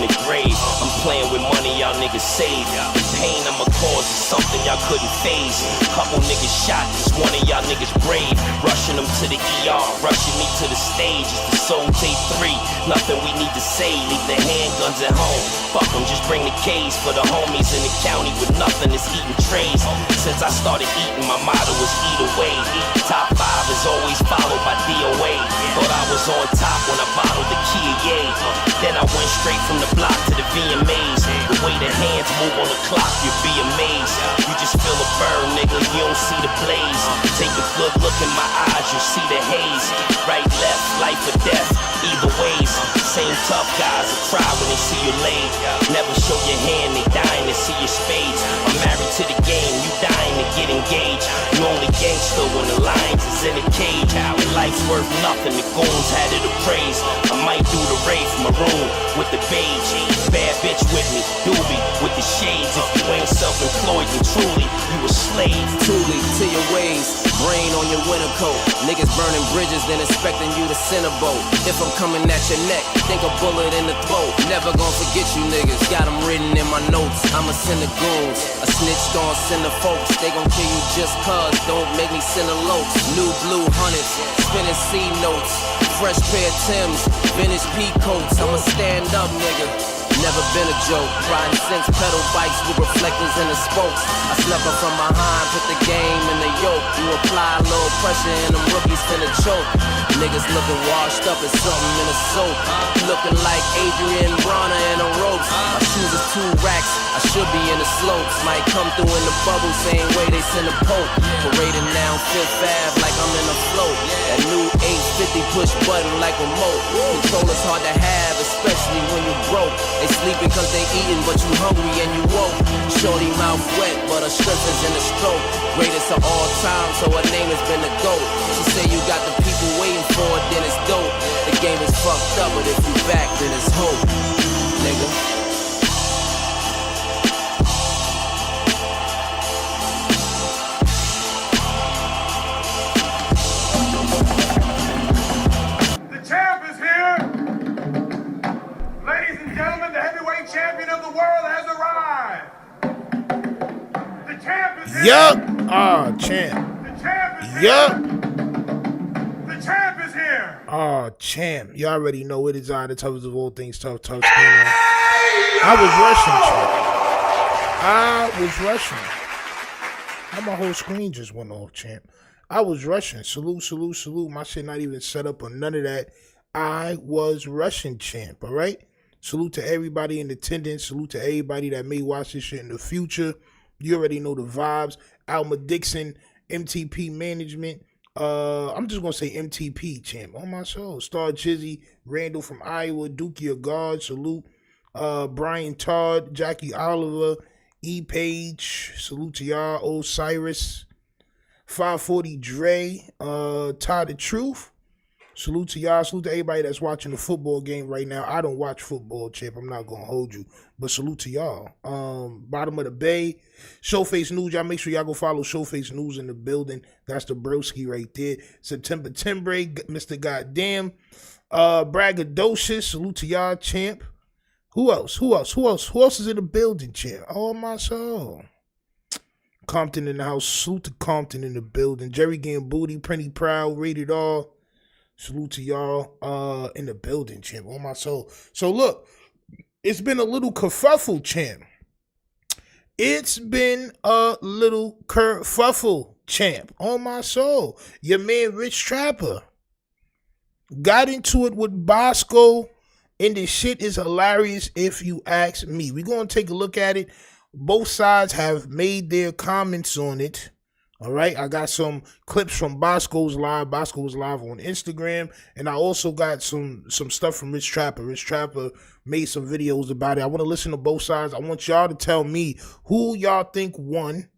the grave. I'm playing with money y'all niggas save. The pain I'ma cause is something y'all couldn't phase. Couple niggas shot, just one of y'all niggas brave. Rushing them to the ER, rushing me to the stage. It's the Soul Tape 3, nothing we need to say. Leave the handguns at home, fuck them, just bring the K's. For the homies in the county with nothing that's eating trays. Since I started eating, my motto was eat away. Top 5 is always followed by DOA. Thought I was on top when I bottled the Kia Yay. Then I went straight from the block to the VMAs. The way the hands move on the clock, you'd be amazed. You just feel a burn, nigga, you don't see the blaze. Take a good look in my eyes, you'll see the haze. Right, left, life or death, either ways. Same tough guys that cry when they see you laid. Never show your hand, they dying to see your spades. I'm married to the game, you dying to get engaged. You only gangster when the lines is in a cage. When life's worth nothing, the goons had it appraised. I might do the raid from a room with the beige. Bad bitch with me, doobie with the shades. If you ain't self-employed, then truly you a slave. Truly to your ways, brain on your winter coat. Niggas burning bridges, then expecting you to send a boat. If I'm coming at your neck, think a bullet in the throat. Never gonna forget you niggas, got them written in my notes. I'ma send the goons, a snitch gon' send the folks. They gon' kill you just cuz, don't make me send a locs. New blue hundreds, spinning C notes. Fresh pair of Timbs, vintage peacoats. I'm a stand up nigga, never been a joke. Riding since pedal bikes with reflectors in the spokes. I slept up from behind, put the game in the yoke. You apply a little pressure and them rookies finna choke. Niggas looking washed up as something in a soap. Looking like Adrian Bronner in the ropes. My shoes is 2 racks, I should be in the slopes. Might come through in the bubble, same way they send a poke. Parading down Fifth Ave like I'm in a float. That new 850 push button like remote. Controller's hard to have, especially when you broke. They sleeping cause they eating, but you hungry and you woke. Shorty mouth wet, but her strength is in the stroke. Greatest of all time, so her name has been the GOAT. She say you got the people waiting for it, then it's dope. The game is fucked up, but if you back, then it's hope, nigga. Yup. Oh, champ. The champ is Yup. here. The champ is here. Oh, champ. You already know it is the toughest of all things, tough skin. I was rushing. How my whole screen just went off, champ. I was rushing. Salute. My shit not even set up or none of that. I was rushing, champ. All right? Salute to everybody in attendance. Salute to everybody that may watch this shit in the future. You already know the vibes. Alma Dixon, MTP Management. I'm just going to say MTP, champ. On my soul. Star Jizzy, Randall from Iowa, Dookie of God, salute. Brian Todd, Jackie Oliver, E. Page, salute to y'all. Osiris, 540 Dre, Todd the Truth. Salute to y'all. Salute to everybody that's watching the football game right now. I don't watch football, champ. I'm not going to hold you. But salute to y'all. Bottom of the Bay. Showface News. Y'all make sure y'all go follow Showface News in the building. That's the broski right there. September 10 break. Mr. Goddamn. Braggadocious. Salute to y'all, champ. Who else is in the building, champ? Oh, my soul. Compton in the house. Salute to Compton in the building. Jerry getting booty. Pretty proud. Rated R. Salute to y'all in the building, champ. On my soul. So look, it's been a little kerfuffle, champ. It's been a little kerfuffle, champ. On my soul. Your man Rich Trapper got into it with Boskoe, and this shit is hilarious if you ask me. We're going to take a look at it. Both sides have made their comments on it. All right, I got some clips from Boskoe's live. Boskoe was live on Instagram, and I also got some stuff from Rich Trapper. Rich Trapper made some videos about it. I want to listen to both sides. I want y'all to tell me who y'all think won,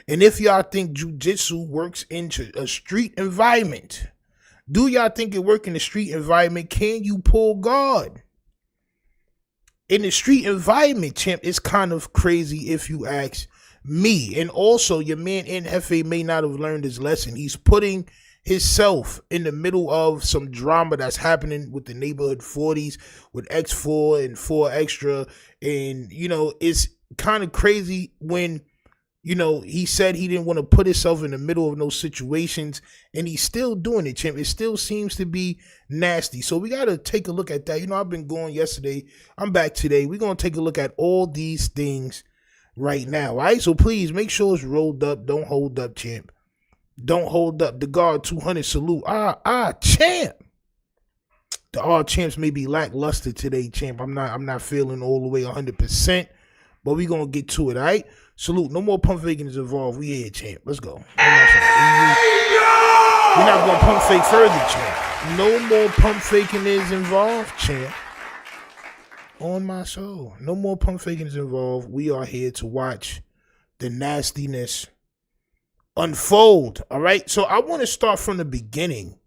and if y'all think jiu-jitsu works into a street environment. Do y'all think it works in the street environment? Can you pull guard? In the street environment, champ, it's kind of crazy if you ask me. And also, your man Jefe may not have learned his lesson. He's putting himself in the middle of some drama that's happening with the neighborhood 40s with X4 and 4 Extra. And, you know, it's kind of crazy when, you know, he said he didn't want to put himself in the middle of those situations, and he's still doing it, champ. It still seems to be nasty. So we got to take a look at that. You know, I've been going yesterday. I'm back today. We're going to take a look at all these things right now, all right? So please make sure it's rolled up. Don't hold up, champ. Don't hold up. The guard 200 salute. Champ. The champs may be lackluster today, champ. I'm not feeling all the way 100%, but we going to get to it, all right? Salute. No more pump faking is involved. We here, champ. Let's go. We're not going to pump fake further, champ. No more pump faking is involved, champ. On my soul. No more pump faking is involved. We are here to watch the nastiness unfold, all right? So I want to start from the beginning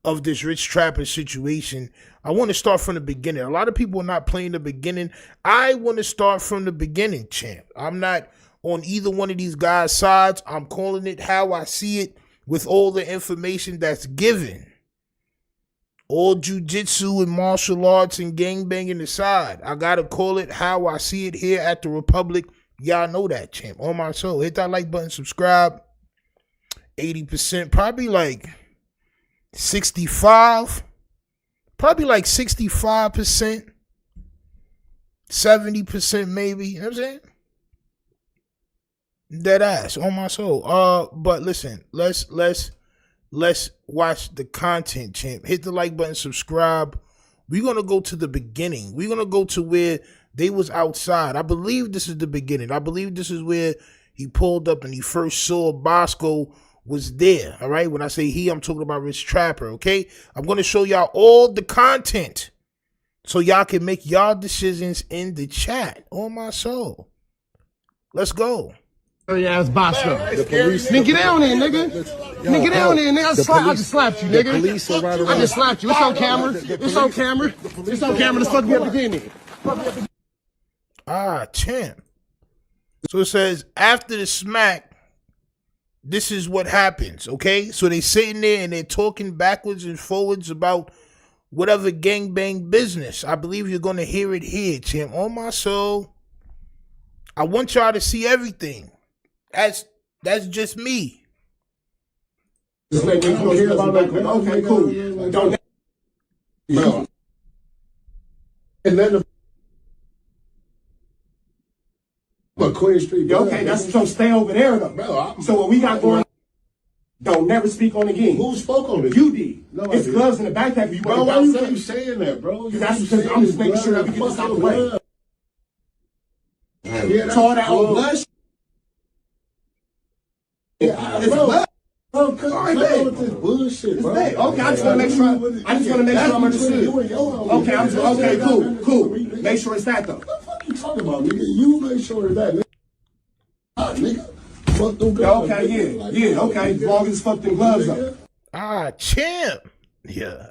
of this Rich Trapper situation. I want to start from the beginning. A lot of people are not playing the beginning. I want to start from the beginning, champ. I'm not on either one of these guys' sides. I'm calling it how I see it with all the information that's given. All jiu-jitsu and martial arts and gangbanging aside, I got to call it how I see it here at the Republic. Y'all know that, champ. On my soul. Hit that like button, subscribe. 80%, probably like 65, probably like 65%, 70% maybe, you know what I'm saying? Dead ass, on my soul. But listen, let's watch the content, champ. Hit the like button, subscribe. We're gonna go to the beginning. We're gonna go to where they was outside. I believe this is the beginning. I believe this is where he pulled up and he first saw Boskoe was there, all right? When I say he, I'm talking about Rich Trapper, okay? I'm going to show y'all all the content so y'all can make y'all decisions in the chat. On my soul. Let's go. Oh, yeah, it's Boskoe. Nigga, get down there, nigga. Nigga, get down there, nigga. I just slapped you, nigga. I just slapped you. It's on camera. It's on camera. It's on camera. Let's fuck me up again, nigga. Champ. So it says, after the smack, this is what happens, okay? So they sitting there and they're talking backwards and forwards about whatever gangbang business. I believe you're going to hear it here, champ. On my soul. I want y'all to see everything. That's just me. Okay, cool. Don't. Bro. And then Queen Street. Okay, that's so stay over there though. Bro, so what we got going, don't never speak on the game. Who spoke on it? You did. No, it's gloves in the backpack. You bro, why you keep saying that, bro? That's because I'm just making sure that we get this out the way. Yeah, all that old blood. Yeah, it's blood. Bro, with this bullshit, bro. Okay, I just want to make sure. I just want to make sure I'm understood. Okay, okay, cool. Make sure it's that though. What the fuck you talking about, nigga? You make sure it's that, nigga. Fuck them gloves. Okay, yeah, okay. As long as it's fuck them gloves up. Champ. Yeah.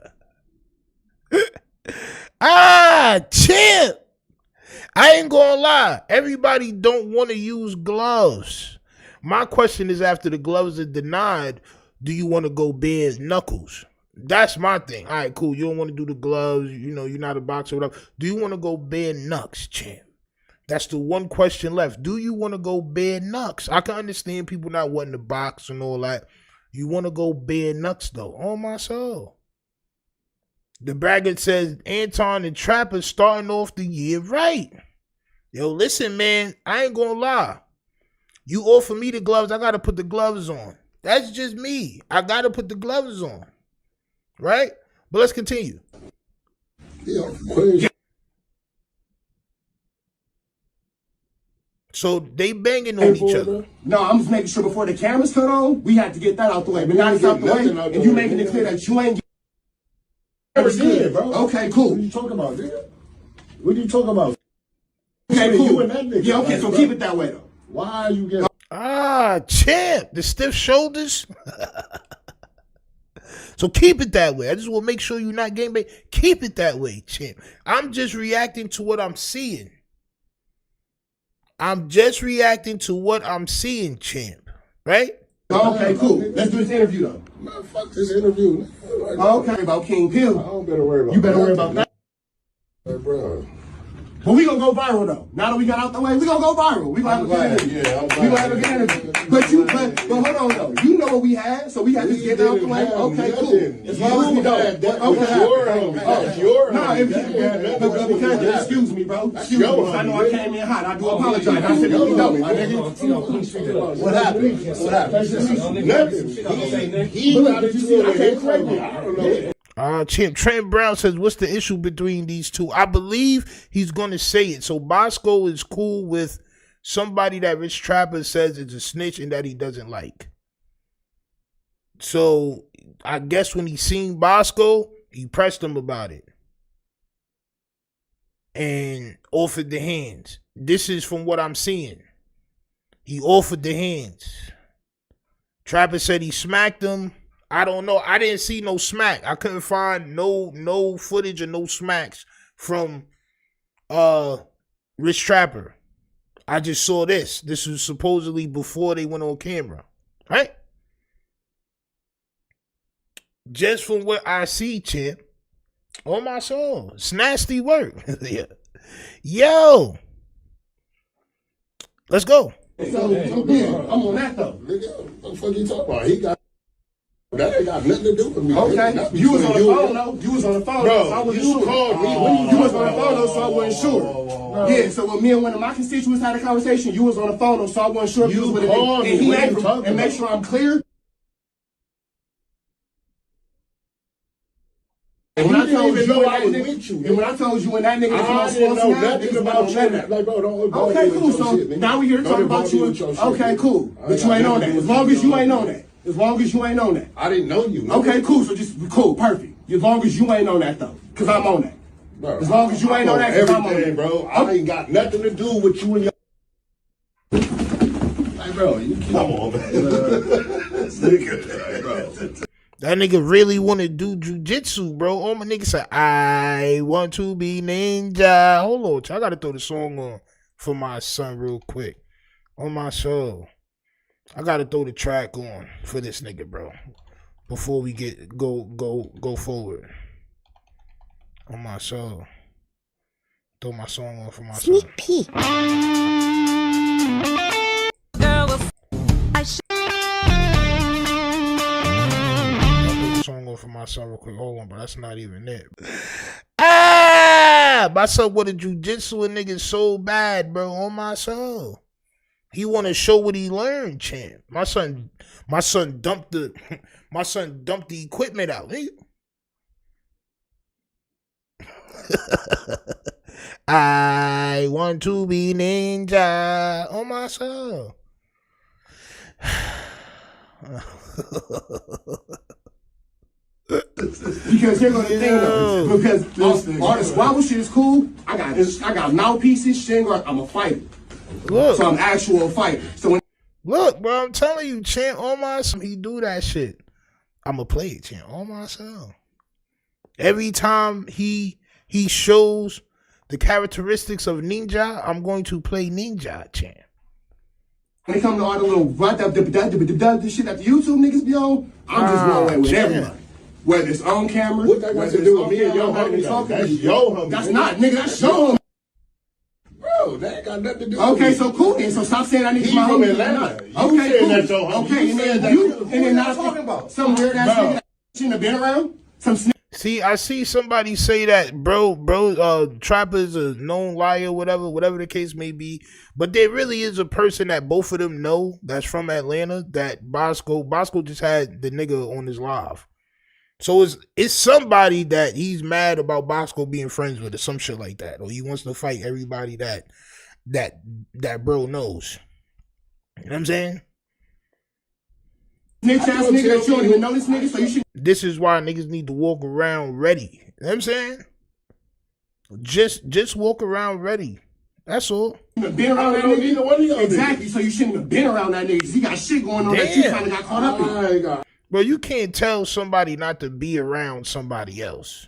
Champ. I ain't gonna lie. Everybody don't want to use gloves. My question is, after the gloves are denied, do you want to go bare knuckles? That's my thing. All right, cool. You don't want to do the gloves. You know, you're not a boxer or whatever. Do you want to go bare knucks, champ? That's the one question left. Do you want to go bare knucks? I can understand people not wanting to box and all that. You want to go bare knucks, though. On my soul. The braggart says, Anton and Trapper starting off the year right. Yo, listen, man. I ain't going to lie. You offer me the gloves, I got to put the gloves on. That's just me. I got to put the gloves on. Right? But let's continue. Yeah. So they banging on each other. No, I'm just making sure before the cameras turn on, we had to get that out the way. But now it's out the way, and you making it clear that you ain't getting bro. Okay, cool. What are you talking about, nigga? What are you talking about? Okay, cool. You and that nigga, yeah, okay, so keep it that way, though. Why are you getting... Champ, the stiff shoulders. So keep it that way. I just want to make sure you're not game bait. Keep it that way, champ. I'm just reacting to what I'm seeing. I'm just reacting to what I'm seeing, champ. Right? Okay, cool. Let's do this interview though. Man, fuck this interview. Okay, about King Pill. I don't better worry about You better worry about that. Hey, bro. But we gonna go viral though. Now that we got out the way, we gonna go viral. We gonna have a good interview. Yeah, I'm glad. We gonna have a good interview. But hold on though. You know what we had, so we got to get out the way. Okay, cool. As long as we know. That's your homie. That's your homie. Because excuse me, bro. Excuse me. I know I came in hot. I do apologize. I said we know. What happened? What happened? Nothing. He got it too. I can't correct me. I don't know. Trent Brown says, what's the issue between these two? I believe he's going to say it. So Boskoe is cool with somebody that Rich Trapper says is a snitch and that he doesn't like. So I guess when he seen Boskoe, he pressed him about it and offered the hands. This is from what I'm seeing. He offered the hands. Trapper said he smacked him. I don't know. I didn't see no smack. I couldn't find no footage or no smacks from Rich Trapper. I just saw this. This was supposedly before they went on camera. Right? Just from what I see, champ. On my soul. It's nasty work. Yeah. Yo. Let's go. So yeah, I'm on that though. Nigga, what the fuck you talking about? He got that ain't got nothing to do with me. Okay, you was on the phone though. You was on the phone, bro. So I wasn't You sure. called me. You was on the phone though, so I wasn't sure. Yeah, so when me and one of my constituents had a conversation, you was on the phone though, so I wasn't sure if you was with called it. me. And he What are you answered talking and make about? sure I'm clear. And when I told you know I and was that with nigga, you. and when I told you and that nigga was I on didn't know sports now, nothing niggas about better you. know that. Like, bro, don't involve me Okay, with cool. your So shit, nigga. now we here Don't talking involve about me you. with your shit, Okay, nigga. cool. I But you ain't on that. As long as you ain't on that. As long as you ain't on that. I didn't know you. Nigga. Okay, cool. So just cool, perfect. As long as you ain't on that though, cause I'm on that. Bro, As long as you ain't on that, cause I'm on everything, that. bro. I ain't got nothing to do with you and your. Like, bro, you come on, man. Nigga, bro. That nigga really want to do jujitsu, bro. All my niggas say, I want to be ninja. Hold on, I gotta throw the song on for my son real quick. On my soul. I gotta throw the track on for this nigga, bro. Before we go forward. On my soul. Throw my song on for my son. Sneak peek. Song on for my son real quick. Hold on, but that's not even it. My son with a jujitsu and niggas so bad, bro. On my soul. He want to show what he learned, champ. My son dumped the equipment out. I want to be ninja on my soul. Because here's the thing though, because all this squabble shit is cool. I got mouthpieces, shingle. I'm a fighter. Look, So I'm actual fighter. So when look, bro, I'm telling you, champ, on my soul, he do that shit. I'ma play it, champ, on my soul. Every time he shows the characteristics of ninja, I'm going to play ninja, champ. when it comes to all the little the shit that the YouTube niggas be on, I'm just one way with everybody. Whether it's on camera, What that got whether to do it's with me off and your camera, I'm not homie, even though? talking That's to you. your homie. That's not, nigga, that's your homie. Bro, that ain't got nothing to do with Okay, me. so cool then. So stop saying I need He my from homie. Atlanta. You Okay, saying cool. that's your homie. Okay, You and saying then that- you, who and then y'all now talking about? some weird ass Bro. nigga that shouldn't have been around. Some snitch. See, I see somebody say that, Trapper is a known liar, whatever the case may be. But there really is a person that both of them know that's from Atlanta, that Boskoe just had the nigga on his live. So it's somebody that he's mad about Boskoe being friends with or some shit like that. Or he wants to fight everybody that bro knows. You know what I'm saying? Snitch ass nigga that you don't even know this nigga, so you should. This is why niggas need to walk around ready. You know what I'm saying? Just walk around ready. That's all. Been around that don't know neither one of y'all nigga. Exactly. So you shouldn't have been around that nigga. 'Cause he got shit going on that you Damn. kind of got caught up in. I ain't got. Bro, you can't tell somebody not to be around somebody else.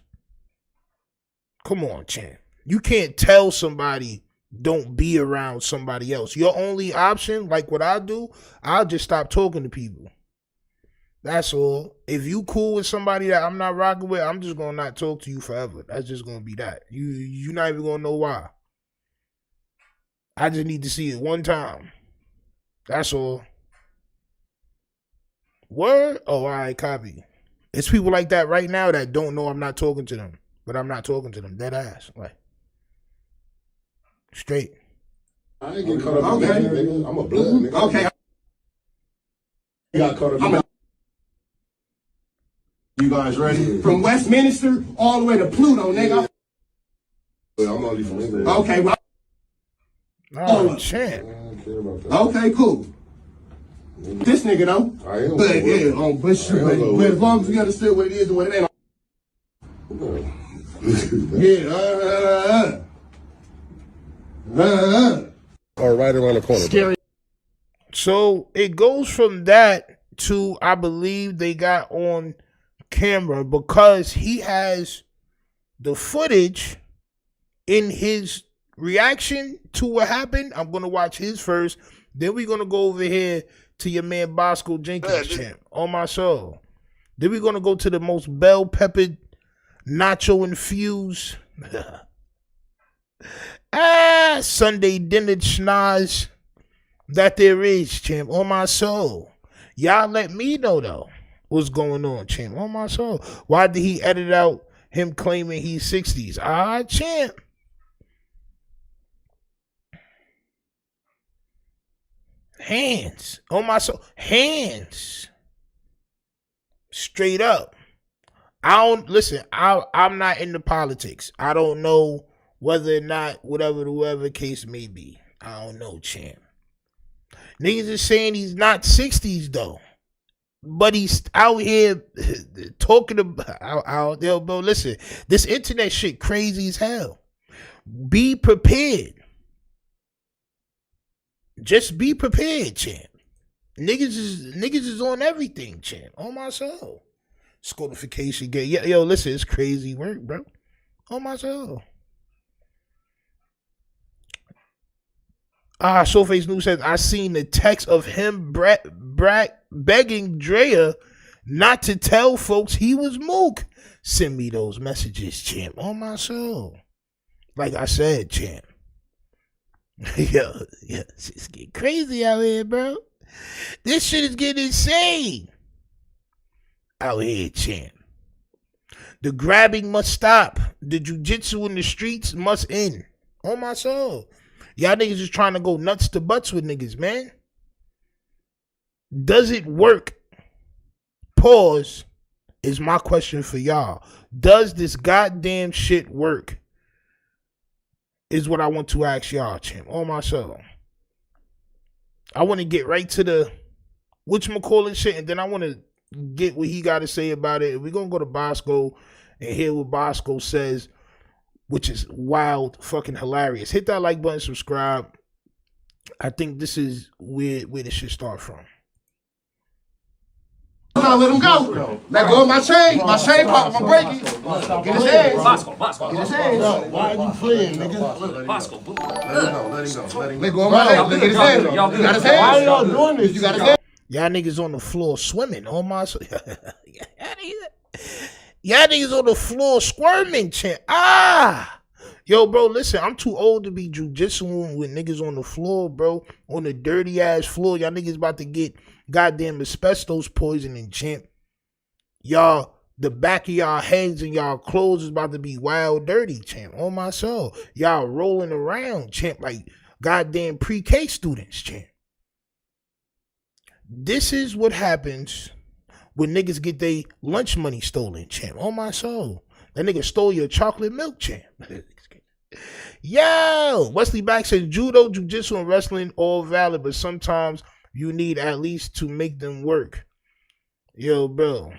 Come on, champ. You can't tell somebody don't be around somebody else. Your only option, like what I do, I'll just stop talking to people. That's all. If you cool with somebody that I'm not rocking with, I'm just gonna not talk to you forever. That's just gonna be that. You're not even gonna know why. I just need to see it one time. That's all. Word? Oh, all right, copy. It's people like that right now that don't know I'm not talking to them. But I'm not talking to them. Dead ass. Like, straight. I ain't getting caught up in that, nigga. I'm a blood nigga. Okay. You got caught up in You guys ready? From Westminster all the way to Pluto, nigga. I'm only from England. Okay, well. Oh, champ. I don't care about that. Okay, cool. This nigga though. I am. But yeah, on Bush, but as long as we understood what it is and what it ain't. Yeah. Or right around the corner. Scary. So it goes from that to, I believe they got on camera because he has the footage in his reaction to what happened. I'm going to watch his first. Then we're going to go over here to your man Boskoe Jenkins champ on my soul. Then we're going to go to the most bell-peppered, nacho-infused Sunday dinner schnoz that there is, champ, on my soul. Y'all let me know, though, what's going on, champ, on my soul. Why did he edit out him claiming he's 60s? Champ. Hands on my soul. Hands. Straight up. I'm not into politics. I don't know whether or not whatever case may be. I don't know, champ. Niggas is saying he's not 60s though. But he's out here talking about bro, listen, this internet shit crazy as hell. Be prepared. Just be prepared, champ. Niggas is on everything, champ. On my soul. Scodification game. Yo, listen, it's crazy work, bro. On my soul. Soulface News says, I seen the text of him begging Drea not to tell folks he was Mook. Send me those messages, champ. On my soul. Like I said, champ. Yo, it's getting crazy out here, bro. This shit is getting insane. Out here, champ. The grabbing must stop. The jujitsu in the streets must end. On my soul. Y'all niggas is trying to go nuts to butts with niggas, man. Does it work? Pause is my question for y'all. Does this goddamn shit work? Is what I want to ask y'all, champ. On my soul. I want to get right to the whatchamacallit shit, and then I want to get what he got to say about it. We're going to go to Boskoe and hear what Boskoe says, which is wild, fucking hilarious. Hit that like button, subscribe. I think this is where this should start from. I'll let him go. Let go of my chain. My chain pop, my breaking. Get his hands. Boskoe. Get his hands. Why are you playing, nigga? Boskoe. Let go of my leg. Look at his hands. You got his hands. Why y'all doing this? You got his hands. Y'all niggas on the floor swimming. On my soul. Y'all niggas on the floor squirming, champ. Yo, bro, listen, I'm too old to be jujitsuing with niggas on the floor, bro. On the dirty ass floor. Y'all niggas about to get goddamn asbestos poisoning, champ. Y'all, the back of y'all heads and y'all clothes is about to be wild dirty, champ. On my soul. Y'all rolling around, champ, like goddamn pre-K students, champ. This is what happens when niggas get their lunch money stolen, champ. On my soul. That nigga stole your chocolate milk, champ. Yo, Wesley Back says judo, jiu-jitsu, and wrestling all valid, but sometimes you need at least to make them work. Yo, bro,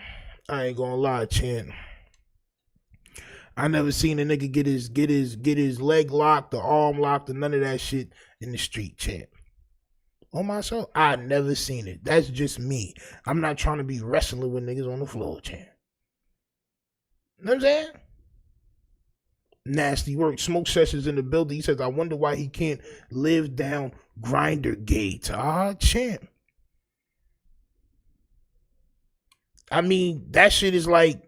I ain't gonna lie, champ. I never seen a nigga get his leg locked, the arm locked, or none of that shit in the street, champ. On my soul, I never seen it. That's just me. I'm not trying to be wrestling with niggas on the floor, champ. You know what I'm saying? Nasty work. Smoke Sessions in the building. He says, I wonder why he can't live down Grinder Gate. Ah, champ. I mean, that shit is like,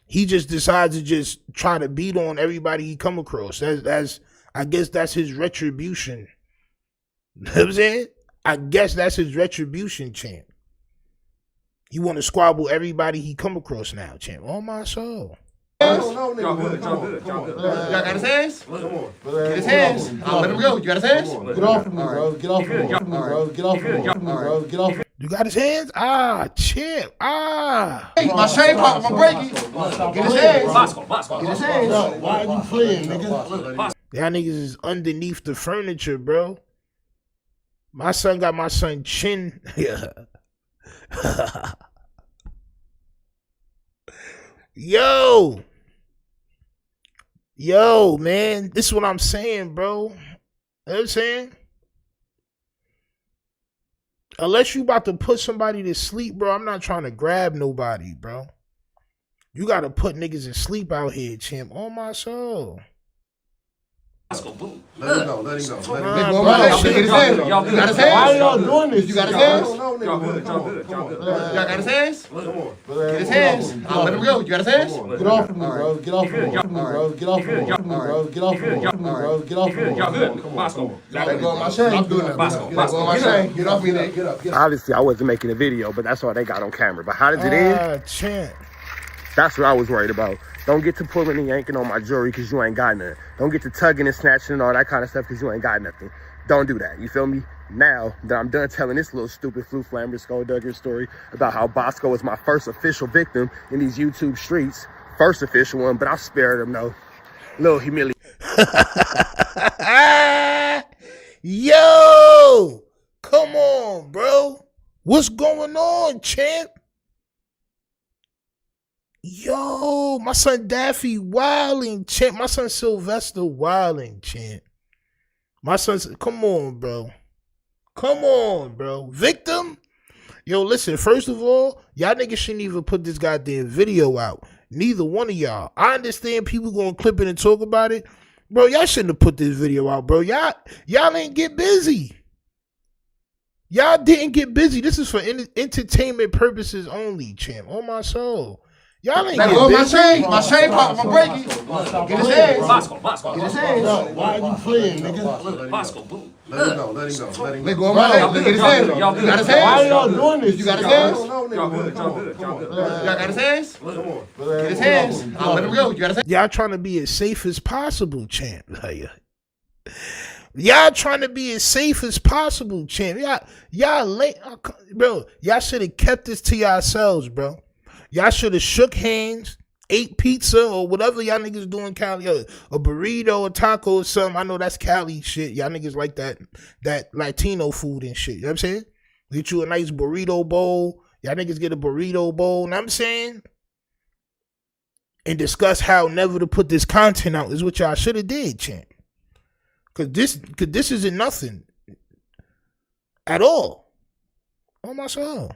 he just decides to just try to beat on everybody he come across. That's I guess that's his retribution. You know what I'm saying? I guess that's his retribution, champ. He want to squabble everybody he come across now, champ. Oh, my soul. Y'all got his hands? Come on. Get his hands. I'll let him go. You got his hands? Get off of me, bro. Get off of me, bro. Get off of me, bro. Get off of me. You got his hands? Ah, champ. Ah. Hey, my chain pop, my breaky. Get his hands. Get his hands. Yo, why are you playing, nigga? Y'all niggas is underneath the furniture, bro. My son got my son chin. Yeah. Yo, man, this is what I'm saying, bro. You know what I'm saying? Unless you about to put somebody to sleep, bro, I'm not trying to grab nobody, bro. You got to put niggas to sleep out here, champ. On my soul. Let him go. Let him go. Nah, bro, Get his hands. You got his hands? Why y'all doing this? You got his hands? Y'all got his hands? Come on. Get his hands. I'll let him go. You got his hands? Get off of me, bro. Get off of me, bro. Get off of me, bro. Get off of me, bro. Get off of me. Let go of my chain. I'm doing that. Let go of my chain. Get off me, nigga. Get up. Obviously, I wasn't making a video, but that's all they got on camera. But how does it end? Champ. That's what I was worried about. Don't get to pulling and yanking on my jewelry because you ain't got nothing. Don't get to tugging and snatching and all that kind of stuff because you ain't got nothing. Don't do that. You feel me? Now that I'm done telling this little stupid Flu Flamber Skulldugger story about how Boskoe was my first official victim in these YouTube streets. First official one, but I spared him though. Little humiliation. Yo! Come on, bro. What's going on, champ? Yo, my son Daffy wilding, champ. My son Sylvester wilding, champ. My son's, come on, bro. Come on, bro. Victim? Yo, listen, first of all, y'all niggas shouldn't even put this goddamn video out. Neither one of y'all. I understand people gonna clip it and talk about it. Bro, y'all shouldn't have put this video out, bro. Y'all ain't get busy. Y'all didn't get busy. This is for entertainment purposes only, champ. On my soul. Y'all ain't Let get go of busy. my chain pop, my breaky. Get his hands. Get his hands. Yo, why are you playing, nigga? Let him go. Let him go. Let go of my hands. Get his hands. You got his hands? Why y'all doing this? You got his hands? Y'all got his hands? Get his hands. I'll let him go. You got his hands? Y'all trying to be as safe as possible, champ. Y'all trying to be as safe as possible, champ. Y'all late, bro. Y'all should have kept this to yourselves, bro. Y'all should have shook hands, ate pizza or whatever y'all niggas doing Cali, a burrito, a taco or something. I know that's Cali shit. Y'all niggas like that Latino food and shit. You know what I'm saying? Get you a nice burrito bowl. Y'all niggas get a burrito bowl. You know what I'm saying? And discuss how never to put this content out is what y'all should have did, champ. Cause this isn't nothing at all. Oh my soul.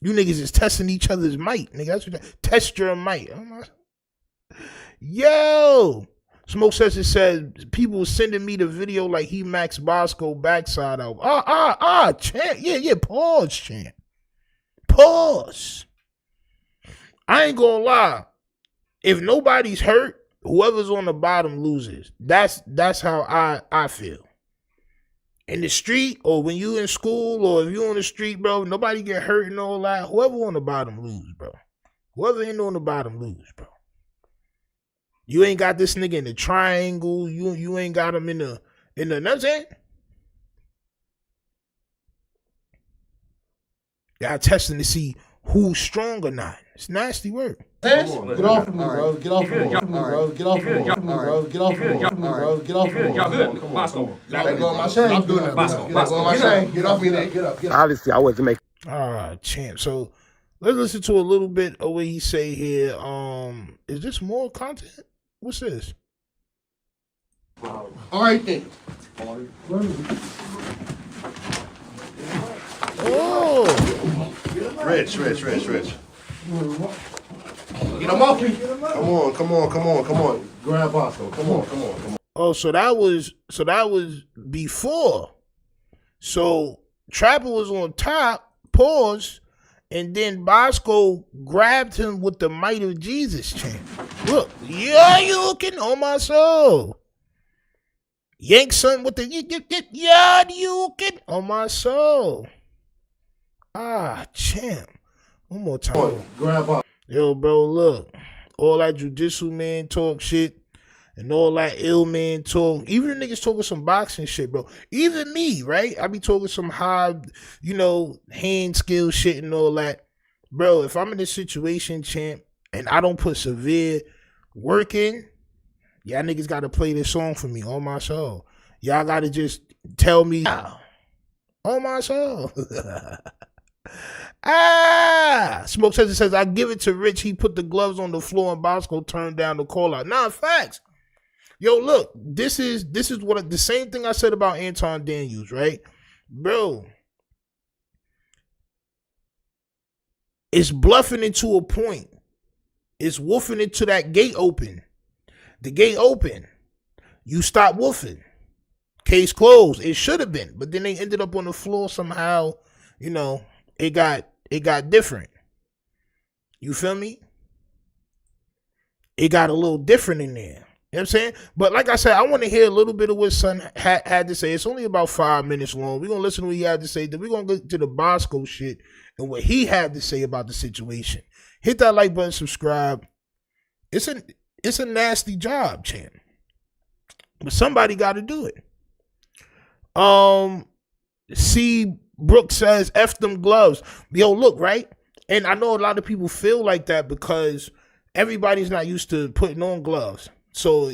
You niggas is testing each other's might, nigga. That's what test your might. Oh my. Yo, Smoke Session said people sending me the video like he maxed Boskoe backside out. Champ. Yeah. Pause, champ. Pause. I ain't gonna lie. If nobody's hurt, whoever's on the bottom loses. That's how I feel. In the street, or when you in school, or if you on the street, bro, nobody get hurt and all that. Whoever on the bottom lose, bro. Whoever ain't on the bottom lose, bro. You ain't got this nigga in the triangle. You ain't got him in the you know what I'm saying? Y'all testing to see who's strong or not. It's nasty work. Get off of me, bro. Get off of me, bro. Get off of me, bro. Get off of me, bro. Get off of me. Let go of my chain. I'm doing that. Let go of my chain. Get off me, nigga. Get up. Obviously, I wasn't making. All right, champ. So let's listen to a little bit of what he say here. Is this more content? What's this? All right, then. Oh. Rich. Get him off me. Come on. Grab Boskoe. Come on. Oh, so that was before. So Trapper was on top, pause, and then Boskoe grabbed him with the might of Jesus chant. Look, yeah, you can on my soul. Yank son with the yeah, you can on my soul. Ah, champ. One more time. Come on. Grab Boskoe. Yo, bro, look. All that jujitsu man talk shit and all that ill man talk. Even the niggas talking some boxing shit, bro. Even me, right? I be talking some high, hand skill shit and all that. Bro, if I'm in this situation, champ, and I don't put severe work in, y'all niggas got to play this song for me on my soul. Y'all got to just tell me on my soul. Smoke says, I give it to Rich. He put the gloves on the floor and Boskoe turned down the call out. Nah, facts. Yo, look, this is what the same thing I said about Anton Daniels, right? Bro, it's bluffing into a point. It's woofing into that gate open. The gate open. You stop woofing. Case closed. It should have been, but then they ended up on the floor somehow. It got different. You feel me? It got a little different in there. You know what I'm saying? But like I said, I want to hear a little bit of what Son had to say. It's only about 5 minutes long. We're going to listen to what he had to say. Then we're going to get to the Boskoe shit and what he had to say about the situation. Hit that like button, subscribe. It's a nasty job, champ. But somebody got to do it. C. Brooks says, F them gloves. Yo, look, right? And I know a lot of people feel like that because everybody's not used to putting on gloves. So,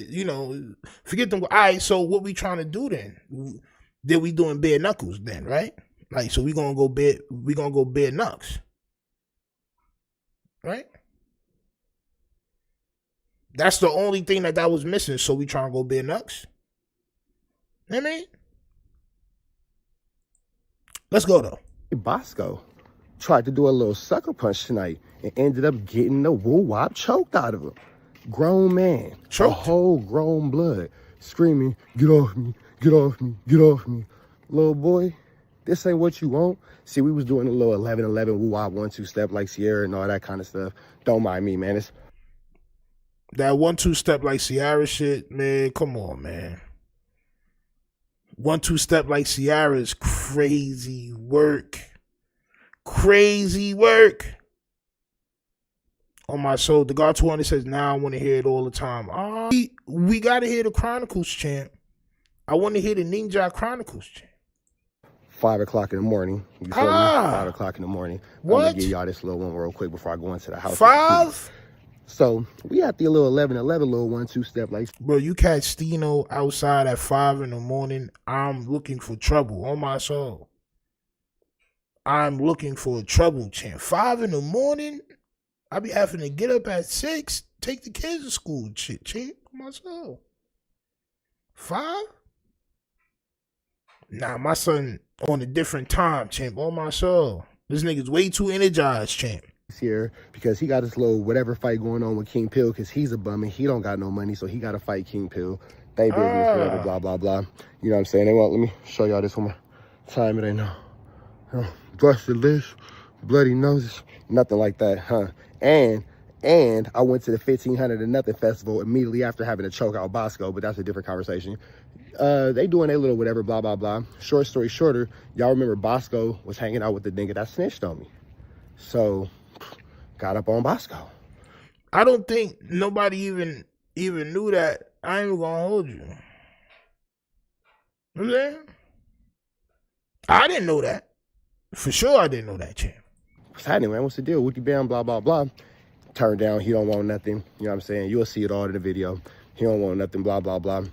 forget them. All right, so what we trying to do then? Then we doing bare knuckles then, right? Like, so we gonna go bare knucks. Right? That's the only thing that was missing. So we trying to go bare knucks. You know what I mean? Let's go, though. Boskoe tried to do a little sucker punch tonight and ended up getting the woo-wop choked out of him. Grown man, Choked? a whole grown blood, screaming, get off me, get off me, get off me. Little boy, this ain't what you want. See, we was doing a little 11-11 woo-wop 1-2 step like Sierra and all that kind of stuff. Don't mind me, man. It's that 1-2 step like Sierra shit, man, come on, man. 1-2 step like Sierra is crazy work. Crazy work. On my soul, the God 200 says, now I want to hear it all the time. We got to hear the Chronicles chant. I want to hear the Ninja Chronicles chant. 5 o'clock in the morning. You feel me? 5 o'clock in the morning. What? I'm going to give y'all this little one real quick before I go into the house. 5? So, we had the little 11-11 little 1-2 step like. Bro, you catch Stino outside at 5 in the morning, I'm looking for trouble on my soul. I'm looking for trouble, champ. 5 in the morning, I be having to get up at 6, take the kids to school, shit, champ, on my soul. 5? Nah, my son on a different time, champ, on my soul. This nigga's way too energized, champ. Here because he got this little whatever fight going on with King Pill because he's a bum and he don't got no money, so he got to fight King Pill. They business, whatever, blah, blah, blah. You know what I'm saying? They won't let me show y'all this one more time. It ain't no busted lips, bloody noses, nothing like that, huh? And I went to the 1500 and nothing festival immediately after having to choke out Boskoe, but that's a different conversation. They doing their little whatever, blah, blah, blah. Short story shorter, y'all remember Boskoe was hanging out with the nigga that snitched on me. So got up on Boskoe. I don't think nobody even knew that. I ain't even gonna hold you. You know what I'm saying? I didn't know that. For sure I didn't know that, champ. What's happening, man? What's the deal? Wookie bam, blah, blah, blah. Turned down, he don't want nothing. You know what I'm saying? You'll see it all in the video. He don't want nothing, blah, blah, blah.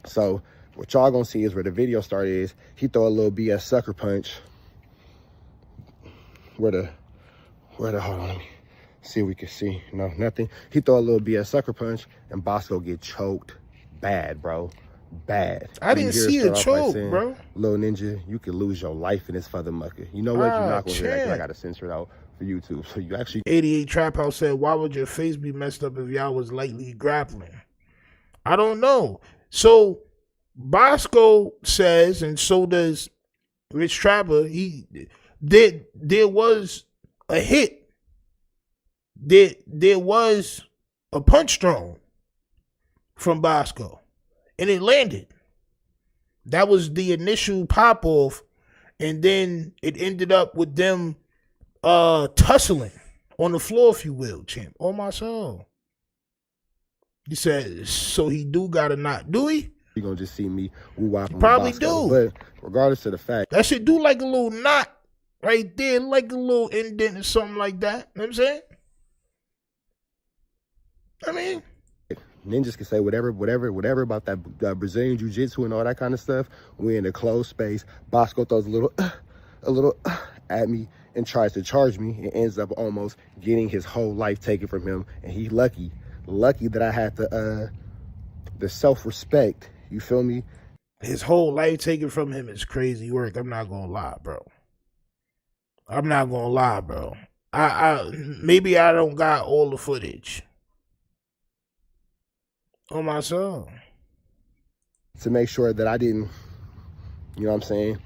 So what y'all gonna see is where the video start is. He throw a little BS sucker punch. Hold on, let me see if we can see. No, nothing. He throw a little BS sucker punch and Boskoe get choked bad, bro. bad. I didn't see a choke, bro. Little Ninja, you could lose your life in this motherfucker. You know what? You're not gonna hear that 'cause I gotta censor it out for YouTube. So you actually 88 Trap House said, why would your face be messed up if y'all was lightly grappling? I don't know. So Boskoe says, and so does Rich Trapper, there was a hit. There was a punch thrown from Boskoe, and it landed. That was the initial pop off, and then it ended up with them tussling on the floor, if you will, champ. On my soul. He said, so he do got a knot. Do he? You're gonna just see me woo-wop. Probably do. But regardless of the fact, that shit do like a little knot right there, like a little indent or something like that. You know what I'm saying? I mean, ninjas can say whatever about that Brazilian jiu-jitsu and all that kind of stuff. We're in a closed space. Boskoe throws a little at me and tries to charge me and ends up almost getting his whole life taken from him. And he lucky that I had the self-respect. You feel me? His whole life taken from him is crazy work. I'm not gonna lie, bro. I'm not gonna lie, bro. I maybe I don't got all the footage on my soul. To make sure that I didn't, you know what I'm saying?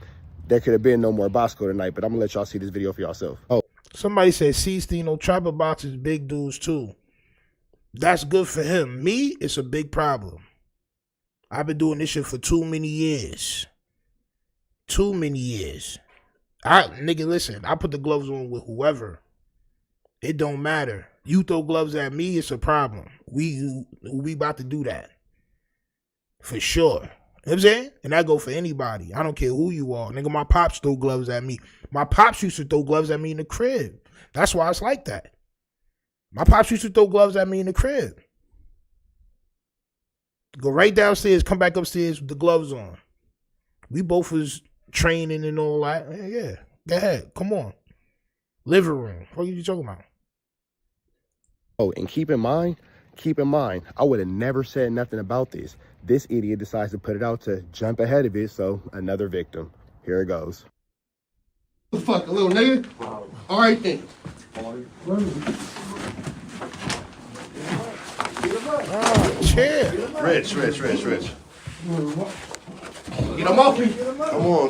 There could have been no more Boskoe tonight, but I'm gonna let y'all see this video for yourself. Oh. Somebody said C-Stino Trapper boxes big dudes too. That's good for him. Me, it's a big problem. I've been doing this shit for too many years. Too many years. Nigga, listen, I put the gloves on with whoever. It don't matter. You throw gloves at me, it's a problem. We about to do that. For sure. You know what I'm saying? And that go for anybody. I don't care who you are. Nigga, my pops throw gloves at me. My pops used to throw gloves at me in the crib. That's why it's like that. My pops used to throw gloves at me in the crib. Go right downstairs, come back upstairs with the gloves on. We both was training and all that. Yeah, go ahead. Come on. Living room. What are you talking about? Oh, and keep in mind, I would have never said nothing about this. This idiot decides to put it out to jump ahead of it, so another victim. Here it goes. The fuck, little nigga? All right then. Chill. Rich. Get him off me. Come on.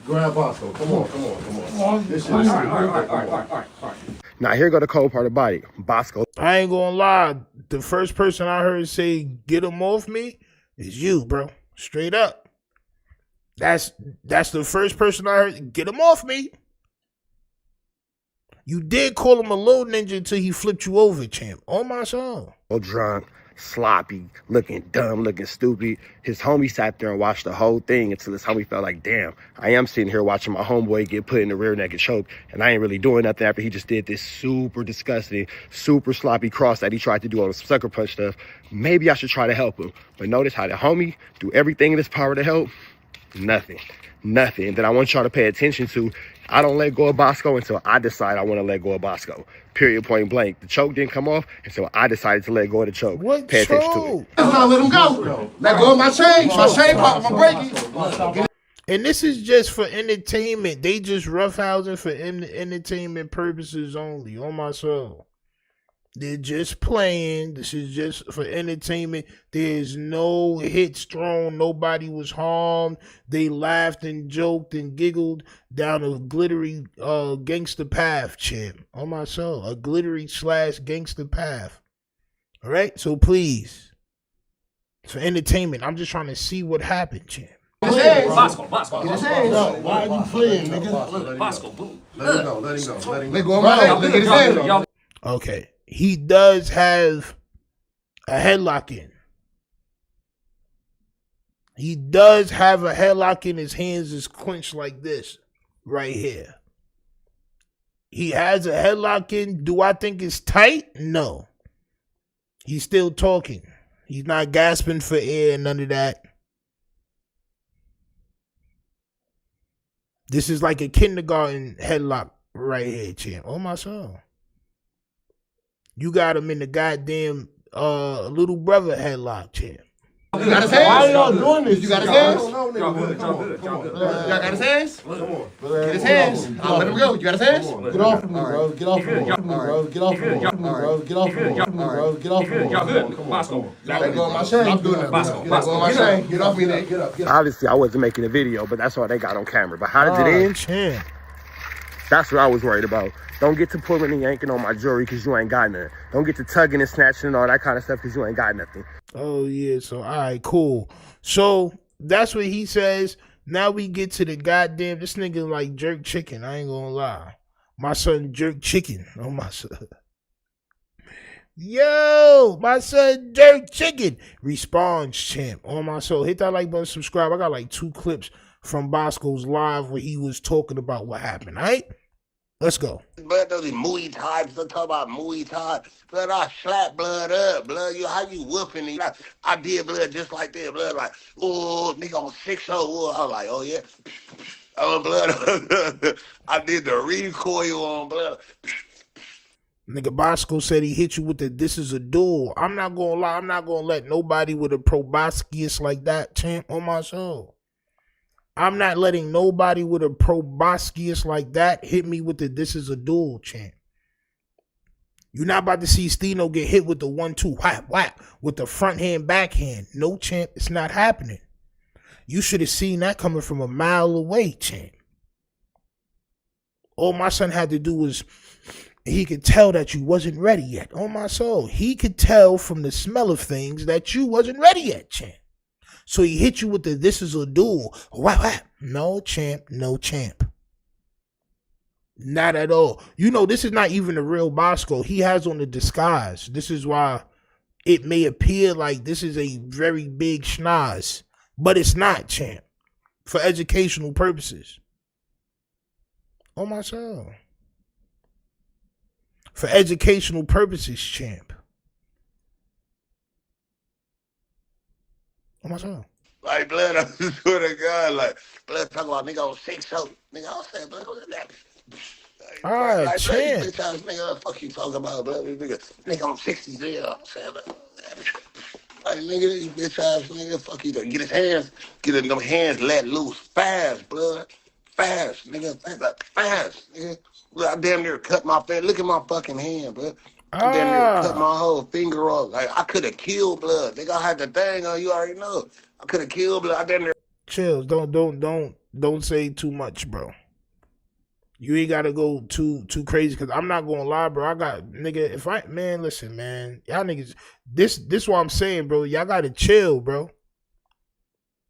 Grab Boskoe. Come on. This is all right. Now, here go the cold part about it. Boskoe. I ain't gonna lie. The first person I heard say, get him off me, is you, bro. Straight up. That's the first person I heard, get him off me. You did call him a little ninja until he flipped you over, champ. On my soul. Drunk, sloppy, looking dumb, looking stupid. His homie sat there and watched the whole thing until his homie felt like, damn, I am sitting here watching my homeboy get put in the rear naked choke, and I ain't really doing nothing after he just did this super disgusting, super sloppy cross that he tried to do on the sucker punch stuff. Maybe I should try to help him. But notice how the homie do everything in his power to help. Nothing. That I want y'all to pay attention to. I don't let go of Boskoe until I decide I want to let go of Boskoe. Period, point blank. The choke didn't come off until I decided to let go of the choke. What pay choke? attention to it. That's not let him go. Let go of my chain. My chain pop, I'm breaking. And this is just for entertainment. They just roughhousing for entertainment purposes only. On my soul. They're just playing. This is just for entertainment. There's no hits thrown. Nobody was harmed. They laughed and joked and giggled down a glittery gangster path, champ. On my soul. A glittery / gangster path. All right? So please. For entertainment. I'm just trying to see what happened, champ. Boskoe. Why are you playing, nigga? Boskoe, boom. Let him go. Let go of my leg. Look at his hands. Okay. He does have a headlock in. He does have a headlock in. His hands is clenched like this right here. He has a headlock in. Do I think it's tight? No. He's still talking. He's not gasping for air, none of that. This is like a kindergarten headlock right here, champ. Oh, my soul. You got him in the goddamn little brother headlock, champ. You got his hands? Why y'all doing this? You got his hands? Y'all good. Y'all Got his hands? Get his hands. I'll let him go. You got his hands? Get off of me, bro. Get off of me, bro. Get off of me, bro. Get off of me, bro. Get off of me. Y'all good. Boskoe. Let go of my chain. Stop doing that. Boskoe. Let go of my chain. Get off me, nigga. Get up. Obviously, I wasn't making a video, but that's all they got on camera. But how did it end? Champ. That's what I was worried about. Don't get to pulling and yanking on my jewelry because you ain't got nothing. Don't get to tugging and snatching and all that kind of stuff because you ain't got nothing. Oh, yeah. So, all right, cool. So, that's what he says. Now we get to the goddamn, this nigga like jerk chicken. I ain't gonna lie. My son jerk chicken. Oh, my son. Yo, my son jerk chicken. Responds, champ. On my soul. Hit that like button, subscribe. I got like 2 clips from Boskoe's live where he was talking about what happened, all right? Let's go. Blood, those Muay Thai, still talk about Muay Thai. Blood, I slap blood up. Blood, you how you whooping me? I did blood just like that. Blood, like, oh, nigga on 6-0. I was like, oh yeah. Oh, blood. I did the recoil on blood. Nigga Boskoe said he hit you with the this is a duel. I'm not gonna lie, I'm not gonna let nobody with a proboscius like that, champ, on my soul. I'm not letting nobody with a proboscius like that hit me with the this is a duel, champ. You're not about to see Steno get hit with the 1-2 whack whack with the front hand backhand. No, champ, it's not happening. You should have seen that coming from a mile away, champ. All my son had to do was he could tell that you wasn't ready yet. On my soul. He could tell from the smell of things that you wasn't ready yet, champ. So he hit you with the this is a duel. Whap, whap. No, champ. No, champ. Not at all. You know, this is not even the real Boskoe. He has on the disguise. This is why it may appear like this is a very big schnoz. But it's not, champ. For educational purposes. On my soul. For educational purposes, champ. On my soul. Like, blood, I swear to God, like, blood talking about nigga on 6-0. Nigga, I was saying, blood, what's that? All right, like, champ. Bitch ass nigga, what the fuck you talking about, blood? Nigga on 60, nigga. I'm saying, blood. Like, nigga, this bitch ass nigga, fuck you. Get his hands, get them hands let loose. Fast, blood. Fast, nigga. Fast, nigga. Look, I damn near cut my finger. Look at my fucking hand, blood. I damn near cut my whole finger off. Like, I could have killed blood. Nigga, I had the thing on, you already know. I could have killed blood. I damn near. Chills. Don't say too much, bro. You ain't gotta go too crazy, cause I'm not gonna lie, bro. I got nigga. If I man, listen, man, y'all niggas. This what I'm saying, bro. Y'all gotta chill, bro.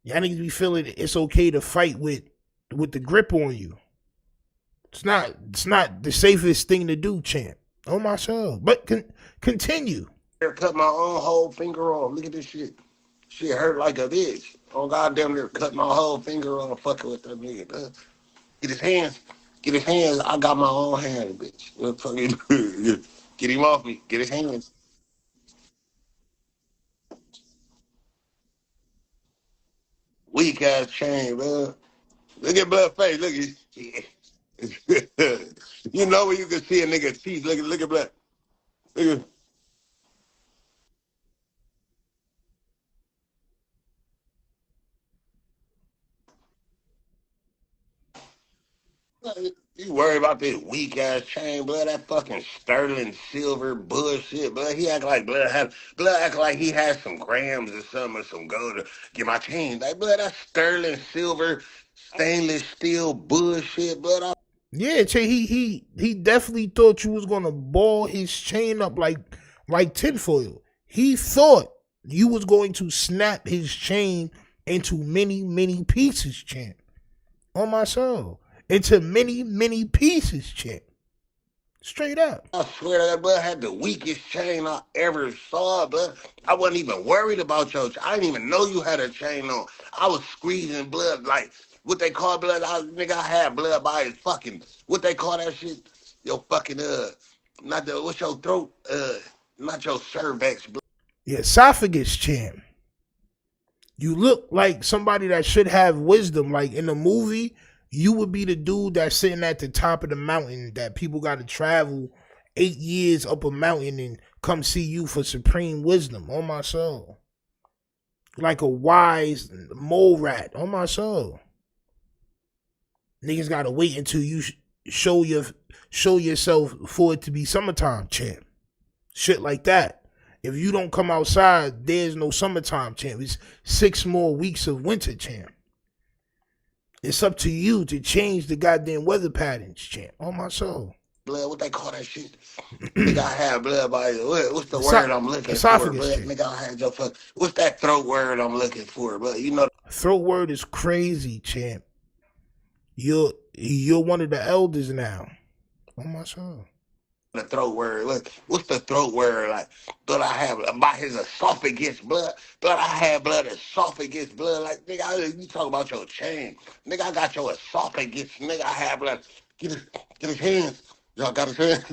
Y'all niggas be feeling it's okay to fight with the grip on you. It's not the safest thing to do, champ. Oh my soul. But continue. Cut my own whole finger off. Look at this shit. Shit hurt like a bitch. Oh goddamn near cut my whole finger off fucking with that nigga. Blood. Get his hands. Get his hands. I got my own hands, bitch. What the fuck you do? Get him off me. Get his hands. Weak ass chain, bro. Look at blood face. Look at you know when you can see a nigga teeth. Look at blood. Look at. You worry about this weak ass chain, blood? That fucking sterling silver bullshit, blood. He act like act like he has some grams or something or some gold to get my chain. Like blood, that sterling silver stainless steel bullshit, blood. Yeah, he definitely thought you was gonna ball his chain up like tinfoil. He thought you was going to snap his chain into many pieces, champ. On my soul. Into many pieces, champ. Straight up. I swear that blood had the weakest chain I ever saw, blood. I wasn't even worried about your chain. I didn't even know you had a chain on. I was squeezing blood like what they call blood. I had blood by his fucking, what they call that shit? Your fucking, what's your throat? Not your cervix, blood. Yeah, esophagus, champ. You look like somebody that should have wisdom. Like in the movie, you would be the dude that's sitting at the top of the mountain that people got to travel 8 years up a mountain and come see you for supreme wisdom. On my soul. like a wise mole rat on my soul. Niggas gotta wait until you show yourself for it to be summertime, champ. Shit like that. If you don't come outside, there's no summertime, champ. It's 6 more weeks of winter, champ. It's up to you to change the goddamn weather patterns, champ. On my soul. Blood, what they call that shit? Nigga, I had blood by what's the word I'm looking for, blood? Nigga, I had your fuck. What's that throat word I'm looking for, blood? You know, throat word is crazy, champ. You're one of the elders now. On my soul. The throat word. Look, what's the throat word? Like, blood, I have about his esophagus, blood. Blood, I had blood, esophagus, blood. Like, nigga, you talk about your chain. Nigga, I got your esophagus. Nigga, I had blood. Get his hands. Y'all got his hands.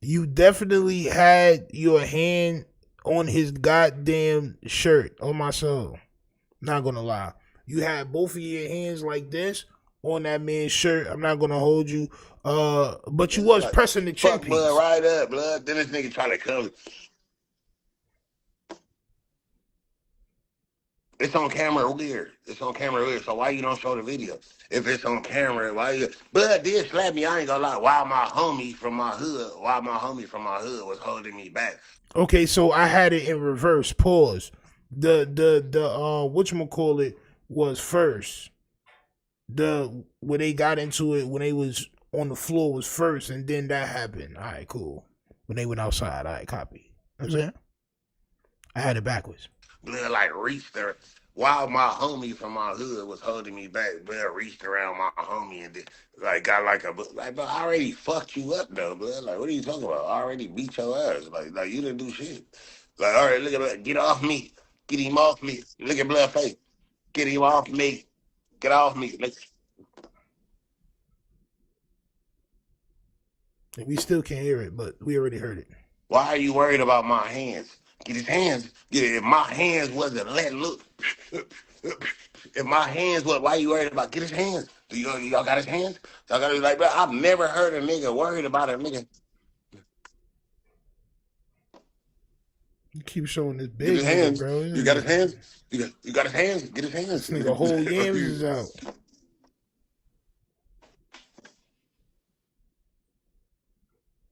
You definitely had your hand on his goddamn shirt. On my soul. Not gonna lie. You had both of your hands like this on that man's shirt. I'm not gonna hold you. But you was like, pressing the chin piece. Blood right up, blood. Then this nigga try to come. It's on camera weird. It's on camera weird. So why you don't show the video? If it's on camera, why you? Blood did slap me. I ain't gonna lie. While my homie from my hood was holding me back. Okay, so I had it in reverse. Pause. The whatchamacallit was first. When they got into it, when they was on the floor was first, and then that happened. All right, cool. When they went outside, all right, copy. You know what I'm saying? I had it backwards. Blood like reached there while my homie from my hood was holding me back. Blood reached around my homie and like got like but I already fucked you up though, blood. Like, what are you talking about? I already beat your ass. Like you didn't do shit. Like, all right, look at that. Get off me. Get him off me. Look at blood face. Get him off me. Get off me. We still can't hear it, but we already heard it. Why are you worried about my hands? Get his hands. If my hands wasn't letting look. If my hands was, why are you worried about? Get his hands. Y'all got his hands? Y'all got his, like, bro, I've never heard a nigga worried about a nigga. You keep showing this big Get his hands, bro. You got his hands? You got his hands? Get his hands. This nigga whole yams is out.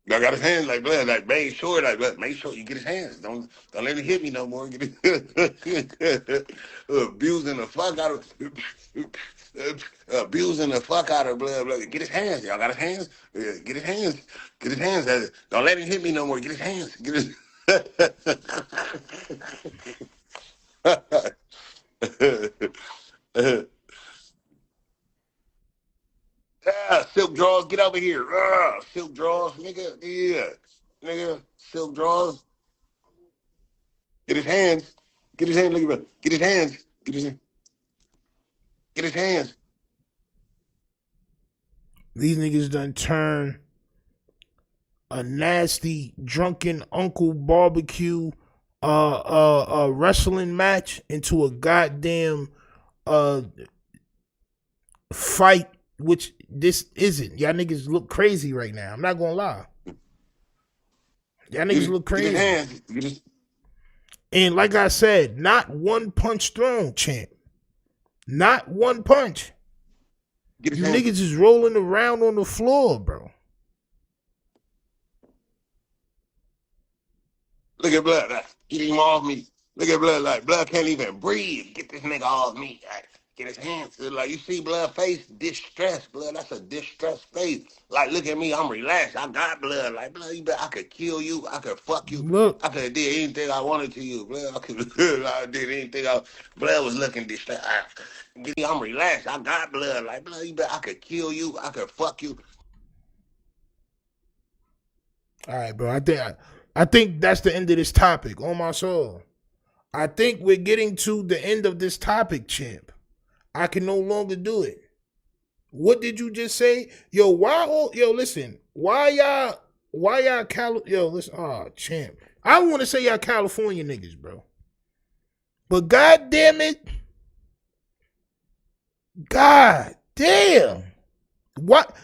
I got his hands like blood, like make sure you get his hands. Don't let him hit me no more. Abusing the fuck out of blood. Get his hands. Y'all got his hands? Yeah, get his hands. Get his hands. Don't let him hit me no more. Get his hands. Get his silk drawers, get over here. Silk drawers, nigga. Yeah. Nigga, silk drawers. Get his hands. Get his hands. Look at me. Get his hands. Get his hands. Get his hands. These niggas done turn a nasty drunken uncle barbecue wrestling match into a goddamn fight, which this isn't. Y'all niggas look crazy right now. I'm not gonna lie. Y'all niggas look crazy. Get his hands. And like I said, not one punch thrown, champ. Not one punch. You niggas is rolling around on the floor, bro. Look at blood. Get him off me. Look at blood. Like, blood can't even breathe. Get this nigga off me. Get his hands. Like, you see blood face, distress, blood. That's a distressed face. Like, look at me. I'm relaxed. I got blood. Like, blood, you bet I could kill you. I could fuck you. Look. I could have did anything I wanted to you, blood. I did anything. Blood was looking distressed. I'm relaxed. I got blood. Like, blood, you bet I could kill you. I could fuck you. All right, bro. I think that's the end of this topic. On my soul. I think we're getting to the end of this topic, champ. I can no longer do it. What did you just say? Yo, listen. Why y'all listen, champ. I want to say y'all California niggas, bro. But god damn it. God damn. What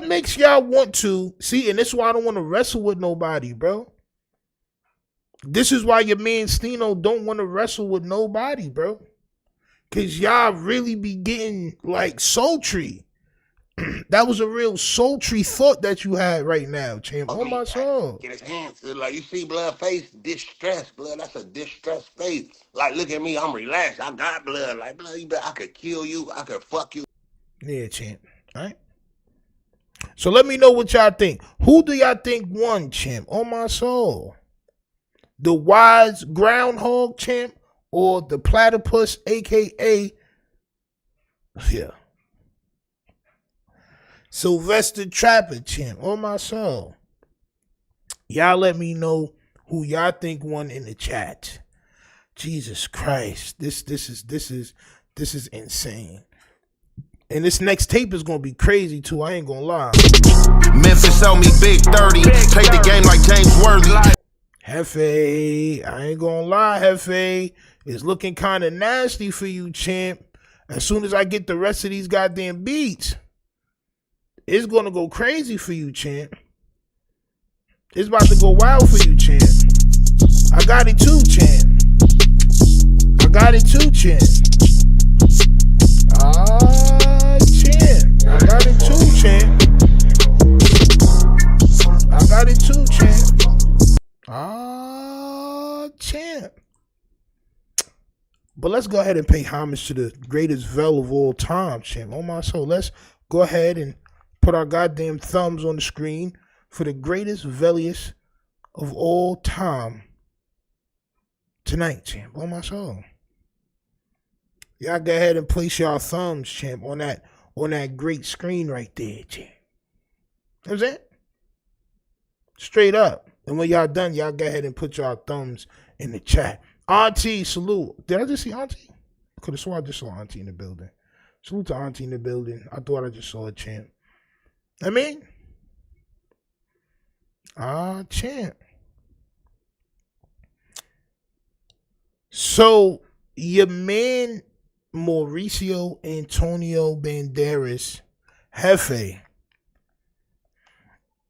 makes y'all want to see, and this is why I don't want to wrestle with nobody, bro. This is why your man Stino don't want to wrestle with nobody, bro. Cause y'all really be getting like sultry. That was a real sultry thought that you had right now, champ. Oh my soul. Get his hands. Like you see blood face, distress, blood. That's a distressed face. Like look at me, I'm relaxed. I got blood. Like blood, you bet I could kill you. I could fuck you. Yeah, champ. All right. So let me know what y'all think. Who do y'all think won, champ? Oh my soul. The wise groundhog, champ, or the platypus, aka Sylvester Trapper, champ. Oh my soul. Y'all let me know who y'all think won in the chat. Jesus Christ. This is insane. And this next tape is gonna be crazy too. I ain't gonna lie. Memphis sell me big 30. Play the game like James Worthy. Jefe, I ain't gonna lie, Jefe. It's looking kind of nasty for you, champ. As soon as I get the rest of these goddamn beats, it's gonna go crazy for you, champ. It's about to go wild for you, champ. I got it too, champ. I got it too, champ. Champ. I got it too, champ. I got it too, champ. Champ. But let's go ahead and pay homage to the greatest Vel of all time, champ. Oh my soul. Let's go ahead and put our goddamn thumbs on the screen for the greatest Velius of all time tonight, champ. Oh my soul. Y'all go ahead and place y'all thumbs, champ, on that great screen right there, champ. You know what I'm saying? Straight up. And when y'all done, y'all go ahead and put y'all thumbs in the chat. Auntie, salute. Did I just see Auntie? I could have sworn I just saw Auntie in the building. Salute to Auntie in the building. I thought I just saw a champ. I mean, champ. So, your man Mauricio Antonio Banderas, Jefe,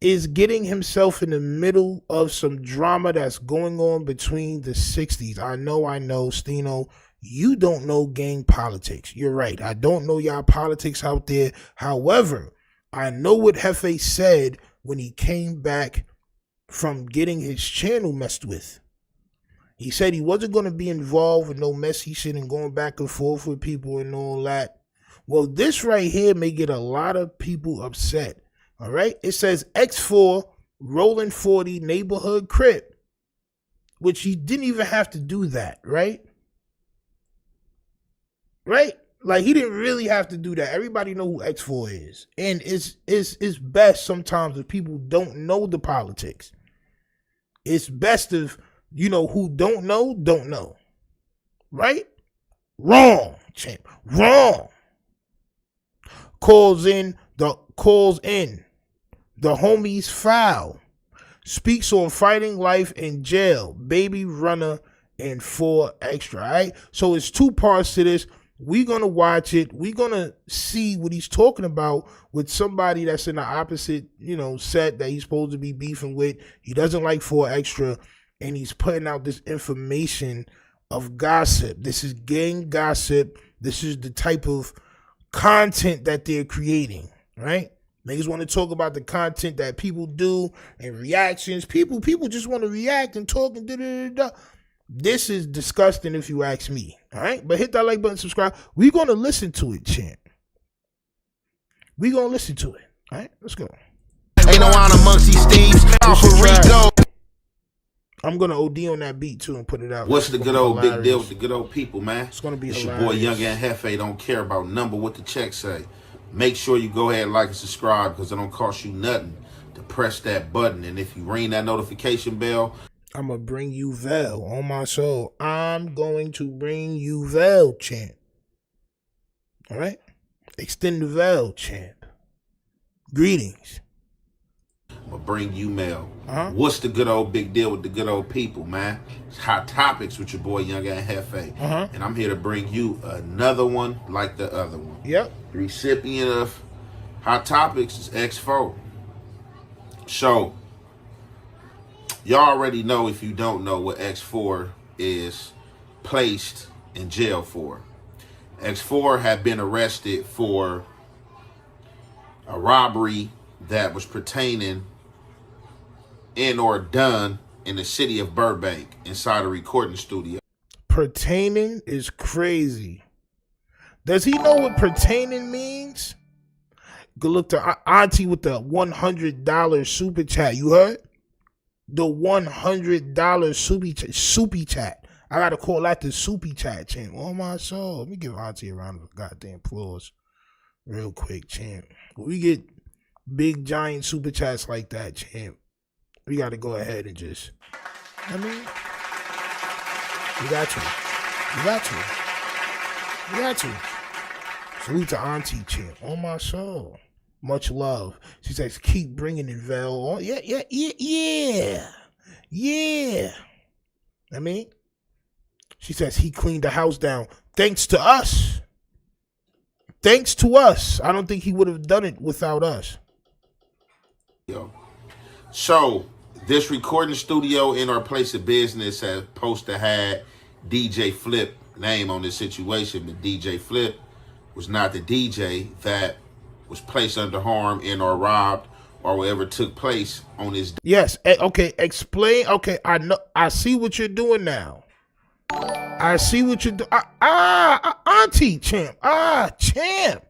is getting himself in the middle of some drama that's going on between the 60s. I know, Stino, you don't know gang politics. You're right. I don't know y'all politics out there. However, I know what Jefe said when he came back from getting his channel messed with. He said he wasn't going to be involved with no messy shit and going back and forth with people and all that. Well, this right here may get a lot of people upset. All right. It says X4 Rolling 40 Neighborhood Crip, which he didn't even have to do that. Right. Right. Like he didn't really have to do that. Everybody know who X4 is. And it's best sometimes if people don't know the politics. It's best if, who don't know. Right? Wrong, champ. Wrong. Calls in. The homies foul. Speaks on fighting life in jail. Baby Runner and 4 Extra. All right? So it's 2 parts to this. We're going to watch it. We're going to see what he's talking about with somebody that's in the opposite, set that he's supposed to be beefing with. He doesn't like 4 Extra, and he's putting out this information of gossip. This is gang gossip. This is the type of content that they're creating, right? Niggas want to talk about the content that people do and reactions. People just want to react and talk and da-da-da-da. This is disgusting if you ask me. All right? But hit that like button, subscribe. We're going to listen to it, champ. We're going to listen to it. All right? Let's go. Ain't no honor amongst these thieves. I'm going to OD on that beat, too, and put it out. What's the good old big deal with the good old people, man? It's going to be it's hilarious. Your boy, Young and Jefe, don't care about number what the check say. Make sure you go ahead and like and subscribe because it don't cost you nothing to press that button. And if you ring that notification bell, I'm going to bring you Vel on my soul. I'm going to bring you Vel, champ. All right? Extend the Vel, champ. Greetings. I'm going to bring you mail. What's the good old big deal with the good old people, man? It's Hot Topics with your boy, Young and Jefe. And I'm here to bring you another one like the other one. Yep. The recipient of Hot Topics is X4. So, y'all already know, if you don't know, what X4 is placed in jail for. X4 had been arrested for a robbery that was pertaining in or done in the city of Burbank inside a recording studio. Pertaining is crazy. Does he know what pertaining means? Go look to Auntie with the $100 super chat. You heard? The $100 soupy chat. I gotta call that the soupy chat, champ. Oh my soul. Let me give Auntie a round of goddamn applause real quick, champ. When we get big giant super chats like that, champ, we gotta go ahead and just, I mean, we got to. We got to. We got to. Salute to Auntie, champ. Oh my soul. Much love. She says, keep bringing it, Vel. Oh, yeah. I mean, she says he cleaned the house down. Thanks to us. Thanks to us. I don't think he would have done it without us. So, this recording studio in our place of business has supposed to have DJ Flip name on this situation, but DJ Flip was not the DJ that was placed under harm and or robbed or whatever took place on this. Yes. Okay. Explain. Okay. I know. I see what you're doing now. I see what you're doing. Auntie, champ. Champ.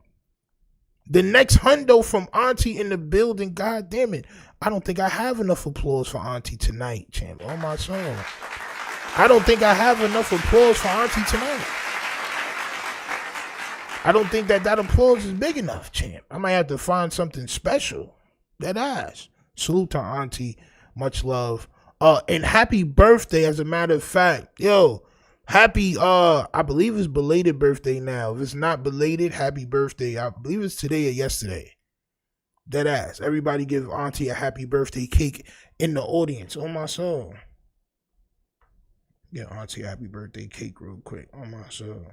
The next hundo from Auntie in the building. God damn it. I don't think I have enough applause for Auntie tonight, champ. Oh my soul. I don't think I have enough applause for Auntie tonight. I don't think that applause is big enough, champ. I might have to find something special. That ass. Salute to Auntie. Much love. And happy birthday, as a matter of fact. Yo, happy, I believe it's belated birthday now. If it's not belated, happy birthday. I believe it's today or yesterday. That ass. Everybody give Auntie a happy birthday cake in the audience. On my soul. Get Auntie a happy birthday cake real quick. On my soul.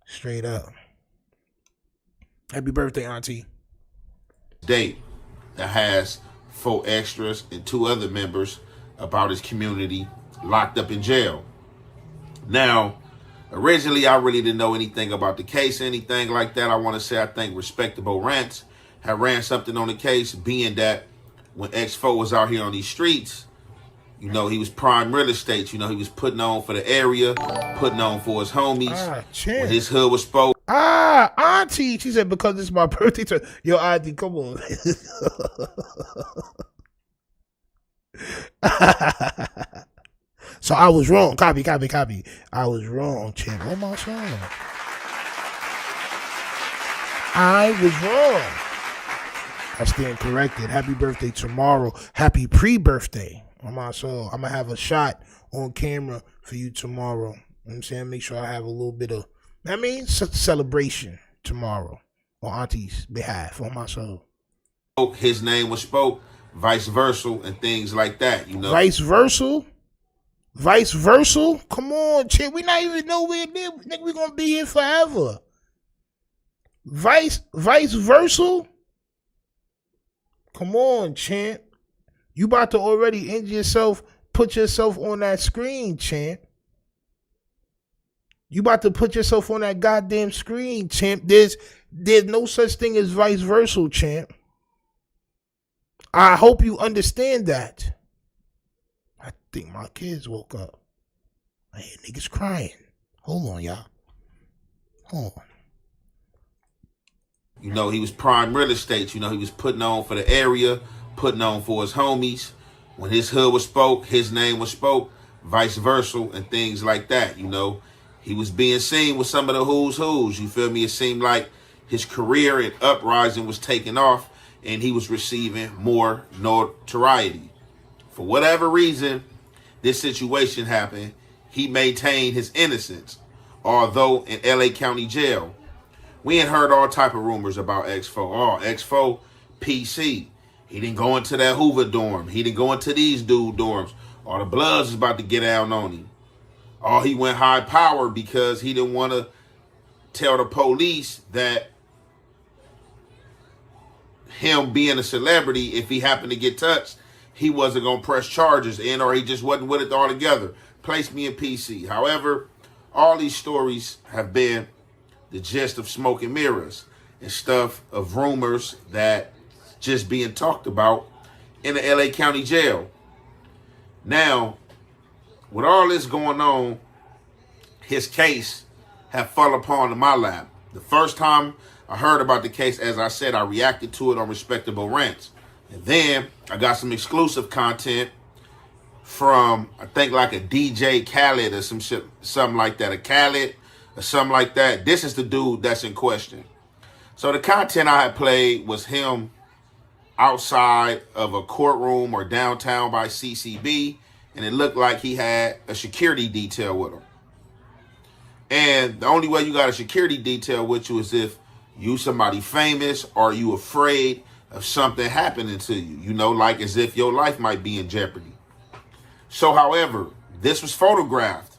Straight up. Happy birthday, Auntie. Date that has 4 extras and 2 other members about his community locked up in jail. Now, originally, I really didn't know anything about the case, anything like that. I want to say I think Respectable Rants had ran something on the case, being that when X4 was out here on these streets, you know, he was prime real estate. You know, he was putting on for the area, putting on for his homies. When his hood was spoke. Auntie. She said, because it's my birthday. Yo, Auntie, come on. So I was wrong. Copy. I was wrong, champ. Oh my soul. I was wrong. I stand corrected. Happy birthday tomorrow. Happy pre-birthday. On my soul. I'm going to have a shot on camera for you tomorrow. You know what I'm saying? Make sure I have a little bit of, celebration tomorrow on Auntie's behalf. On my soul. His name was spoke, vice versa, and things like that, you know. Vice versa? Vice versa? Come on, champ. We not even nowhere near. Nigga, we going to be here forever. Vice versa? Come on, champ. You about to already end yourself, put yourself on that screen, champ. You about to put yourself on that goddamn screen, champ. There's no such thing as vice versa, champ. I hope you understand that. I think my kids woke up. I hear niggas crying. Hold on, y'all. Hold on. You know, he was prime real estate. You know, he was putting on for the area, putting on for his homies. When his hood was spoke, his name was spoke, vice versa, and things like that, you know. He was being seen with some of the who's. You feel me? It seemed like his career and uprising was taking off, and he was receiving more notoriety. For whatever reason, this situation happened. He maintained his innocence, although in LA County Jail. We ain't heard all type of rumors about X4. X4 PC. He didn't go into that Hoover dorm. He didn't go into these dude dorms. All the Bloods is about to get down on him. He went high power because he didn't want to tell the police that him being a celebrity, if he happened to get touched, he wasn't going to press charges in, or he just wasn't with it altogether. Placed me in PC. However, all these stories have been the gist of smoke and mirrors and stuff of rumors that just being talked about in the LA County Jail. Now, with all this going on, his case have fallen upon my lap. The first time I heard about the case, as I said, I reacted to it on Respectable Rants. And then I got some exclusive content from, I think, like a DJ Khaled or some shit, something like that. A Khaled or something like that. This is the dude that's in question. So the content I had played was him outside of a courtroom or downtown by CCB, and it looked like he had a security detail with him. And the only way you got a security detail with you is if you somebody famous or you afraid of something happening to you, you know, like as if your life might be in jeopardy. So, however, this was photographed.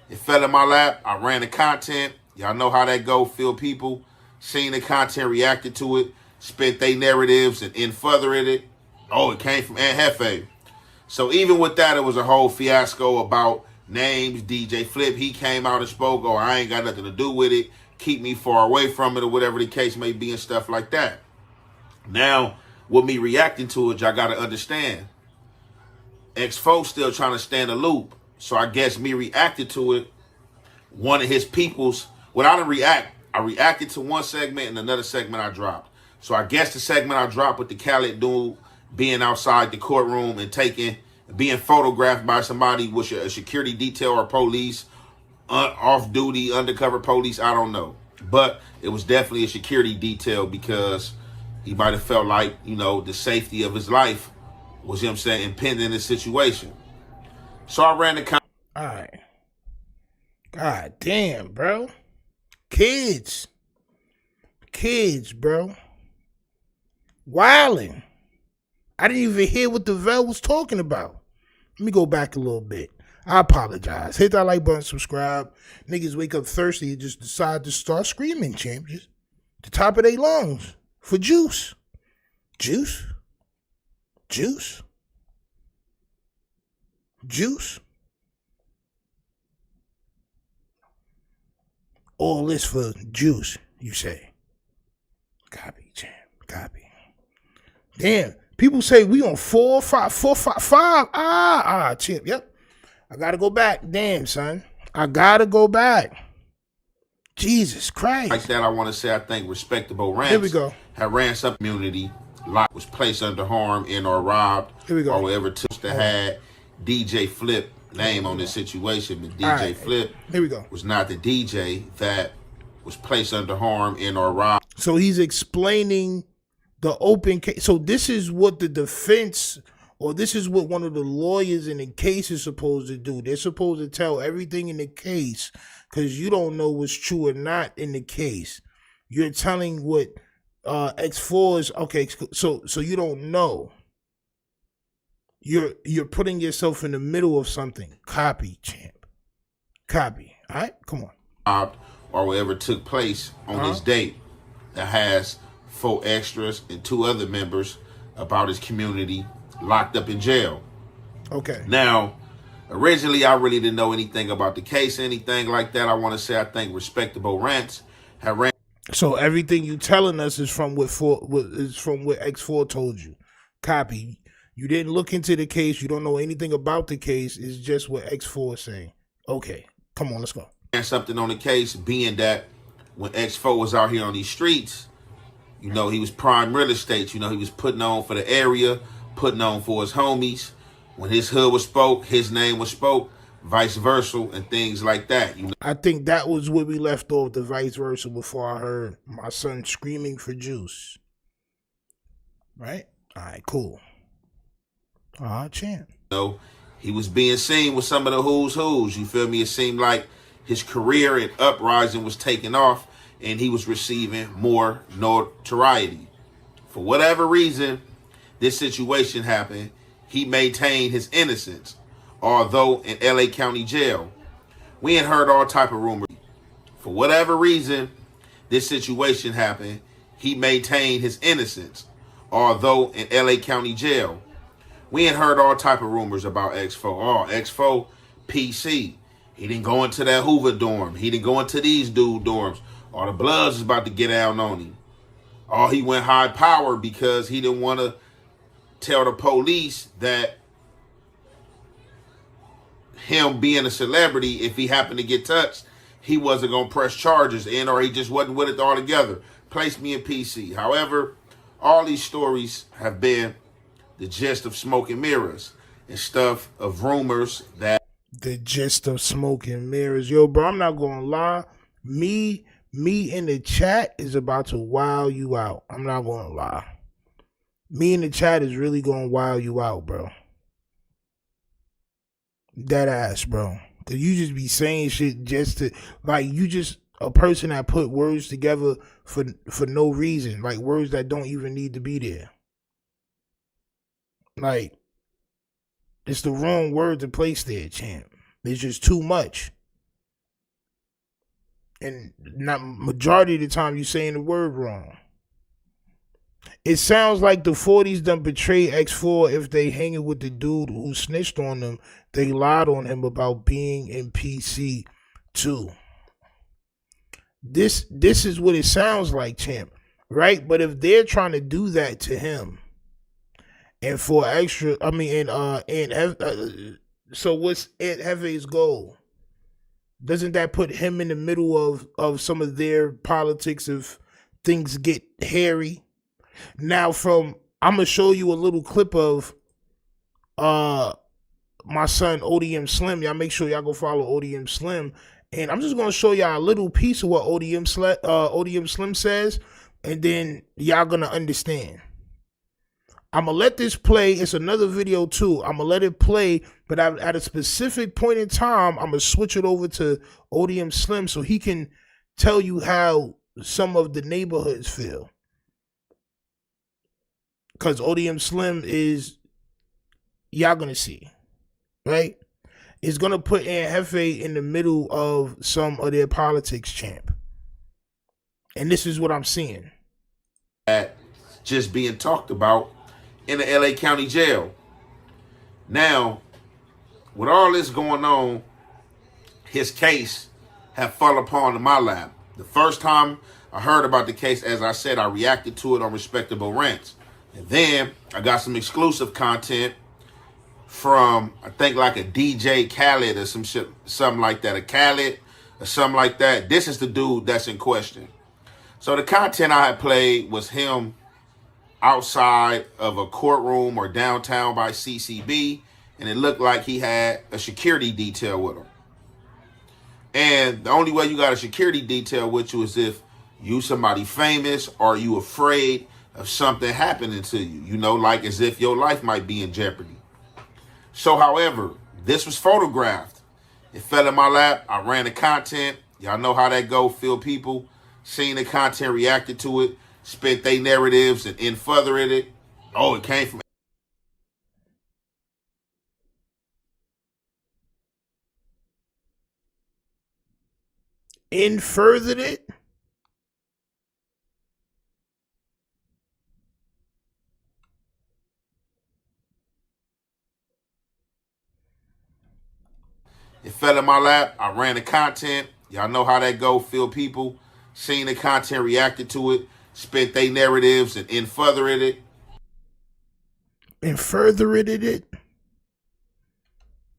It fell in my lap. I ran the content. Y'all know how that go. Feel people seen the content, reacted to it, spent their narratives and in furthering it. Oh, it came from Jefe. So even with that, it was a whole fiasco about names. DJ Flip, he came out and spoke, oh, I ain't got nothing to do with it. Keep me far away from it, or whatever the case may be, and stuff like that. Now, with me reacting to it, y'all got to understand, X4 still trying to stand a loop. So I guess me reacted to it. One of his people's, well, I didn't react. I reacted to one segment, and another segment I dropped. So I guess the segment I dropped with the Khaled dude being outside the courtroom and being photographed by somebody with a security detail or police, off-duty, undercover police, I don't know. But it was definitely a security detail because he might have felt like, you know, the safety of his life was, you know what I'm saying, impending the situation. So I ran the... All right. God damn, bro. Kids, bro. Wildin'. I didn't even hear what the Vel was talking about. Let me go back a little bit. I apologize. Hit that like button, subscribe. Niggas wake up thirsty and just decide to start screaming, champ. Just the top of their lungs for juice. Juice. All this for juice, you say. Copy, champ. Copy. Damn. People say we on 4, 5. Champ. Yep. I gotta go back. Damn, son. I gotta go back. Jesus Christ. Like that, I want to say, I think Respectable Rants Here we go. had ran some community, lot was placed under harm and or robbed. Here we go. Or whatever took to had DJ Flip name on this situation, but DJ Flip here we go. was not the DJ that was placed under harm and or robbed. So he's explaining the open case. So this is what the defense, or this is what one of the lawyers in the case is supposed to do. They're supposed to tell everything in the case because you don't know what's true or not in the case. You're telling what X4 is. Okay, so you don't know. You're putting yourself in the middle of something. Copy, champ. Copy. All right, come on. Or whatever took place on this date that has 4 extras and 2 other members about his community locked up in jail. Okay. Now, originally, I really didn't know anything about the case, anything like that. I want to say I think Respectable Rants have ran. So everything you telling us is from what X4 told you. Copy. You didn't look into the case. You don't know anything about the case. It's just what X4 is saying. Okay. Come on, let's go. And something on the case being that when X4 was out here on these streets, you know, he was prime real estate. You know, he was putting on for the area, putting on for his homies. When his hood was spoke, his name was spoke, vice versa, and things like that. You know? I think that was where we left off, the vice versa, before I heard my son screaming for juice. Right? All right, cool. Champ. You know, he was being seen with some of the who's. You feel me? It seemed like his career and uprising was taking off, and he was receiving more notoriety. For whatever reason, this situation happened. He maintained his innocence, although in LA County Jail. We ain't heard all type of rumors. For whatever reason, this situation happened. He maintained his innocence, although in LA County Jail. We ain't heard all type of rumors about X4. Oh, X4 PC. He didn't go into that Hoover dorm. He didn't go into these dude dorms. All the Bloods is about to get out on him. Oh, he went high power because he didn't want to tell the police that him being a celebrity, if he happened to get touched, he wasn't going to press charges and or he just wasn't with it altogether. Place me in PC. However, all these stories have been the gist of smoke and mirrors and stuff of rumors that the gist of smoke and mirrors. Yo, bro, I'm not gonna lie. Me in the chat is about to wow you out. I'm not gonna lie. Me in the chat is really gonna wow you out, bro. Dead ass, bro. Cause you just be saying shit just to, like, you just a person that put words together for no reason. Like words that don't even need to be there. Like, it's the wrong word to place there, champ. It's just too much. And not majority of the time you saying the word wrong. It sounds like the 40s done betray X4 if they hanging with the dude who snitched on them. They lied on him about being in PC too. This is what it sounds like, champ. Right? But if they're trying to do that to him, and for extra, I mean, so what's Aunt Jefe's goal? Doesn't that put him in the middle of some of their politics if things get hairy? Now, I'm gonna show you a little clip of my son ODM Slim. Y'all make sure y'all go follow ODM Slim, and I'm just gonna show y'all a little piece of what ODM Slim says, and then y'all gonna understand. I'm going to let this play. It's another video too. I'm going to let it play, but at a specific point in time, I'm going to switch it over to ODM Slim so he can tell you how some of the neighborhoods feel. Because ODM Slim is, y'all going to see, right? It's going to put Aunt Jefe in the middle of some of their politics, champ. And this is what I'm seeing. Just being talked about in the LA County Jail. Now, with all this going on, his case have fallen upon my lap. The first time I heard about the case, as I said, I reacted to it on Respectable Rants. And then I got some exclusive content from, I think, like a DJ Khaled or some shit, something like that. A Khaled or something like that. This is the dude that's in question. So the content I had played was him outside of a courtroom or downtown by CCB, and it looked like he had a security detail with him. And the only way you got a security detail with you is if you somebody famous or you afraid of something happening to you, you know, like as if your life might be in jeopardy. So, however, this was photographed. It fell in my lap. I ran the content. Y'all know how that go. Feel people seen the content, reacted to it, spent their narratives and in furthering it. Oh, it came from in furthered it. It fell in my lap. I ran the content. Y'all know how that go. Feel people seen the content, reacted to it, spent their narratives and in furthering it. In furthering it.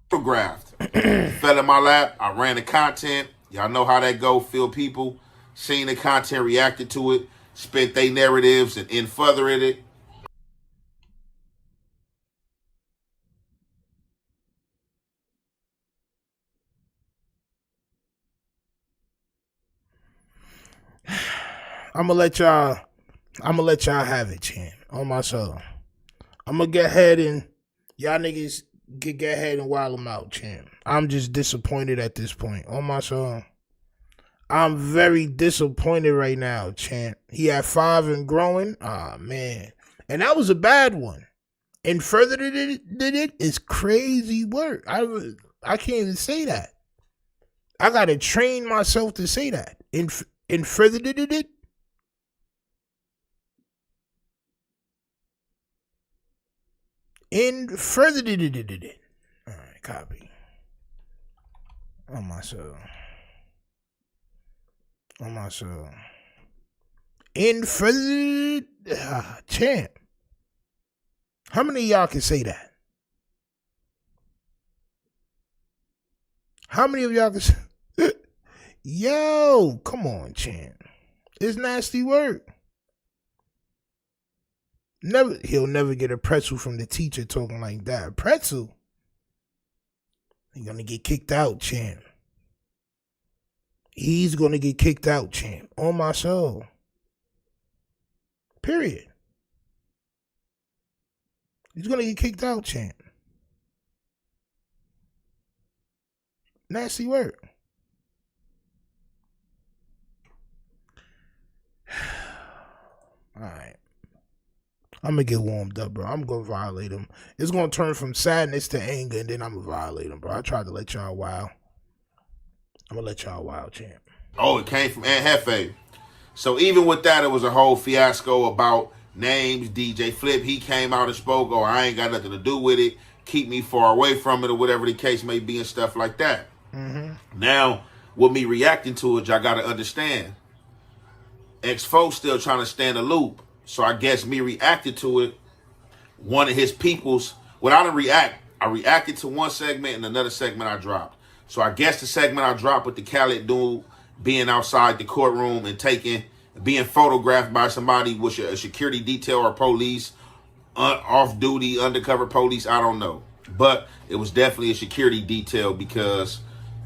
Photographed. It fell in my lap. I ran the content. Y'all know how that go. Feel people seen the content, reacted to it, spent their narratives and in furthering it. I'm gonna let y'all have it, champ. On my soul. I'm gonna get ahead and y'all niggas get ahead and wild them out, champ. I'm just disappointed at this point. On my soul. I'm very disappointed right now, champ. He had 5 and growing. Ah, man. And that was a bad one. And further did it is crazy work. I can't even say that. I gotta train myself to say that. And further did it. In further, all right, copy. On myself. In further, champ. How many of y'all can say that? How many of y'all can say? Yo, come on, champ. It's nasty work. He'll never get a pretzel from the teacher talking like that. Pretzel? He's gonna get kicked out, champ. He's gonna get kicked out, champ. On my soul. Period. He's gonna get kicked out, champ. Nasty work. All right. I'm going to get warmed up, bro. I'm going to violate him. It's going to turn from sadness to anger, and then I'm going to violate him, bro. I tried to let y'all wow. I'm going to let y'all wow, champ. Oh, it came from Aunt Jefe. So even with that, it was a whole fiasco about names. DJ Flip, he came out and spoke, oh, I ain't got nothing to do with it. Keep me far away from it, or whatever the case may be, and stuff like that. Mm-hmm. Now, with me reacting to it, y'all got to understand. X4 still trying to stand a loop. So I guess me reacted to it. One of his people's, well, I didn't react. I reacted to one segment and another segment I dropped. So I guess the segment I dropped with the Khaled dude being outside the courtroom and being photographed by somebody with a security detail or police, off-duty, undercover police, I don't know. But it was definitely a security detail because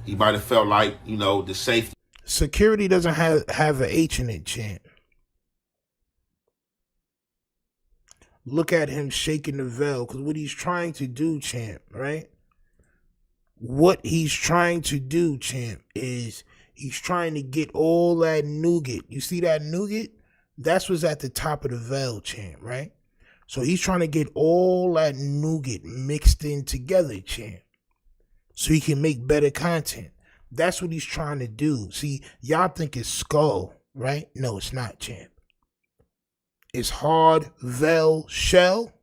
he might have felt like, you know, the safety. Security doesn't have an H in it, champ. Look at him shaking the veil, because what he's trying to do, champ, right? What he's trying to do, champ, is he's trying to get all that nougat. You see that nougat? That's what's at the top of the veil, champ, right? So he's trying to get all that nougat mixed in together, champ, so he can make better content. That's what he's trying to do. See, y'all think it's skull, right? No, it's not, champ. It's hard veil shell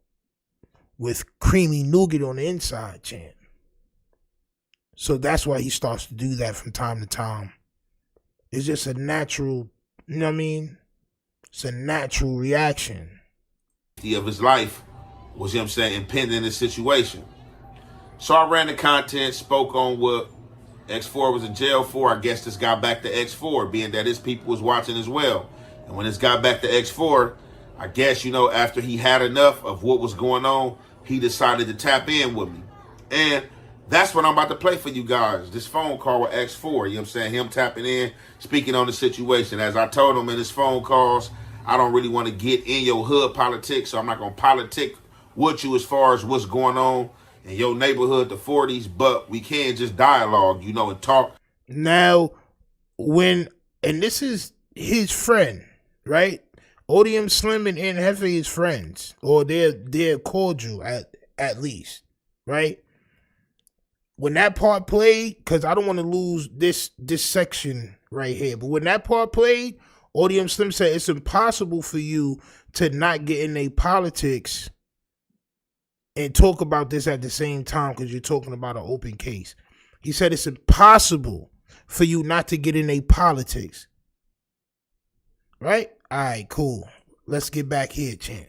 with creamy nougat on the inside, champ. So that's why he starts to do that from time to time. It's just a natural, you know what I mean? It's a natural reaction. Of his life was, you know what I'm saying, impending the situation. So I ran the content, spoke on what X4 was in jail for. I guess this got back to X4, being that his people was watching as well. And when this got back to X4, I guess, you know, after he had enough of what was going on, he decided to tap in with me. And that's what I'm about to play for you guys. This phone call with X4, you know what I'm saying? Him tapping in, speaking on the situation. As I told him in his phone calls, I don't really want to get in your hood politics, so I'm not going to politic with you as far as what's going on in your neighborhood, the 40s, but we can just dialogue, you know, and talk. Now, and this is his friend, right? Odium Slim and Jefe is friends, or they're cordial at least, right? When that part played, because I don't want to lose this section right here, but when that part played, Odium Slim said it's impossible for you to not get in a politics and talk about this at the same time because you're talking about an open case. He said it's impossible for you not to get in a politics. Right? All right, cool. Let's get back here, champ.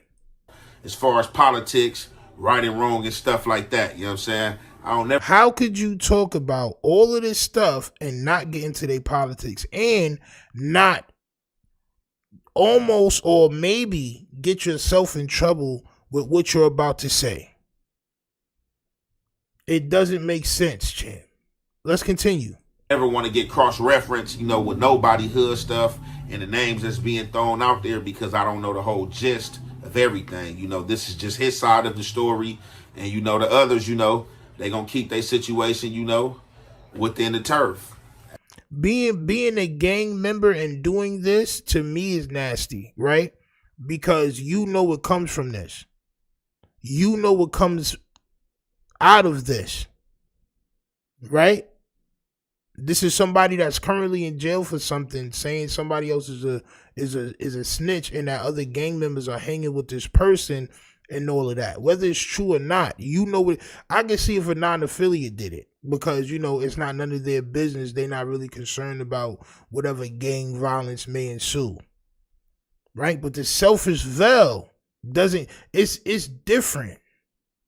As far as politics, right and wrong and stuff like that, you know what I'm saying? How could you talk about all of this stuff and not get into their politics and not almost or maybe get yourself in trouble with what you're about to say? It doesn't make sense, champ. Let's continue. Never want to get cross-referenced, you know, with nobody hood stuff and the names that's being thrown out there because I don't know the whole gist of everything. You know, this is just his side of the story. And, you know, the others, you know, they going to keep their situation, you know, within the turf. Being a gang member and doing this, to me, is nasty, right? Because you know what comes from this. You know what comes out of this, right? This is somebody that's currently in jail for something, saying somebody else is a snitch, and that other gang members are hanging with this person, and all of that. Whether it's true or not, you know what. I can see if a non-affiliate did it because, you know, it's not none of their business. They're not really concerned about whatever gang violence may ensue. Right? But the selfish Vel doesn't, it's different,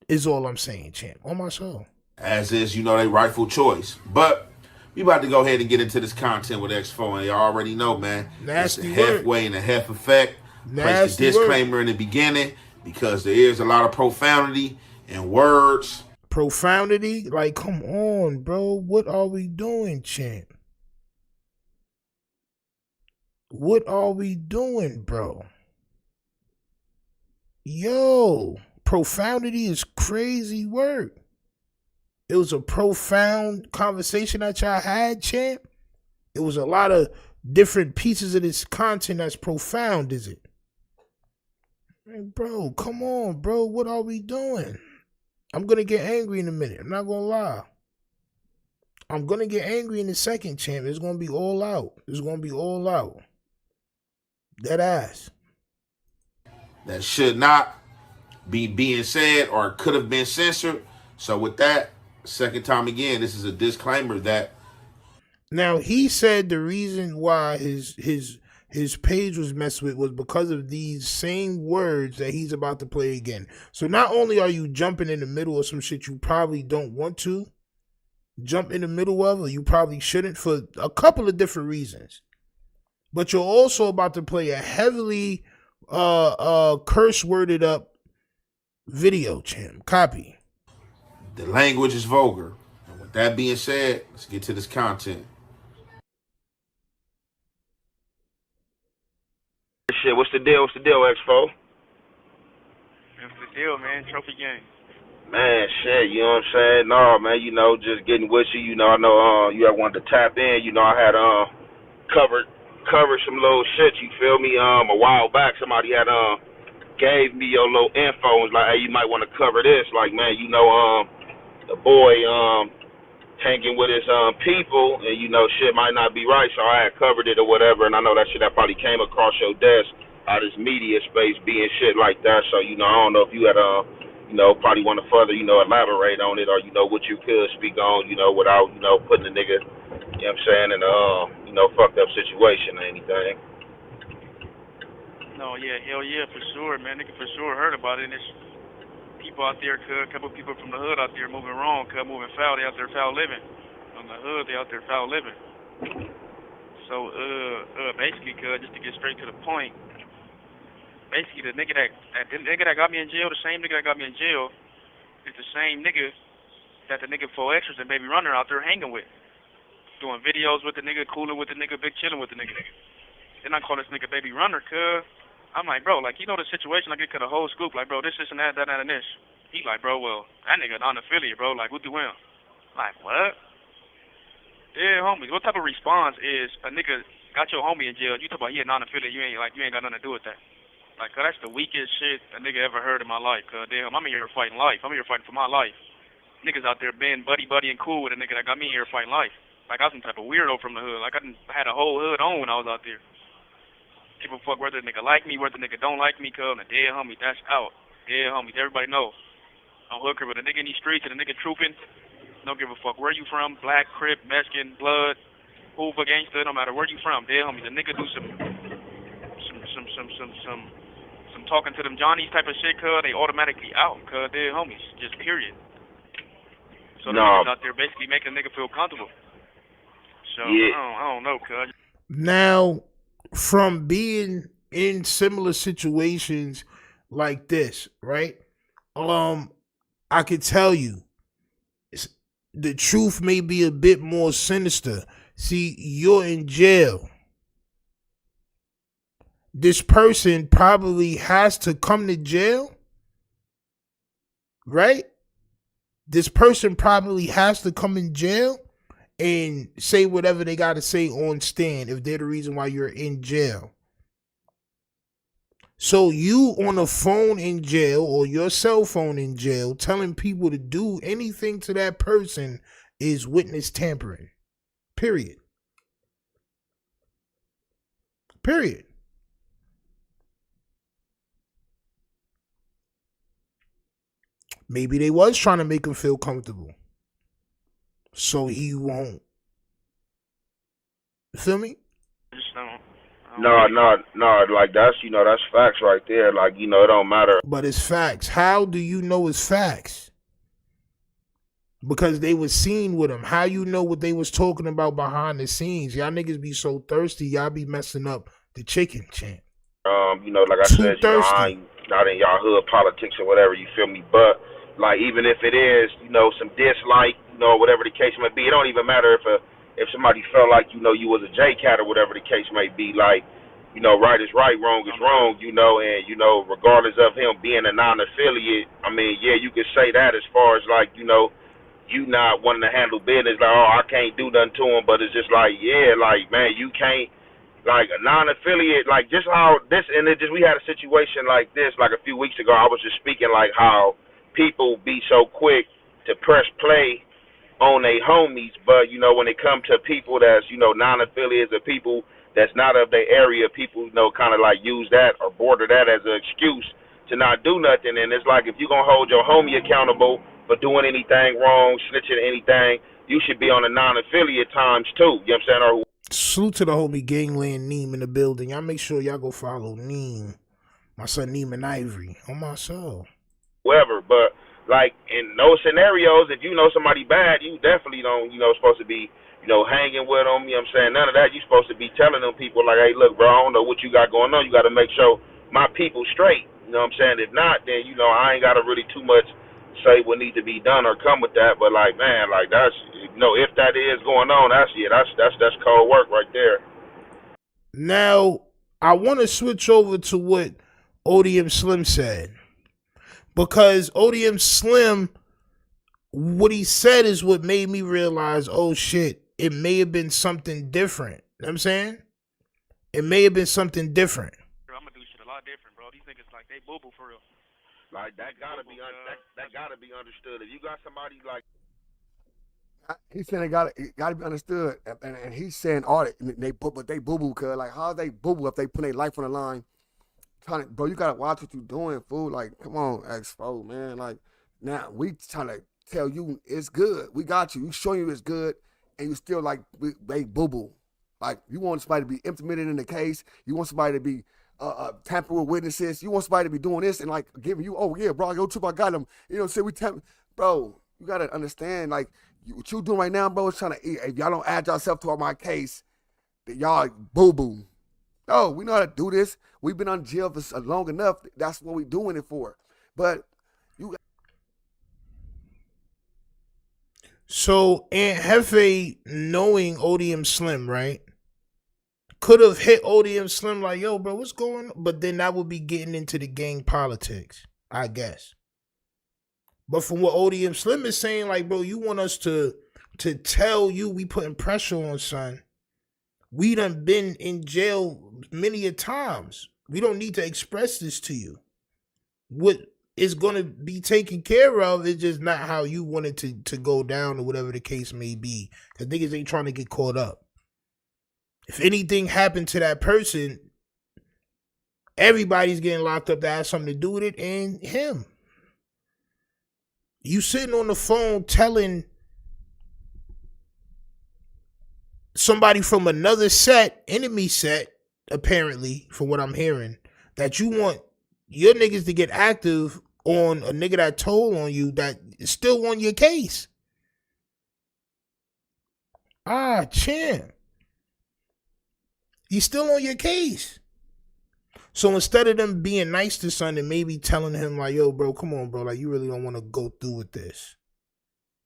is all I'm saying, champ. On my soul. As is, you know, their rightful choice. But we about to go ahead and get into this content with X4, and you already know, man. Nasty it's the halfway and the half effect. Place the disclaimer in the beginning because there is a lot of profanity and words. Profanity? Like, come on, bro. What are we doing, champ? What are we doing, bro? Yo, profanity is crazy work. It was a profound conversation that y'all had, champ. It was a lot of different pieces of this content that's profound, is it? Hey, bro, come on, bro. What are we doing? I'm going to get angry in a minute. I'm not going to lie. I'm going to get angry in a second, champ. It's going to be all out. It's going to be all out. That ass. That should not be being said or could have been censored. So with that, second time again, this is a disclaimer that. Now, he said the reason why his page was messed with was because of these same words that he's about to play again. So not only are you jumping in the middle of some shit you probably don't want to jump in the middle of, or you probably shouldn't for a couple of different reasons, but you're also about to play a heavily curse worded up video, champ. Copy. The language is vulgar. And with that being said, let's get to this content. Shit, what's the deal? What's the deal, Expo? What's the deal, man? Trophy game. Man, shit, you know what I'm saying? No, man, you know, just getting with you. You know, I know you had wanted to tap in. You know, I had covered some little shit, you feel me? A while back, somebody had gave me your little info and was like, hey, you might want to cover this. Like, man, you know, the boy hanging with his people, and you know, shit might not be right, so I had covered it or whatever, and I know that shit that probably came across your desk out of this media space being shit like that. So, you know, I don't know if you had you know, probably want to further, you know, elaborate on it, or, you know, what you could speak on, you know, without, you know, putting the nigga, you know what I'm saying, in a, you know, fucked up situation or anything. No, yeah, hell yeah, for sure, man. Nigga for sure heard about it, and it's people out there, a couple people from the hood out there moving wrong, moving foul, they out there foul living. From the hood, they out there foul living. So, basically, just to get straight to the point, basically the nigga that got me in jail, the same nigga that got me in jail, is the same nigga that the nigga 4Xers and Baby Runner out there hanging with. Doing videos with the nigga, cooling with the nigga, big chilling with the nigga. Then I call this nigga Baby Runner, I'm like, bro, like, you know the situation, like, it could a whole scoop, like, bro, this and that, and this. He like, bro, well, that nigga non-affiliate, bro, like, what do him? Like, what? Yeah, homie, what type of response is a nigga got your homie in jail, you talk about he a non-affiliate, you ain't got nothing to do with that. Like, that's the weakest shit a nigga ever heard in my life, damn, I'm in here fighting life, I'm here fighting for my life. Niggas out there being buddy and cool with a nigga that got me in here fighting life. Like, I was some type of weirdo from the hood, like, I had a whole hood on when I was out there. People fuck whether the nigga like me, whether the nigga don't like me, and the dead homie, that's out. Dead homies, everybody know. I'm hooker with a nigga in these streets and a nigga trooping. Don't give a fuck where you from, black, crip, Mexican, blood, Hoover, gangster, no matter where you from. Dead homies, the nigga do some talking to them Johnnies type of shit, they automatically out, dead homies, just period. So the niggas out there basically making a nigga feel comfortable. So yeah. I don't know, Now, from being in similar situations like this, right? I could tell you the truth may be a bit more sinister. See, you're in jail. This person probably has to come to jail, right? This person probably has to come in jail and say whatever they got to say on stand if they're the reason why you're in jail. So you on a phone in jail or your cell phone in jail telling people to do anything to that person is witness tampering. Period. Period. Maybe they was trying to make him feel comfortable. So he won't. You feel me? No, like that's, that's facts right there. Like, it don't matter. But it's facts. How do you know it's facts? Because they was seen with him. How you know what they was talking about behind the scenes? Y'all niggas be so thirsty, y'all be messing up the chicken, champ. Like I said, I ain't not in y'all hood politics or whatever, you feel me? But like, even if it is, some dislike, whatever the case may be, it don't even matter if somebody felt like, you was a J-Cat or whatever the case may be. Like, right is right, wrong is wrong, and, regardless of him being a non-affiliate, I mean, yeah, you could say that as far as like, you not wanting to handle business, like, oh, I can't do nothing to him, but it's just like, yeah, like, man, you can't, like, a non-affiliate, like, just how this, and it just, we had a situation like this, like, a few weeks ago. I was just speaking, like, how people be so quick to press play on they homies, but, when it comes to people that's, non-affiliates or people that's not of their area, people, kind of, like, use that or border that as an excuse to not do nothing. And it's like, if you're going to hold your homie accountable for doing anything wrong, snitching anything, you should be on the non-affiliate times, too. You know what I'm saying? Or salute to the homie Gangland Neem in the building. Y'all make sure y'all go follow Neem. My son Neem and Ivory. On my soul. whoever. But, like, in those scenarios, if you know somebody bad, you definitely don't, supposed to be, hanging with them. You know what I'm saying? None of that. You supposed to be telling them people, like, hey, look, bro, I don't know what you got going on. You got to make sure my people straight. You know what I'm saying? If not, then, I ain't got to really too much say what needs to be done or come with that. But, like, man, like, that's, if that is going on, that's cold work right there. Now, I want to switch over to what ODM Slim said. Because ODM Slim, what he said is what made me realize, oh shit, it may have been something different. You know what I'm saying? It may have been something different. I'm gonna do shit a lot different, bro. These niggas like they boo-boo for real. Like that gotta be that gotta be understood. If you got somebody like, he's saying it gotta be understood, and he's saying all that they boo-boo, cause like how they boo-boo if they put their life on the line. Bro, you gotta watch what you doing, fool. Like, come on, X4, man. Like, now we trying to tell you it's good. We got you. We showing you it's good, and you still like they boo-boo. Like, you want somebody to be implemented in the case. You want somebody to be tamper with witnesses. You want somebody to be doing this and like giving you, oh yeah, bro, I got him. Say we bro. You gotta understand, like, what you doing right now, bro, is trying to. If y'all don't add yourself to my case, that y'all boo-boo. No, we know how to do this. We've been on jail for long enough. That's what we're doing it for. But you. So, Aunt Jefe, knowing ODM Slim, right, could have hit ODM Slim like, yo, bro, what's going on? But then that would be getting into the gang politics, I guess. But from what ODM Slim is saying, like, bro, you want us to tell you we putting pressure on, son. We done been in jail many a times. We don't need to express this to you. What is going to be taken care of is just not how you want it to go down or whatever the case may be. Because niggas ain't trying to get caught up. If anything happened to that person, everybody's getting locked up that has something to do with it, and him. You sitting on the phone telling somebody from another set, enemy set, apparently, from what I'm hearing, that you want your niggas to get active on a nigga that told on you that is still on your case. Champ. He's still on your case. So instead of them being nice to son and maybe telling him like, yo, bro, come on, bro. Like, you really don't want to go through with this.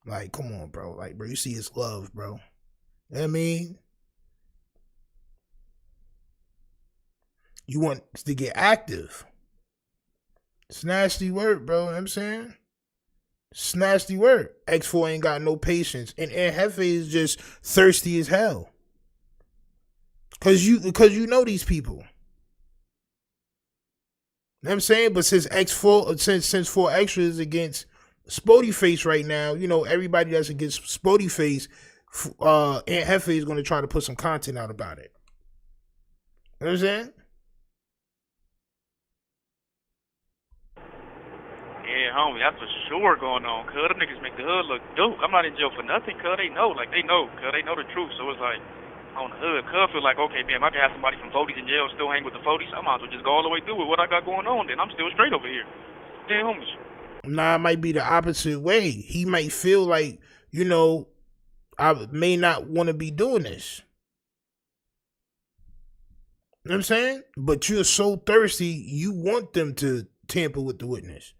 Like, come on, bro. Like, bro, you see his love, bro. You know what I mean? You want to get active. It's nasty work, bro. You know what I'm saying? It's nasty work. X4 ain't got no patience. And Jefe is just thirsty as hell. Cause you know these people. You know what I'm saying? But since since 4 Extra is against Spody Face right now, everybody that's against Spody Face, Aunt Jefe is going to try to put some content out about it. You know what I'm saying? Yeah, homie. That's for sure going on, cuz. Them niggas make the hood look dope. I'm not in jail for nothing, cuz. They know. Like, they know, cuz. They know the truth. So it's like, on the hood, cuz feel like, okay, man, if I can have somebody from 40s in jail still hang with the 40s, I might as well just go all the way through with what I got going on, then I'm still straight over here. Damn, homies. Nah, it might be the opposite way. He might feel like, you know, I may not want to be doing this. You know what I'm saying? But you're so thirsty, you want them to tamper with the witness.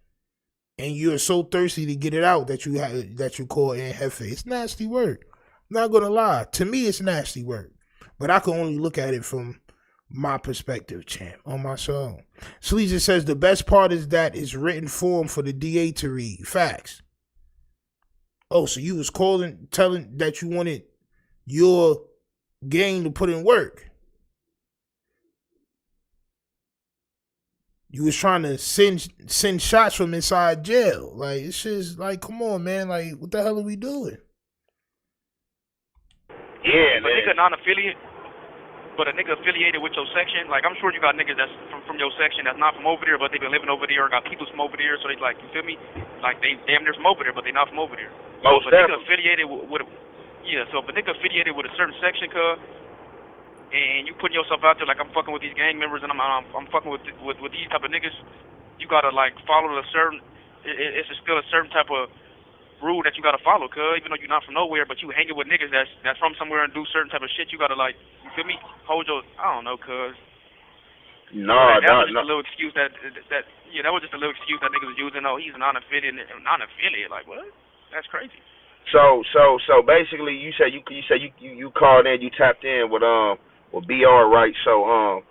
And you're so thirsty to get it out that you call in Jefe. It's nasty work. I'm not gonna lie. To me, it's nasty work. But I can only look at it from my perspective, champ, on my soul. Sleazy says the best part is that it's written form for the DA to read. Facts. Oh, so you was telling that you wanted your gang to put in work. You was trying to send shots from inside jail. Like, it's just like, come on, man. Like, what the hell are we doing? Yeah, but nigga non-affiliate, but a nigga affiliated with your section, like, I'm sure you got niggas that's from your section that's not from over there, but they been living over there, or got people from over there, so they like, you feel me? Like, they damn near from over there, but they not from over there. Most so if a nigga affiliated with so if a nigga affiliated with a certain section, cuz, and you putting yourself out there like, I'm fucking with these gang members and I'm fucking with these type of niggas, you gotta like follow a certain. It's still a certain type of rule that you gotta follow, cuz, even though you're not from nowhere, but you hanging with niggas that's from somewhere and do certain type of shit, you gotta like, you feel me? Hold your, I don't know, cuz. No. That was just a little excuse that was just a little excuse that niggas was using. Oh, he's a non-affiliate. Like, what? That's crazy. So basically, you said you called in, you tapped in with BR, right? So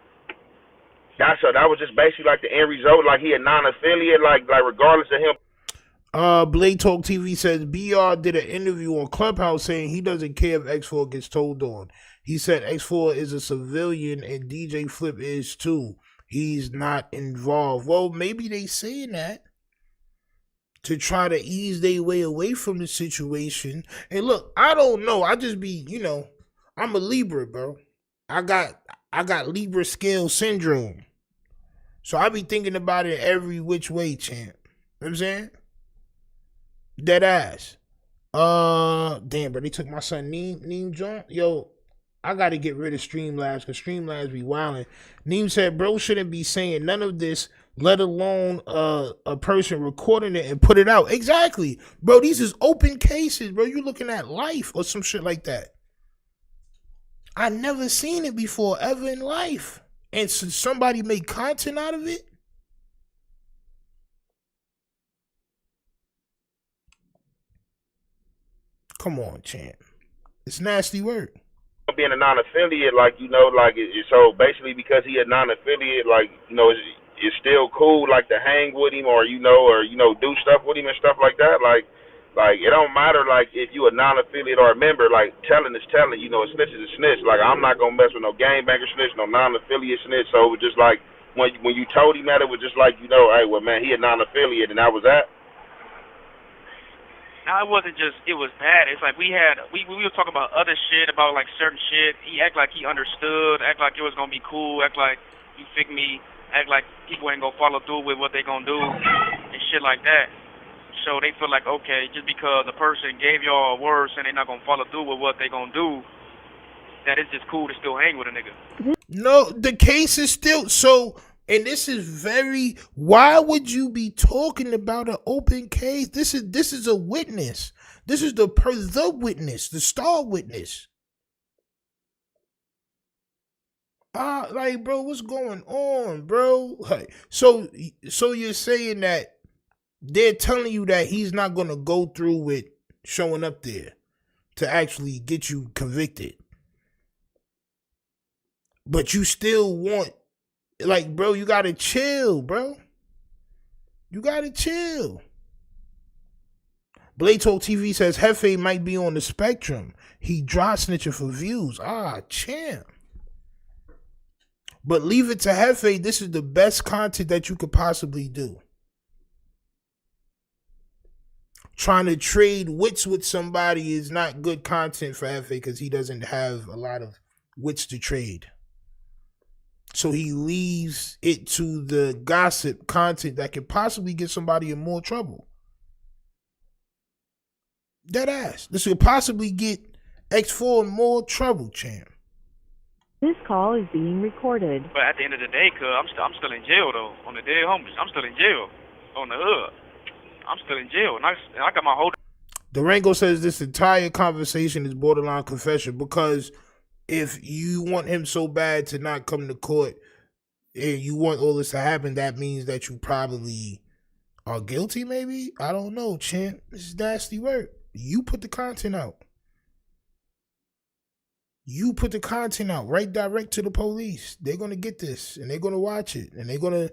that was just basically like the end result, like he a non-affiliate, like regardless of him. Blade Talk TV says BR did an interview on Clubhouse saying he doesn't care if X4 gets told on. He said X4 is a civilian and DJ Flip is too. He's not involved. Well, maybe they saying that to try to ease their way away from the situation. And look, I don't know. I just be, I'm a Libra, bro. I got Libra scale syndrome. So I be thinking about it every which way, champ. You know what I'm saying? Dead ass. Damn, bro, they took my son Neem joint. Yo, I gotta get rid of Streamlabs because Streamlabs be wilding. Neem said, bro shouldn't be saying none of this, let alone a person recording it and put it out. Exactly. Bro, these is open cases, bro. You looking at life or some shit like that. I never seen it before, ever in life. And so somebody make content out of it? Come on, champ. It's nasty work. Being a non-affiliate, so basically because he a non-affiliate, it's still cool, like, to hang with him or do stuff with him and stuff like that. Like it don't matter, like, if you a non-affiliate or a member, like, telling is telling, a snitch is a snitch. Like, I'm not gonna mess with no gangbanger snitch, no non-affiliate snitch. So it was just like, when you told him that, it was just like, hey, well, man, he a non-affiliate, and that was that. Now, it wasn't just, it was bad. It's like we were talking about other shit, about like certain shit. He act like he understood, act like it was gonna be cool, act like, you fig me, act like people ain't gonna follow through with what they gonna do and shit like that. So they feel like, okay, just because a person gave y'all a word saying they not gonna follow through with what they gonna do, that it's just cool to still hang with a nigga. No, the case is still so. And this is very, why would you be talking about an open case? This is a witness. This is the witness, the star witness. Like, bro, what's going on, bro? Like, so you're saying that they're telling you that he's not going to go through with showing up there to actually get you convicted. But you still want, like, bro, you gotta chill, bro. You gotta chill. Blade Talk TV says Jefe might be on the spectrum. He dry snitching for views. Champ. But leave it to Jefe. This is the best content that you could possibly do. Trying to trade wits with somebody is not good content for Jefe because he doesn't have a lot of wits to trade. So he leaves it to the gossip content that could possibly get somebody in more trouble. Dead ass. This could possibly get X4 in more trouble, champ. This call is being recorded. But at the end of the day, cuz I'm still in jail though. On the dead homies, I'm still in jail. On the hood, I'm still in jail, and I got my whole. Durango says this entire conversation is borderline confession, because if you want him so bad to not come to court and you want all this to happen, that means that you probably are guilty, maybe? I don't know, champ. This is nasty work. You put the content out. You put the content out right direct to the police. They're going to get this, and they're going to watch it, and they're going to,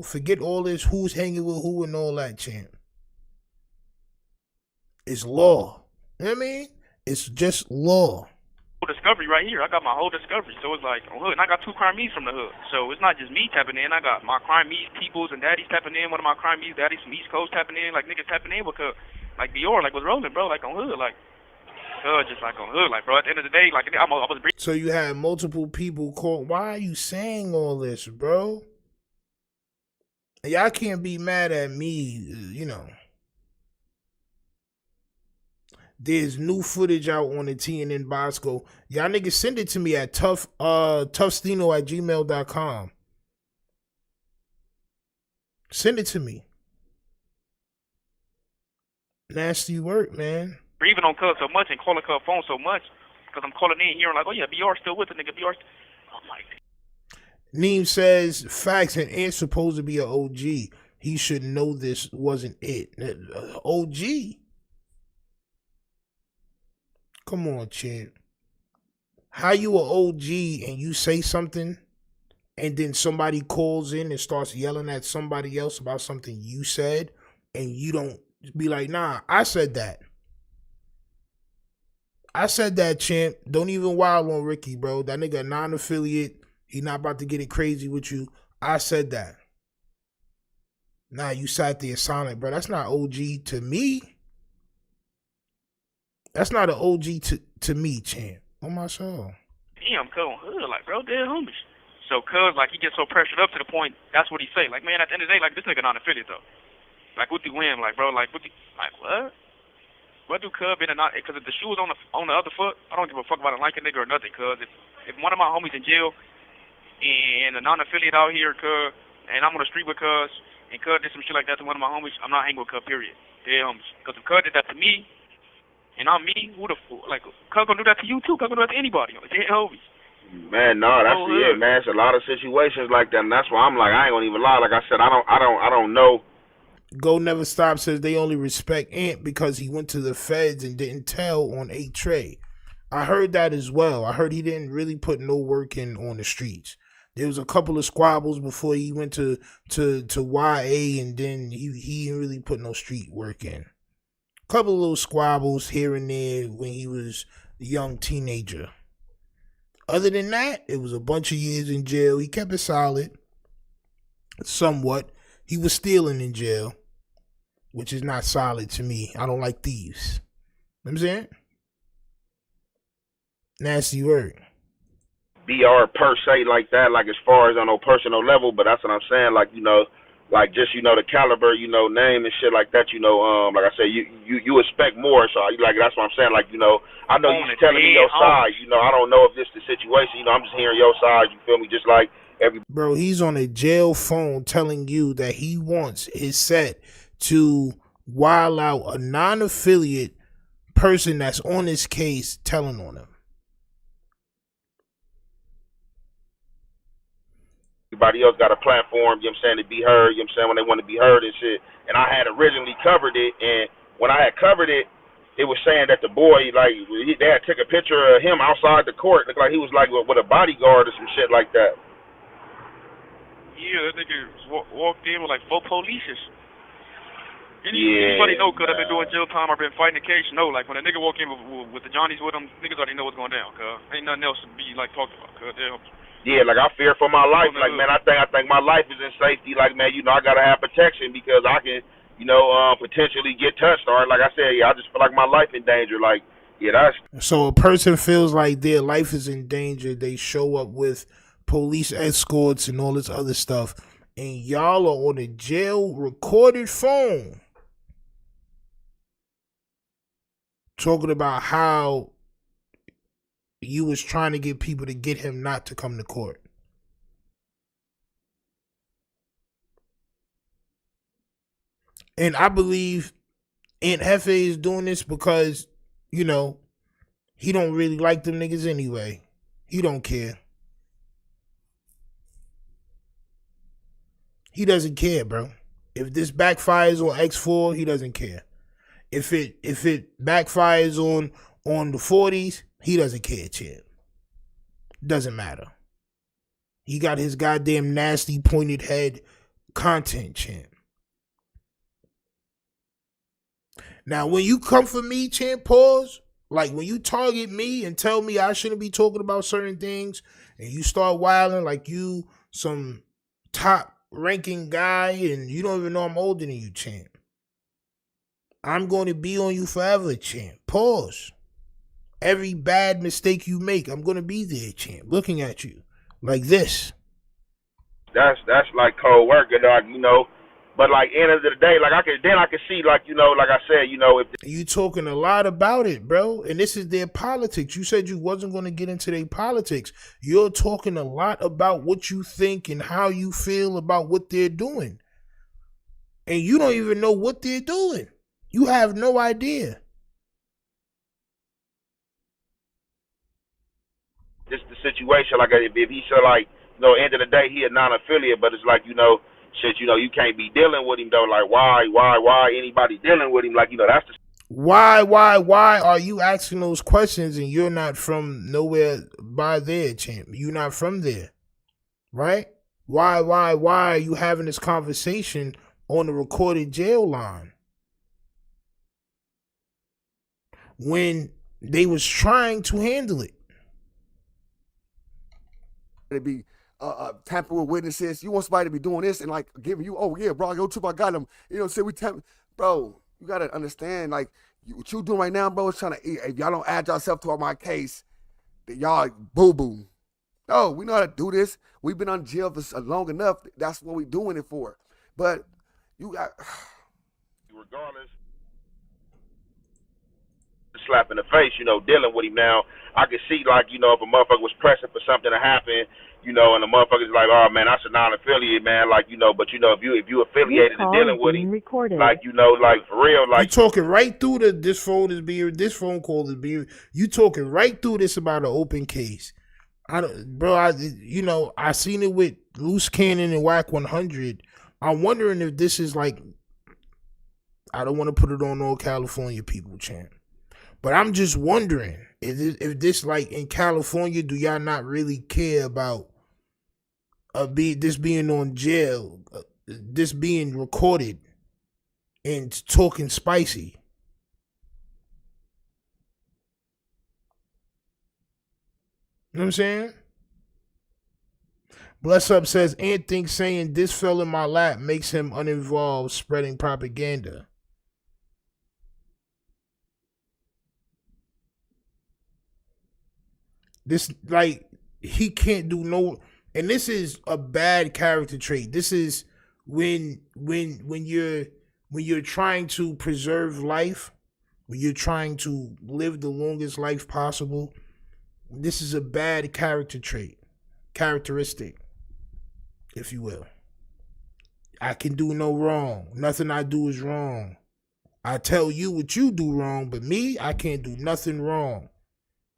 forget all this who's hanging with who and all that, champ. It's law. You know what I mean? It's just law. Discovery right here. I got my whole discovery. So it's like on hood, and I got 2 crime me's from the hood. So it's not just me tapping in. I got my crime me's peoples and daddies tapping in. One of my crime me's daddies from East Coast tapping in. Like niggas tapping in because like Dior like was rolling, bro. Like on hood, like just like on hood, like bro. At the end of the day, like I was. So you had multiple people call. Why are you saying all this, bro? Y'all can't be mad at me, There's new footage out on the TNN Boskoe. Y'all niggas send it to me at toughstino@gmail.com. Send it to me. Nasty work, man. Even on Cuz so much and calling Cuz phone so much because I'm calling in here and like, oh yeah, BR still with the nigga. BR. I'm like. Neem says facts, and Ant's supposed to be an OG. He should know this wasn't it. OG. Come on, champ. How you an OG and you say something and then somebody calls in and starts yelling at somebody else about something you said and you don't be like, nah, I said that. I said that, champ. Don't even wild on Ricky, bro. That nigga a non-affiliate. He not about to get it crazy with you. I said that. Nah, you sat there silent, bro. That's not OG to me. That's not an OG to me, champ. On my soul. Damn, Cuz on hood, like, bro, dead homies. So, Cuz, like, he gets so pressured up to the point, that's what he say. Like, man, at the end of the day, like, this nigga non-affiliate, though. Like, what do win? Like, bro, like, what? What do Cuz been a not? Because if the shoe is on the other foot, I don't give a fuck about a like a nigga or nothing, Cuz. If one of my homies in jail and a non-affiliate out here, Cuz, and I'm on the street with Cuz, and Cuz did some shit like that to one of my homies, I'm not hanging with Cuz, period. Dead homies. Because if Cuz did that to me, and I'm me, who the fuck? Like, Cuz gonna do that to you too. Cuz gonna do that to anybody. Dead homies. Man, no, that's it, man. It's a lot of situations like that, and that's why I'm like, I ain't gonna even lie. Like I said, I don't know. Go Never Stop says they only respect Ant because he went to the feds and didn't tell on 8 Trey. I heard that as well. I heard he didn't really put no work in on the streets. There was a couple of squabbles before he went to YA, and then he didn't really put no street work in. Couple of little squabbles here and there when he was a young teenager. Other than that, it was a bunch of years in jail. He kept it solid. Somewhat. He was stealing in jail, which is not solid to me. I don't like thieves. You know what I'm saying? Nasty word. BR per se like that, like as far as on no personal level, but that's what I'm saying, like, like just, the caliber, name and shit like that, like I said, you expect more, so like that's what I'm saying, like, I know you telling me your side, I don't know if this the situation, I'm just hearing your side, you feel me, just like every. Bro, he's on a jail phone telling you that he wants his set to wild out a non-affiliate person that's on his case telling on him. Everybody else got a platform, to be heard, when they want to be heard and shit. And I had originally covered it, and when I had covered it, it was saying that the boy, like, they had took a picture of him outside the court, looked like he was like with a bodyguard or some shit like that. Yeah, that nigga walked in with like 4 polices. Anybody know, cuz I've been doing jail time, I've been fighting the case, know, like when a nigga walk in with the Johnnies with him, niggas already know what's going down, cuz. Ain't nothing else to be like talked about, cuz. Yeah, like I fear for my life. Like, man, I think my life is in safety. Like, man, I gotta have protection because I can, potentially get touched. Or like I said, I just feel like my life in danger. Like, that's. So a person feels like their life is in danger. They show up with police escorts and all this other stuff, and y'all are on a jail recorded phone talking about how you was trying to get people to get him not to come to court. And I believe Aunt Jefe is doing this because, you know, he don't really like them niggas anyway. He don't care. He doesn't care, bro. If this backfires on X4, he doesn't care. If it backfires on the 40s, he doesn't care, champ. Doesn't matter. He got his goddamn nasty pointed head content, champ. Now, when you come for me, champ, pause. Like, when you target me and tell me I shouldn't be talking about certain things, and you start wilding like you some top-ranking guy, and you don't even know I'm older than you, champ. I'm going to be on you forever, champ. Pause. Every bad mistake you make, I'm going to be there, champ, looking at you like this. That's like cold work, you know. But like end of the day, like I can see, like, you know, like I said, you know, if you talking a lot about it, bro, and this is their politics. You said you wasn't going to get into their politics. You're talking a lot about what you think and how you feel about what they're doing, and you don't even know what they're doing. You have no idea. Just the situation, like if he said, like, you know, end of the day he a non-affiliate, but it's like, you know, shit, you know, you can't be dealing with him though. Like, why anybody dealing with him? Like, you know, that's the why are you asking those questions and you're not from nowhere by there, champ? You're not from there, right? Why are you having this conversation on the recorded jail line when they was trying to handle it? To be tampering with witnesses. You want somebody to be doing this and like giving you, oh yeah, bro, yo, trip, I got him. You know, say we bro. You gotta understand, like what you doing right now, bro, is trying to. If y'all don't add yourself to my case, that y'all boo boo. No, we know how to do this. We've been on jail for long enough. That's what we doing it for. But you got regardless. Slap in the face, you know, dealing with him now. I could see, like, you know, if a motherfucker was pressing for something to happen, you know, and the motherfucker's like, oh man, that's a non-affiliate, man, like, you know, but you know, if you affiliated and dealing with him, like, you know, like for real, like you talking right through this phone call is being, you talking right through this about an open case. You know, I seen it with Loose Cannon and Whack 100. I'm wondering if this is like, I don't want to put it on all California people, champ. But I'm just wondering if this, like in California, do y'all not really care about this being on jail, this being recorded and talking spicy? You know what I'm saying? Bless Up says, Ant thinks saying this fell in my lap makes him uninvolved spreading propaganda. This, like, he can't do no, and this is a bad character trait. This is when you're trying to preserve life, when you're trying to live the longest life possible. This is a bad characteristic, if you will. I can do no wrong. Nothing I do is wrong. I tell you what you do wrong, but me, I can't do nothing wrong.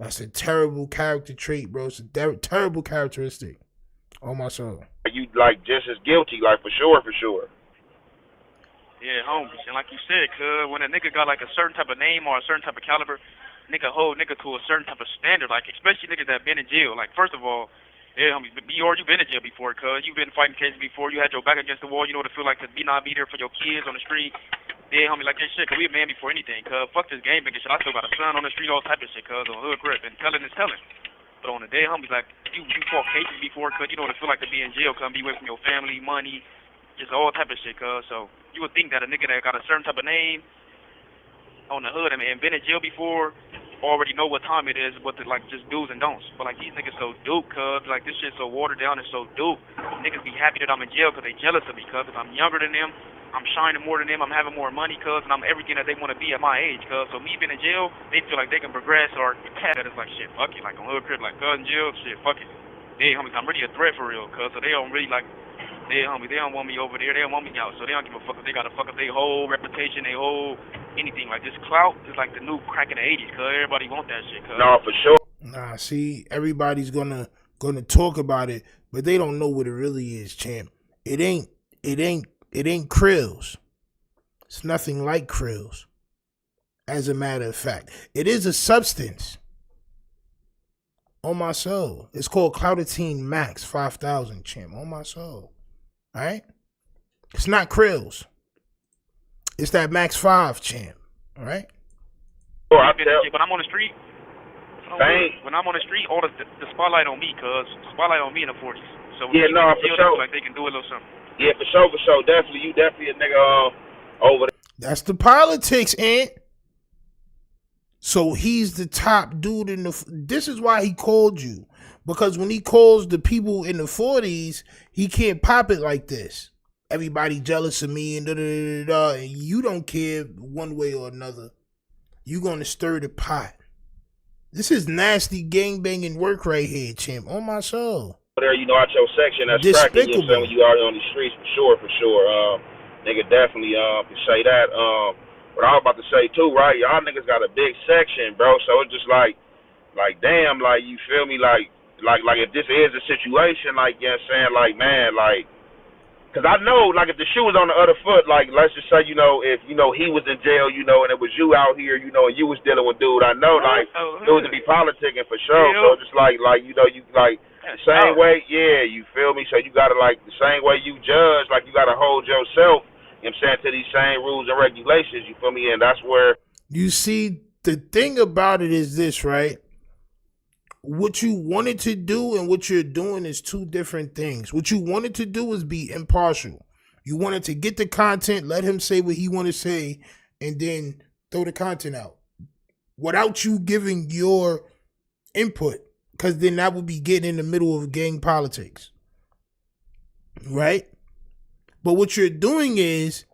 That's a terrible character trait, bro. It's a terrible characteristic. On my soul. You like just as guilty, like for sure. Yeah, homies. And like you said, cuz when a nigga got like a certain type of name or a certain type of caliber, nigga hold nigga to a certain type of standard. Like especially niggas that been in jail. Like first of all, yeah, homies, you been in jail before, cuz you've been fighting cases before. You had your back against the wall. You know what it feel like to be there for your kids on the street. Yeah, homie, like that shit, cause we a man before anything, cuz fuck this game big shit. I still got a son on the street, all type of shit, cuz on hood grip, and telling is telling. But on the day, homies, like you fought cases before, cuz you know what it feel like to be in jail, cuz be away from your family, money, just all type of shit, cuz. So you would think that a nigga that got a certain type of name on the hood and been in jail before, already know what time it is, but the, like just do's and don'ts. But like these niggas so dupe, cuz like this shit so watered down and so dupe. Niggas be happy that I'm in jail because they jealous of me, cuz if I'm younger than them, I'm shining more than them, I'm having more money, cuz, and I'm everything that they want to be at my age, cuz. So me being in jail, they feel like they can progress or pass that. It's like shit, fuck you. Like on hood crib, like cuz in jail, shit, fuck it. They homies, I'm really a threat for real, cuz. So they don't really like. They homies, they don't want me over there. They don't want me out. So they don't give a fuck if they gotta fuck up their whole reputation, their whole anything. Like this clout is like the new crack in the '80s. Cause everybody want that shit. Cause No, for sure. Nah, see, everybody's gonna talk about it, but they don't know what it really is, champ. It ain't krills. It's nothing like krills. As a matter of fact, it is a substance. On my soul, it's called Cloutitine Max 5000, champ. On my soul. All right, it's not krills. It's that Max 5, champ. All right. when I'm on the street, Thanks. when I'm on the street, all the spotlight on me, cuz spotlight on me in the 40s. So when Yeah, you no, get for jail, sure. like they can do a little something. Yeah, for sure. Definitely, you definitely a nigga over there. That's the politics, Ant. So he's the top dude in the. This is why he called you, because when he calls the people in the 40s, he can't pop it like this. Everybody jealous of me and da da da da. And you don't care one way or another. You gonna stir the pot. This is nasty gangbanging work right here, champ. On my soul. There, you know, out your section, that's cracking. You know what I'm saying? When you out on the streets, for sure. Nigga definitely can say that. But I was about to say too, right? Y'all niggas got a big section, bro. So it's just like damn, like you feel me, like if this is a situation, like you know what I'm saying, like man, like. Cause I know, like, if the shoe was on the other foot, like, let's just say, you know, if, you know, he was in jail, you know, and it was you out here, you know, and you was dealing with dude, I know, like, it was to be politicking for sure. So just like, you know, you, like, the same way, yeah, you feel me? So you gotta, like, the same way you judge, like, you gotta hold yourself, you know what I'm saying, to these same rules and regulations, you feel me? And that's where. You see, the thing about it is this, right? What you wanted to do and what you're doing is two different things. What you wanted to do is be impartial. You wanted to get the content, let him say what he want to say, and then throw the content out without you giving your input, because then that would be getting in the middle of gang politics, right? But what you're doing is,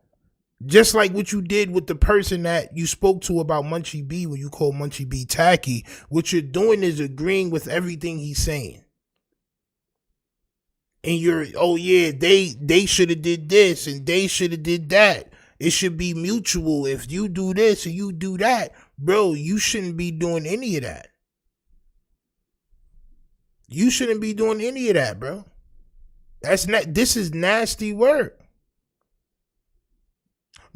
just like what you did with the person that you spoke to about Munchie B when you called Munchie B tacky, what you're doing is agreeing with everything he's saying. And you're, oh yeah, they should have did this and they should have did that. It should be mutual. If you do this and you do that, bro, you shouldn't be doing any of that. You shouldn't be doing any of that, bro. This is nasty work.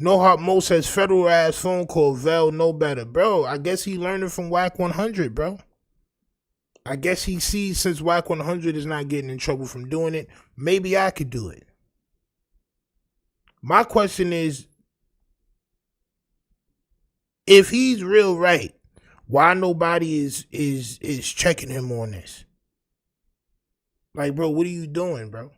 No Heart Mo says federal ass phone call, Vel no better. Bro, I guess he learned it from Whack 100, bro. I guess he sees, since Whack 100 is not getting in trouble from doing it, maybe I could do it. My question is, if he's real right, why nobody is checking him on this? Like, bro, what are you doing, bro?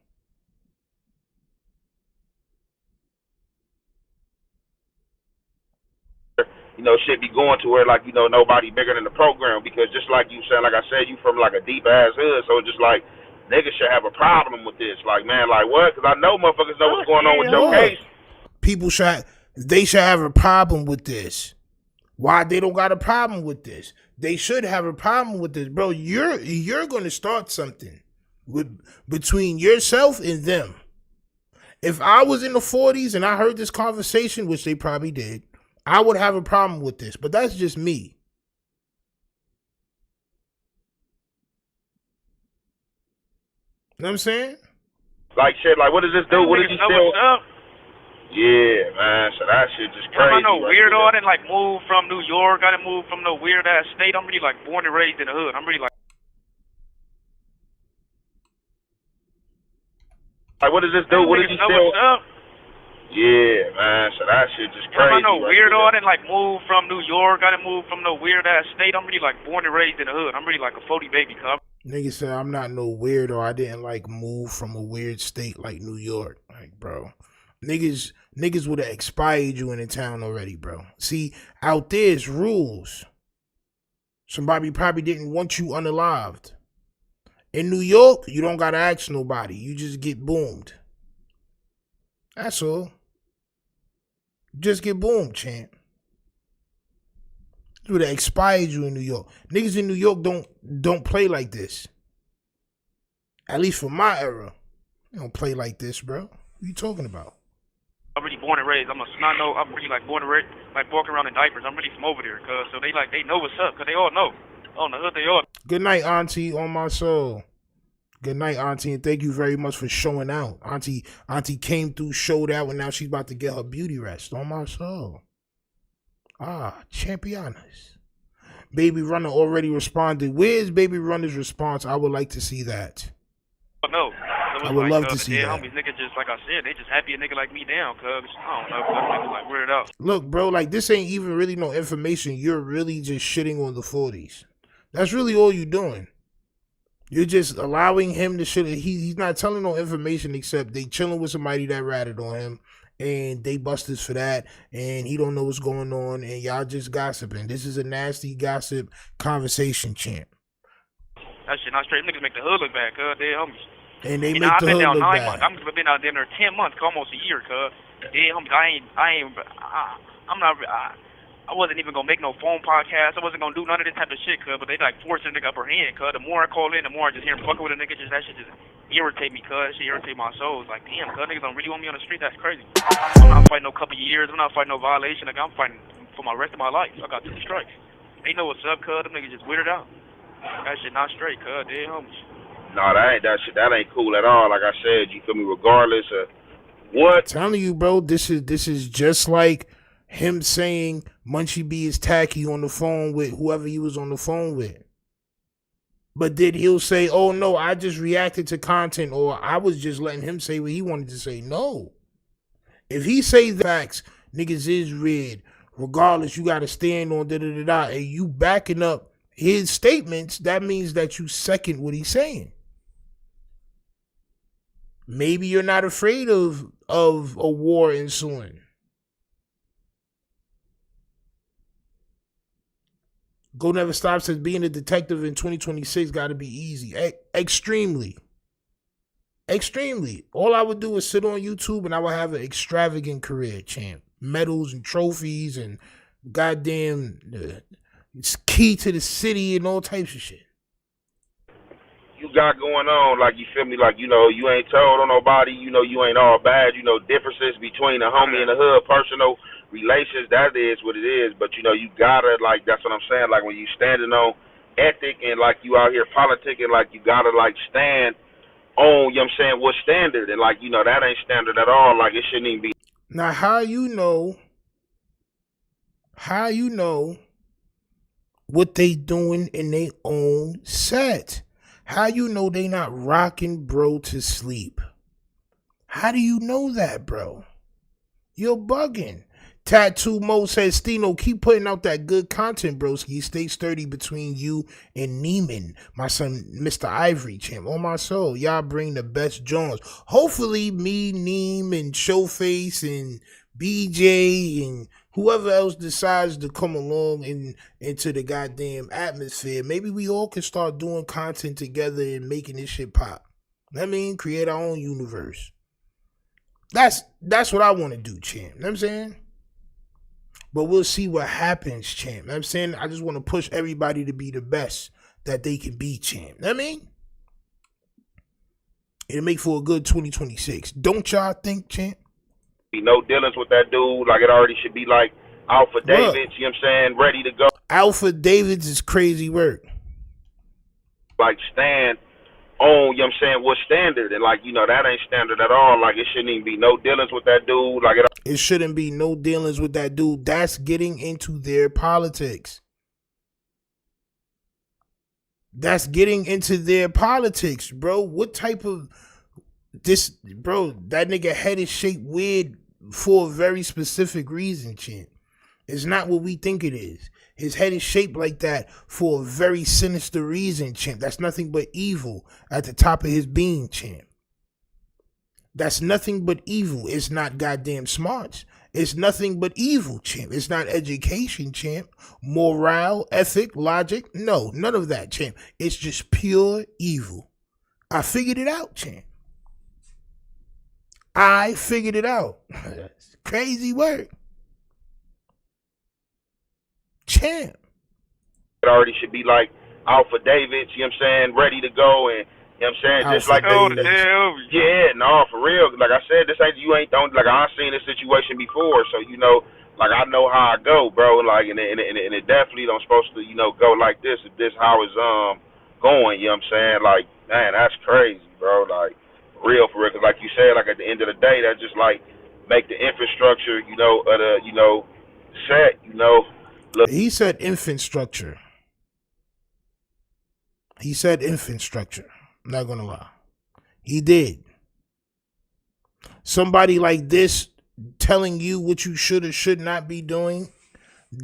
You know, shit be going to where, like, you know, nobody bigger than the program. Because just like you said, like I said, you from, like, a deep-ass hood. So it's just like, niggas should have a problem with this. Like, man, like, what? Because I know motherfuckers know what's going on with your case. People they should have a problem with this. Why they don't got a problem with this? They should have a problem with this. Bro, you're going to start something between yourself and them. If I was in the 40s and I heard this conversation, which they probably did, I would have a problem with this, but that's just me. You know what I'm saying? Like, shit, like, what does this do? What does he still? Yeah, man, so that shit just crazy. I'm no weirdo. I didn't, like, move from New York. I didn't move from no weird-ass state. I'm really, like, born and raised in the hood. I'm really, like, what does this do? What does he still? Yeah, man, so that shit just crazy. I'm no weirdo. I didn't, like, move from New York. I didn't move from no weird-ass state. I'm really, like, born and raised in the hood. I'm really, like, a 40 baby cub. Nigga said, I'm not no weirdo. I didn't, like, move from a weird state like New York. Like, bro, niggas would have expired you in the town already, bro. See, out there's rules. Somebody probably didn't want you unalived. In New York, you don't gotta ask nobody. You just get boomed. That's all. Just get boomed, champ. It would have expired you in New York. Niggas in New York don't play like this. At least for my era. They don't play like this, bro. What you talking about? I'm really born and raised. I'm really like born and raised, like walking around in diapers. I'm really from over there, cuz. So they know what's up, cuz they all know. On the hood, they all. Good night, Auntie, on my soul. Good night, Auntie, and thank you very much for showing out. Auntie came through, showed out, and now she's about to get her beauty rest. On my soul. Championas. Baby Runner already responded. Where's Baby Runner's response? I would like to see that. No. I would love to see that. Homies, nigga, just like I said, they just happy a nigga like me down, cuz. I don't know, cuz niggas like weirded out. Look, bro, like this ain't even really no information. You're really just shitting on the 40s. That's really all you're doing. You're just allowing him to shit. He's not telling no information except they chilling with somebody that ratted on him. And they busters for that, and he don't know what's going on, and y'all just gossiping. This is a nasty gossip conversation, champ. That shit not straight. Niggas make the hood look bad, cuz. They homies. And they make the hood look bad. I've been out there 10 months, almost a year, cuz. They homies. I wasn't even gonna make no phone podcast. I wasn't gonna do none of this type of shit, cuz. But they like forcing a nigga upper hand, cuz. The more I call in, the more I just hear him fucking with a nigga. That shit just irritate me, cuz. That shit irritate my soul. It's like, damn, cuz, niggas don't really want me on the street. That's crazy. I'm not fighting no couple years. I'm not fighting no violation. Like, I'm fighting for my rest of my life. I got 2 strikes. They know what's up, cuz. Them niggas just weirded out. That shit not straight, cuz. They homies. No, that ain't cool at all. Like I said, you feel me? Regardless of what. I'm telling you, bro, this is just like him saying Munchie B is tacky on the phone with whoever he was on the phone with. But then he'll say, oh, no, I just reacted to content, or I was just letting him say what he wanted to say. No. If he say the facts, niggas is red. Regardless, you got to stand on da-da-da-da, and you backing up his statements, that means that you second what he's saying. Maybe you're not afraid of a war ensuing. Go Never Stop says being a detective in 2026 got to be easy. Extremely. Extremely. All I would do is sit on YouTube and I would have an extravagant career, champ. Medals and trophies and goddamn it's key to the city and all types of shit. You got going on, like, you feel me, like, you know, you ain't told on nobody, you know, you ain't all bad, you know, differences between the homie and the hood, personal relations, that is what it is, but, you know, you gotta, like, that's what I'm saying, like, when you standing on ethic and, like, you out here politicking, like, you gotta, like, stand on, you know what I'm saying, what standard, and, like, you know, that ain't standard at all, like, it shouldn't even be. Now, how you know what they doing in their own set? How you know they not rocking bro to sleep? How do you know that, bro? You're bugging. Tattoo Mo says, Stino, keep putting out that good content, broski. Stay sturdy between you and Neiman, my son, Mr. Ivory, champ. On my soul, y'all bring the best Jones. Hopefully, me, Neem, and Showface, and BJ, and whoever else decides to come along into the goddamn atmosphere, maybe we all can start doing content together and making this shit pop. I mean, create our own universe. That's what I want to do, champ. You know what I'm saying? But we'll see what happens, champ. You know what I'm saying? I just want to push everybody to be the best that they can be, champ. You know what I mean? It'll make for a good 2026. Don't y'all think, champ? No dealings with that dude. Like, it already should be like Alpha Davids, you know what I'm saying, ready to go. Alpha Davids is crazy work. Like, stand on, you know what I'm saying, what standard. And, like, you know, that ain't standard at all. Like, it shouldn't even be no dealings with that dude. Like, it shouldn't be no dealings with that dude. That's getting into their politics. That's getting into their politics, bro. What type of this, bro? That nigga head is shaped weird for a very specific reason, champ. It's not what we think it is. His head is shaped like that for a very sinister reason, champ. That's nothing but evil at the top of his being, champ. That's nothing but evil. It's not goddamn smarts. It's nothing but evil, champ. It's not education, champ. Morale, ethic, logic. No, none of that, champ. It's just pure evil. I figured it out, champ. I figured it out. Crazy work. Champ. It already should be like Alpha Davids, you know what I'm saying, ready to go, and you know what I'm saying, just Alpha like Davids. yeah, no, for real. Like I said, this ain't I've seen this situation before, so you know, like I know how I go, bro. Like and it definitely don't supposed to, you know, go like this. If this how it's going, you know what I'm saying? Like, man, that's crazy, bro. Like real for real. 'Cause like you said, like at the end of the day, that just like make the infrastructure, you know, set, you know. Look. He said infant structure. He said infant structure. I'm not gonna lie. He did. Somebody like this telling you what you should or should not be doing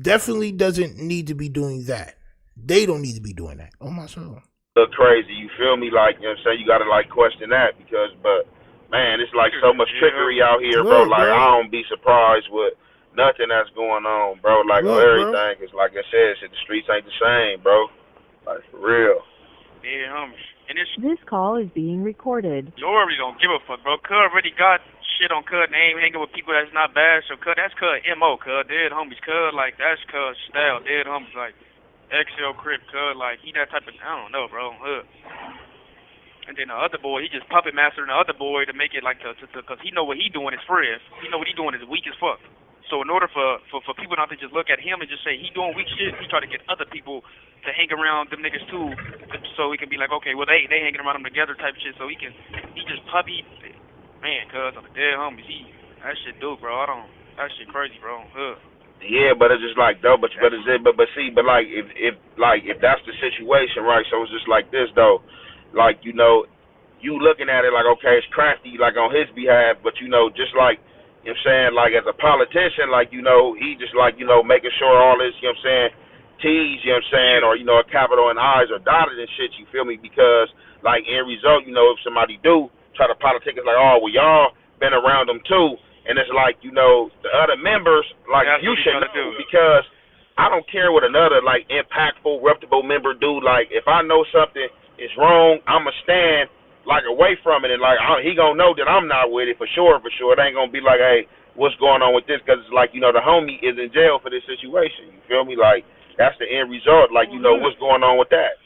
definitely doesn't need to be doing that. They don't need to be doing that. Oh my soul. Look crazy, you feel me? Like, you know what I'm saying? You gotta like question that because, but man, it's like so much trickery out here, bro. Look, Like, bro. I don't be surprised with nothing that's going on, bro. Like, Look, everything is like I said, shit, the streets ain't the same, bro. Like, for real. Yeah, and it's This call is being recorded. you already don't give a fuck, bro. Cuz already got shit on Cuz name, hanging with people that's not bad. So Cuz, that's Cuz MO, Cuz dead homies, Cuz like that's Cuz style, dead homies like XL Crip, Cuz like he that type of I don't know, bro. And then the other boy, he just puppet mastering the other boy to make it like because he know what he doing is free. He know what he doing is weak as fuck. So in order for people not to just look at him and just say he doing weak shit, he try to get other people to hang around them niggas too, so he can be like, okay, well they hanging around them together type shit. So he just puppy, man, cuz on the dead homies, that shit do, bro. That shit crazy, bro. Yeah, but it's just like though, but like if that's the situation, right? So it's just like this though, like you know, you looking at it like okay, it's crafty like on his behalf, but you know, just like you know what I'm saying, like as a politician, like you know, he just like you know making sure all this, you know what I'm saying, T's, you know what I'm saying, or you know, a capital and I's are dotted and shit. You feel me? Because like end result, you know, if somebody do try to politic, it's like oh well, y'all been around them too. And it's like, you know, the other members, like, that's you should know, because I don't care what another, like, impactful, reputable member do. Like, if I know something is wrong, I'm going to stand, like, away from it. And, like, he going to know that I'm not with it for sure. It ain't going to be like, hey, what's going on with this? Because it's like, you know, the homie is in jail for this situation. You feel me? Like, that's the end result. Like, you know, what's going on with that?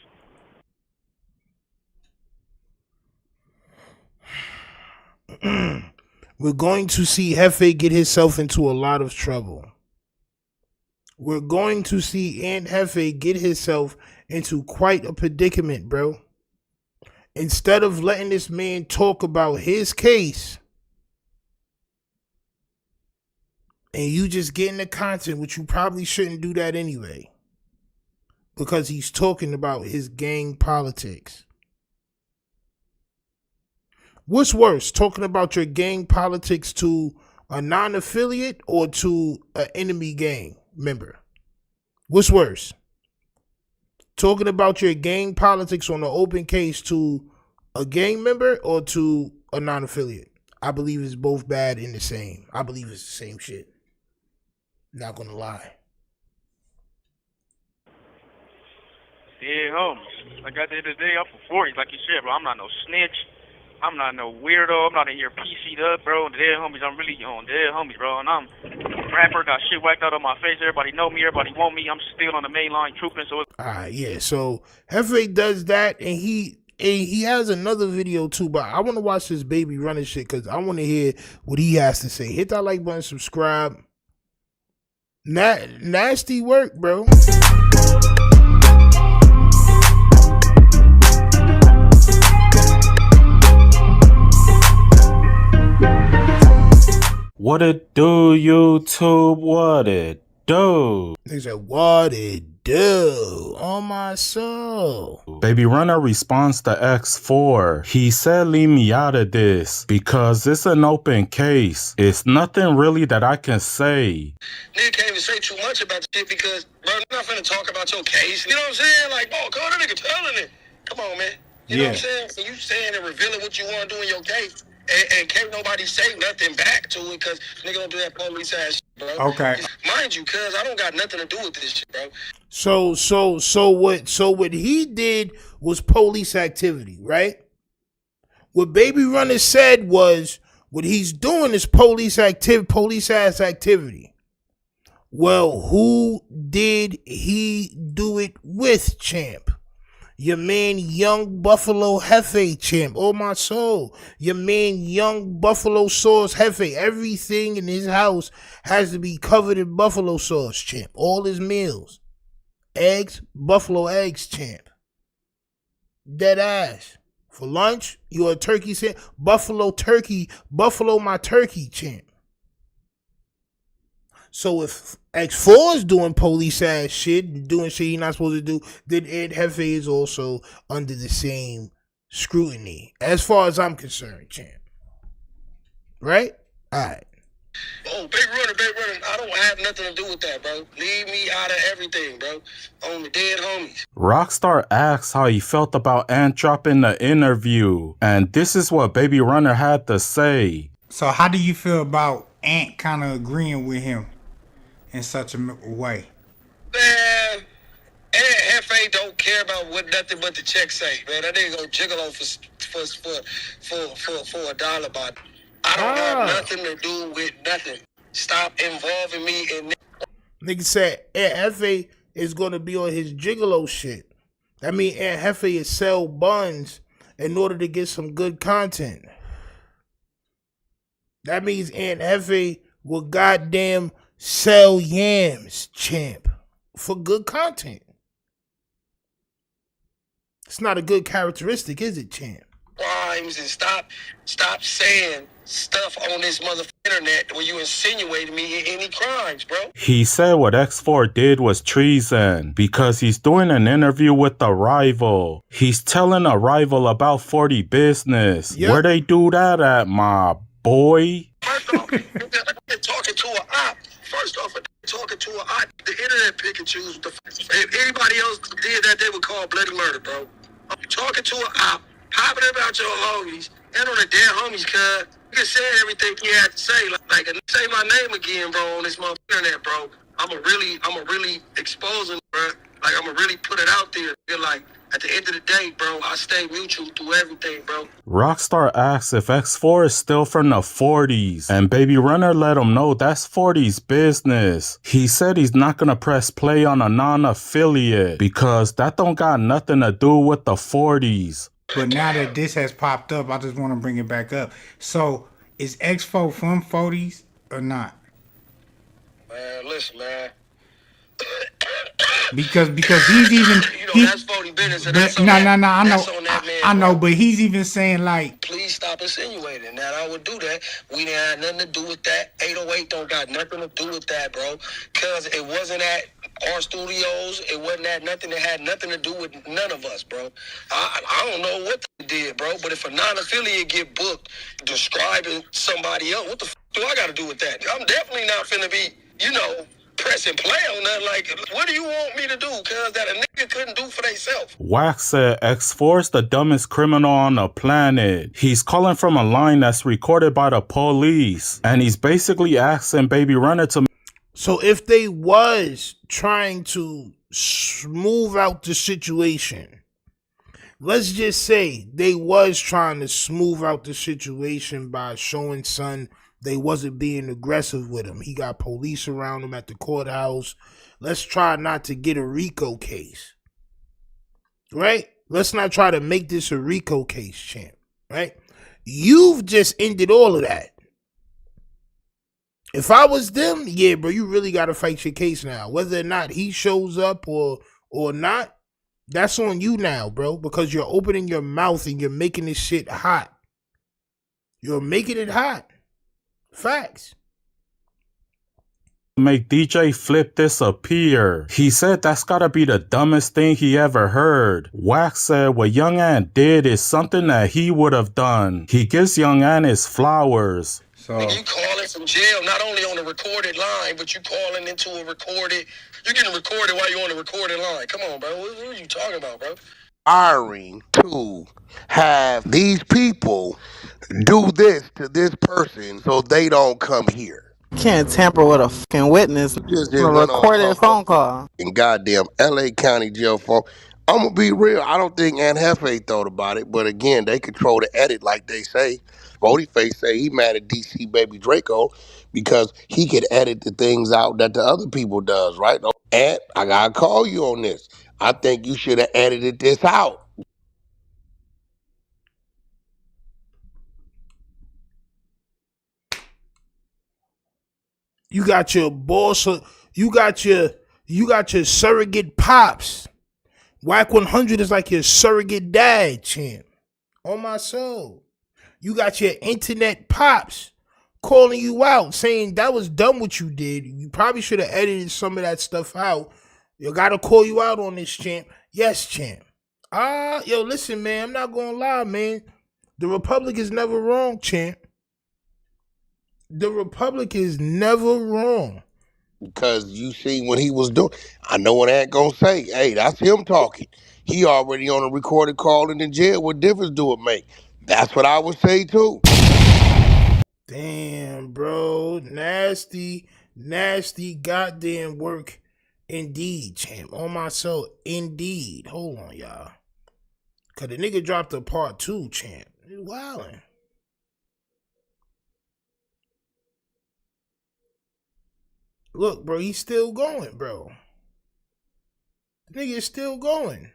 We're going to see Jefe get himself into a lot of trouble. We're going to see Aunt Jefe get himself into quite a predicament, bro. Instead of letting this man talk about his case, and you just getting the content, which you probably shouldn't do that anyway, because he's talking about his gang politics. What's worse, talking about your gang politics to a non-affiliate or to an enemy gang member? What's worse? Talking about your gang politics on an open case to a gang member or to a non-affiliate? I believe it's both bad and the same. I believe it's the same shit. Not gonna lie. Yeah, homies. Like at the end of the day, I'm for 40, like you said, bro. I'm not no snitch. I'm not no weirdo. I'm not in here PC'd up, bro. The dead homies, I'm really on dead homies, bro. And I'm a rapper, got shit whacked out on my face. Everybody know me. Everybody want me. I'm still on the main line trooping. So Yeah. So Jefe does that, and he has another video too. But I want to watch this baby running shit because I want to hear what he has to say. Hit that like button, subscribe. Nasty work, bro. What it do, YouTube? What it do? They said, what it do? On my soul. Baby Runner responds to X4. He said, leave me out of this because it's an open case. It's nothing really that I can say. Nigga can't even say too much about shit because, bro, I'm not finna talk about your case. You know what I'm saying? Like, oh, God, that nigga telling it. Come on, man. You know what I'm saying? So you saying and revealing what you want to do in your case. And can't nobody say nothing back to it because nigga don't do that police ass shit, bro. Okay. Mind you, cuz I don't got nothing to do with this shit, bro. So what he did was police activity, right? What Baby Runner said was what he's doing is police ass activity. Well, who did he do it with, champ? Your man, Young Buffalo Jefe, champ. Oh, my soul. Your man, Young Buffalo Sauce Jefe. Everything in his house has to be covered in buffalo sauce, champ. All his meals. Eggs, buffalo eggs, champ. Dead ass. For lunch, you a turkey, champ. Buffalo turkey. Buffalo my turkey, champ. So if X4 is doing police ass shit, doing shit he's not supposed to do, then Ed Jefe is also under the same scrutiny, as far as I'm concerned, champ. Right? Alright. Oh, Big Runner, I don't have nothing to do with that, bro. Leave me out of everything, bro. On the dead homies. Rockstar asks how he felt about Ant dropping the interview, and this is what Baby Runner had to say. So how do you feel about Ant kind of agreeing with him in such a way? Man, Jefe don't care about what nothing but the check say, man. That nigga go gigolo for $1 about. I don't have nothing to do with nothing. Stop involving me in this. Nigga said Jefe is gonna be on his gigolo shit. That mean Jefe is sell buns in order to get some good content. That means Jefe will goddamn sell yams, champ, for good content. It's not a good characteristic, is it, champ? Crimes and stop saying stuff on this motherfucking internet where you insinuating me in any crimes, bro. He said what X4 did was treason because he's doing an interview with a rival. He's telling a rival about 40 business. Yep. Where they do that at, my boy? First off, talking to an op. First off, talking to an op. The internet pick and choose. If anybody else did that, they would call bloody murder, bro. I'm talking to an op, hopping about your homies, and on the damn homies, cuz. You can say everything he had to say. Like say my name again, bro, on this motherfucking internet, bro. I'ma really expose him, bro. Like, I'ma really put it out there. Like, at the end of the day, bro, I stay mutual through everything, bro. Rockstar asks if X4 is still from the 40s, and Baby Runner let him know that's 40's business. He said he's not gonna press play on a non-affiliate because that don't got nothing to do with the 40s. But now that this has popped up, I just want to bring it back up. So, is X4 from 40s or not? Man, listen, man. Because he's even that's 40 business. I know, but he's even saying like, please stop insinuating that I would do that. We didn't have nothing to do with that. 808 don't got nothing to do with that, bro. Cause it wasn't at our studios. It wasn't at nothing. It had nothing to do with none of us, bro. I don't know what they did, bro. But if a non-affiliate get booked describing somebody else, what the f do I got to do with that? I'm definitely not finna be, pressing play on that. Like, what do you want me to do? Cause that a nigga couldn't do for themselves. Wax said X4's the dumbest criminal on the planet. He's calling from a line that's recorded by the police, and he's basically asking Baby Runner to. So if they was trying to smooth out the situation, let's just say they was trying to smooth out the situation by showing son they wasn't being aggressive with him. He got police around him at the courthouse. Let's try not to get a RICO case. Right? Let's not try to make this a RICO case, champ. Right? You've just ended all of that. If I was them, yeah, bro, you really got to fight your case now. Whether or not he shows up or not, that's on you now, bro, because you're opening your mouth and you're making this shit hot. You're making it hot. Facts. Make DJ Flip disappear. He said that's gotta be the dumbest thing he ever heard. Wax said what Young Ant did is something that he would have done. He gives Young Ant his flowers. So you calling from jail, not only on a recorded line, but you calling into a recorded. You're getting recorded while you're on the recorded line. Come on, bro. What are you talking about, bro? Hiring to have these people Do this to this person so they don't come here. Can't tamper with a fucking witness Just on a went on recorded talking phone call. in goddamn LA County jail phone. I'm gonna be real. I don't think Aunt Jefe thought about it, but again, they control the edit like they say. Face say he mad at DC Baby Draco because he could edit the things out that the other people does, right? And I gotta call you on this. I think you should have edited this out. You got your boss, you got your surrogate pops. Whack 100 is like your surrogate dad, champ. On my soul. You got your internet pops calling you out, saying that was dumb what you did. You probably should have edited some of that stuff out. You gotta call you out on this, champ. Yes, champ. Yo, listen, man, I'm not gonna lie, man. The Republic is never wrong, champ. The Republic is never wrong. Because you see when he was doing, I know what Aunt gonna say. Hey, that's him talking. He already on a recorded call in the jail. What difference do it make? That's what I would say too. Damn, bro. Nasty goddamn work indeed, champ. On my soul, indeed. Hold on, y'all. Cause the nigga dropped a part 2, champ. He wildin'. Look, bro, he's still going, bro. The nigga is still going.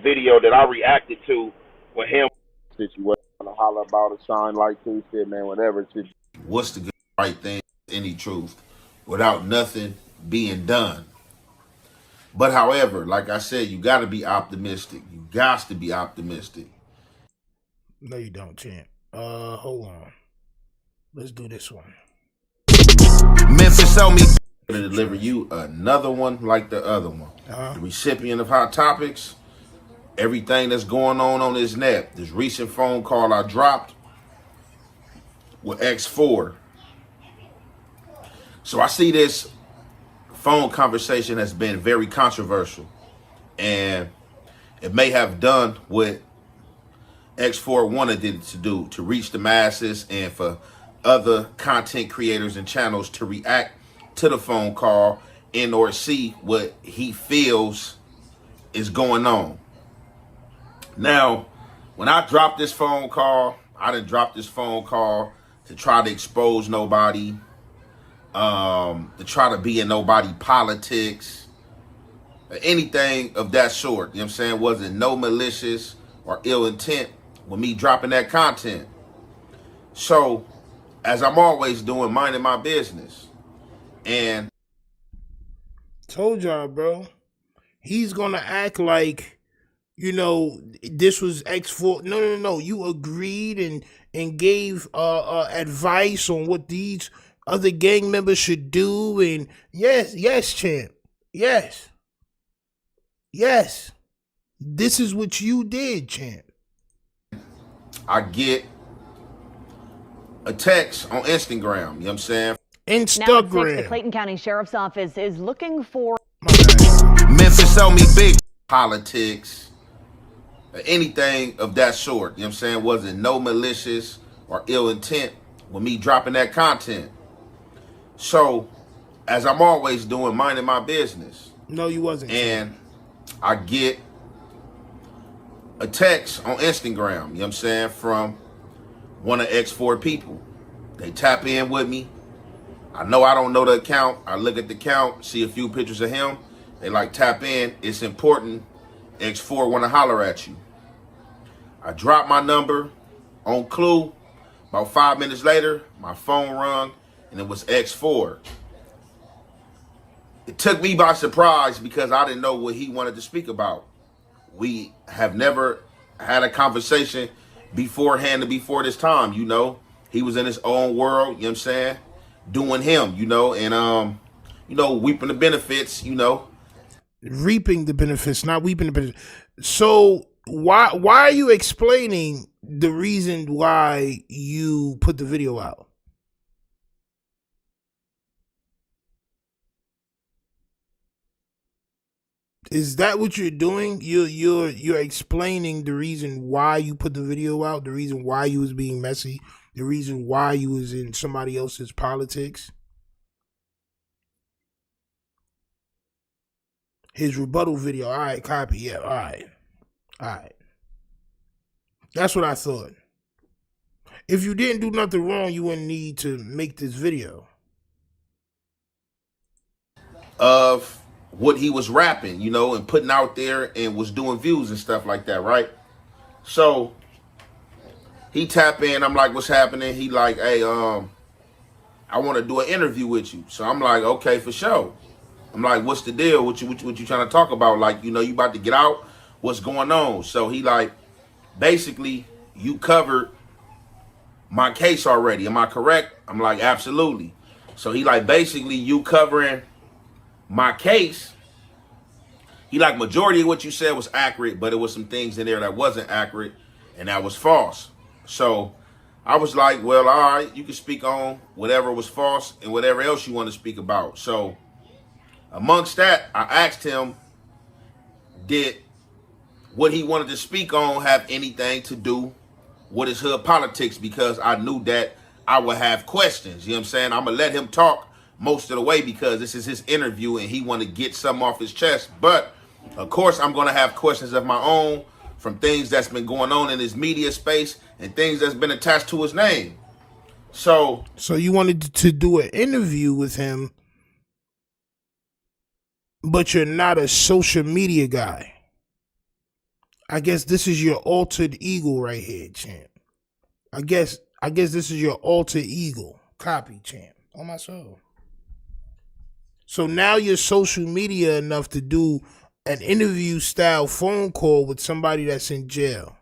Video that I reacted to with him. Situation to holler about a shine like two shit, man, whatever shit. What's the good right thing, any truth, without nothing being done. But however, like I said, you got to be optimistic. You got to be optimistic. No, you don't, champ. Hold on. Let's do this one. Memphis told me to deliver you another one like the other one. The recipient of Hot Topics, everything that's going on this net. This recent phone call I dropped with X4. So I see this phone conversation has been very controversial, and it may have done what X4 wanted it to do, to reach the masses and for other content creators and channels to react to the phone call and or see what he feels is going on. Now, when I dropped this phone call, I didn't drop this phone call to try to expose nobody, to try to be in nobody politics, or anything of that sort. You know what I'm saying? Wasn't no malicious or ill intent with me dropping that content. So, as I'm always doing, minding my business. And told y'all, bro. He's gonna act like, you know, this was X4. No. You agreed and gave advice on what these other gang members should do. And yes, champ. Yes. This is what you did, champ. I get a text on Instagram, you know what I'm saying? Instagram. Now at 6, the Clayton County Sheriff's Office is looking for Memphis told me big politics, or anything of that sort. You know what I'm saying? Wasn't no malicious or ill intent with me dropping that content. So, as I'm always doing, minding my business. No, you wasn't. And I get a text on Instagram, you know what I'm saying, from one of X4 people. They tap in with me. I know I don't know the account. I look at the account, see a few pictures of him. They like, tap in. It's important. X4 want to holler at you. I drop my number on Clue. About 5 minutes later, my phone rung, and it was X4. It took me by surprise because I didn't know what he wanted to speak about. We have never had a conversation beforehand and before this time, you know. He was in his own world, you know what I'm saying? Doing him, you know, and, reaping the benefits, you know. Reaping the benefits, not weeping the benefits. So why are you explaining the reason why you put the video out? Is that what you're doing? You're explaining the reason why you put the video out, the reason why you was being messy, the reason why you was in somebody else's politics. His rebuttal video. All right, copy. Yeah, all right. That's what I thought. If you didn't do nothing wrong, you wouldn't need to make this video. Of what he was rapping, you know, and putting out there and was doing views and stuff like that, right? So he tap in, I'm like, what's happening? He like, hey, I want to do an interview with you. So I'm like, okay, for sure. I'm like, what's the deal? What you trying to talk about? Like, you know, you about to get out? What's going on? So he like, basically, you covered my case already. Am I correct? I'm like, absolutely. So he like, basically, you covering my case. He like, majority of what you said was accurate, but it was some things in there that wasn't accurate and that was false. So I was like, well, all right, you can speak on whatever was false and whatever else you want to speak about. So amongst that, I asked him, did what he wanted to speak on have anything to do with his hood politics? Because I knew that I would have questions. You know what I'm saying? I'm going to let him talk most of the way because this is his interview and he want to get something off his chest. But of course, I'm going to have questions of my own from things that's been going on in his media space and things that's been attached to his name. So you wanted to do an interview with him, but you're not a social media guy. I guess this is your altered ego right here, champ. I guess this is your alter ego. Copy, champ. On my soul. So now you're social media enough to do an interview style phone call with somebody that's in jail.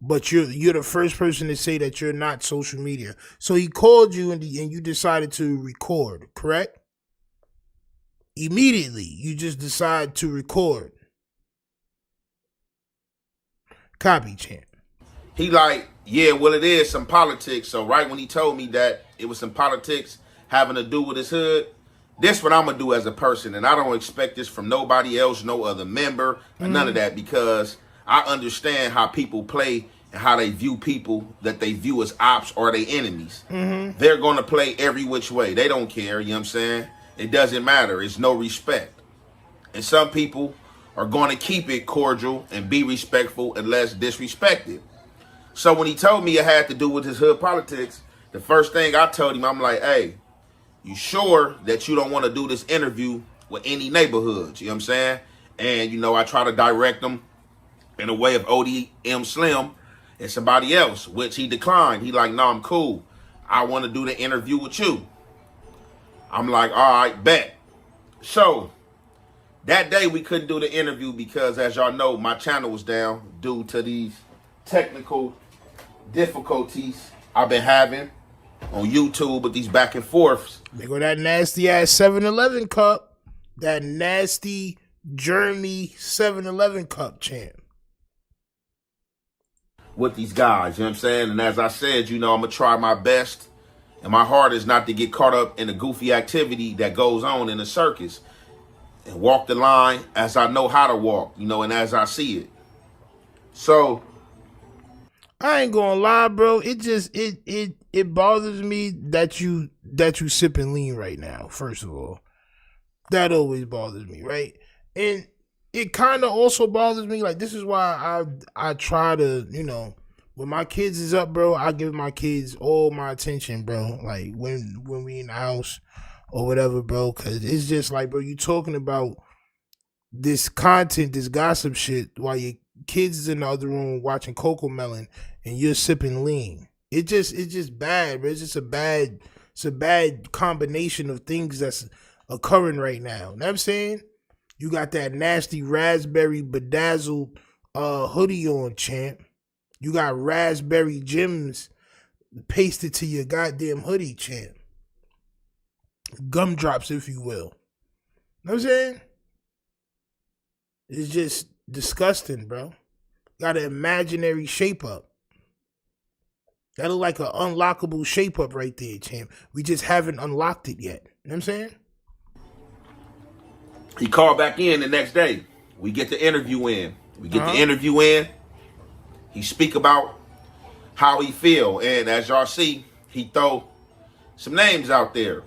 But you're the first person to say that you're not social media. So he called you and you decided to record, correct? Immediately, you just decide to record. Copy, champ. he like, yeah, well, it is some politics. So right when he told me that it was some politics having to do with his hood, this what I'm going to do as a person. And I don't expect this from nobody else, no other member, or none of that, because I understand how people play and how they view people that they view as ops or they enemies. They're going to play every which way. They don't care, you know what I'm saying? It doesn't matter. It's no respect. And some people are going to keep it cordial and be respectful unless disrespected. So when he told me it had to do with his hood politics, the first thing I told him, I'm like, hey, you sure that you don't want to do this interview with any neighborhoods? You know what I'm saying? And, you know, I try to direct them in a way of ODM Slim and somebody else, which he declined. He like, no, I'm cool. I want to do the interview with you. I'm like, all right, bet. So that day we couldn't do the interview because, as y'all know, my channel was down due to these technical difficulties I've been having on YouTube with these back and forths. They go that nasty ass 7-Eleven cup. That nasty Jeremy 7-Eleven cup, champ. With these guys, you know what I'm saying? And as I said, you know, I'm going to try my best. And my heart is not to get caught up in the goofy activity that goes on in the circus. And walk the line as I know how to walk, you know, and as I see it. So I ain't gonna lie, bro. It just it bothers me that you sipping lean right now. First of all, that always bothers me, right? And it kind of also bothers me. Like, this is why I try to, you know, when my kids is up, bro, I give my kids all my attention, bro. Like when we in the house or whatever, bro, because it's just like, bro, you talking about this content, this gossip shit while your kids is in the other room watching Coco Melon and you're sipping lean. It's just bad, bro. It's just a bad combination of things that's occurring right now. You know what I'm saying? You got that nasty raspberry bedazzled hoodie on, champ. You got raspberry gems pasted to your goddamn hoodie, champ. Gumdrops, if you will. You know what I'm saying? It's just disgusting, bro. Got an imaginary shape up. That look like an unlockable shape up right there, champ. We just haven't unlocked it yet. You know what I'm saying? He called back in the next day. We get the interview in. The interview in. He speak about how he feel. And as y'all see, he throw some names out there.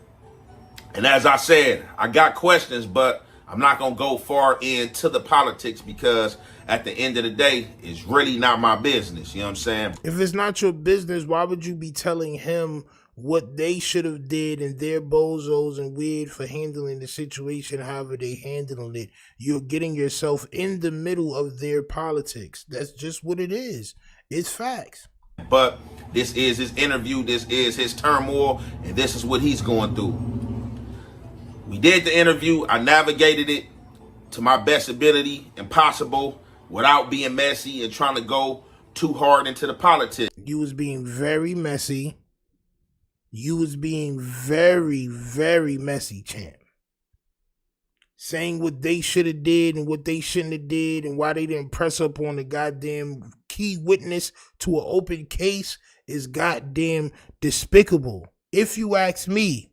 And as I said, I got questions, but I'm not going to go far into the politics because at the end of the day, it's really not my business. You know what I'm saying? If it's not your business, why would you be telling him what they should have did and they're bozos and weird for handling the situation however they handling it? You're getting yourself in the middle of their politics. That's just what it is. It's facts. But this is his interview. This is his turmoil. And this is what he's going through. We did the interview. I navigated it to my best ability and possible without being messy and trying to go too hard into the politics. You was being very messy. You was being very, very messy, champ. Saying what they should have did and what they shouldn't have did and why they didn't press up on the goddamn key witness to an open case is goddamn despicable, if you ask me.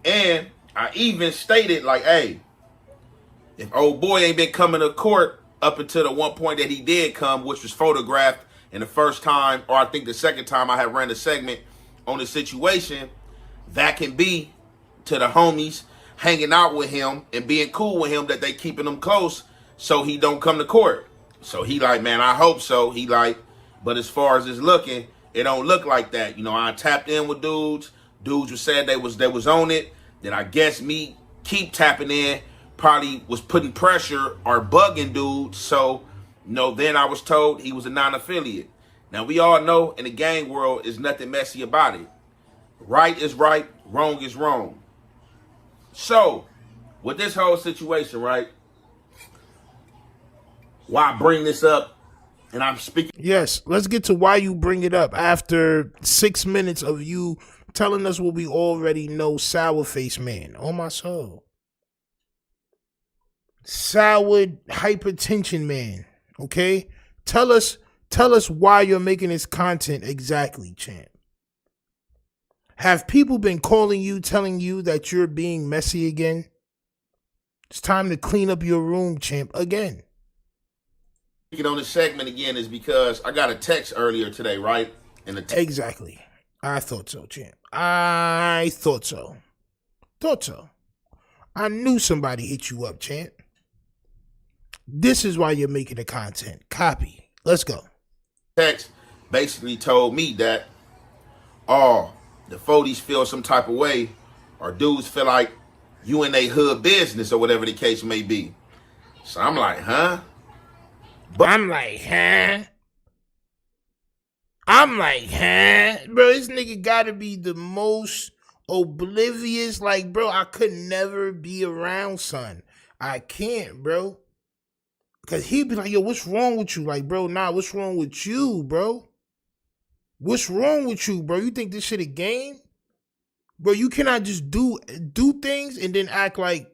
And I even stated like, hey, if old boy ain't been coming to court up until the one point that he did come, which was photographed, and the first time, or I think the second time I had ran a segment on the situation, that can be to the homies hanging out with him and being cool with him that they keeping him close so he don't come to court. So he like, man, I hope so. He like, but as far as it's looking, it don't look like that. You know, I tapped in with dudes. Dudes were saying they was on it. Then I guess me keep tapping in probably was putting pressure or bugging dudes. So, you know, then I was told he was a non-affiliate. Now, we all know in the gang world is nothing messy about it. Right is right, wrong is wrong. So, with this whole situation, right, why I bring this up, and I'm speaking. Yes, let's get to why you bring it up after 6 minutes of you telling us what we already know, sour face man. On my soul. Sour hypertension man. Okay? Tell us why you're making this content exactly, champ. Have people been calling you, telling you that you're being messy again? It's time to clean up your room, champ, again. On this segment again is because I got a text earlier today, right? Exactly. I thought so, champ. I thought so. I knew somebody hit you up, champ. This is why you're making the content. Copy. Let's go. Text basically told me that, oh, the 40s feel some type of way, or dudes feel like you in they hood business or whatever the case may be. So I'm like, huh? But I'm like, huh? Bro, this nigga gotta be the most oblivious. Like, bro, I could never be around, son. I can't, bro. Because he'd be like, yo, what's wrong with you? Like, bro, nah, what's wrong with you, bro? What's wrong with you, bro? You think this shit a game? Bro, you cannot just do things and then act like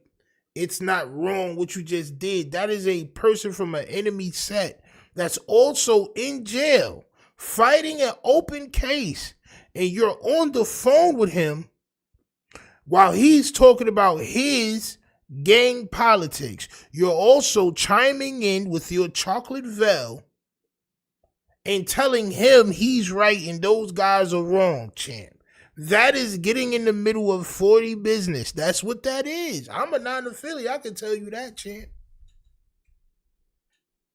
it's not wrong what you just did. That is a person from an enemy set that's also in jail, fighting an open case, and you're on the phone with him while he's talking about his gang politics. You're also chiming in with your chocolate veil and telling him he's right and those guys are wrong, champ. That is getting in the middle of 40 business. That's what that is. I'm a non-affiliate. I can tell you that, champ.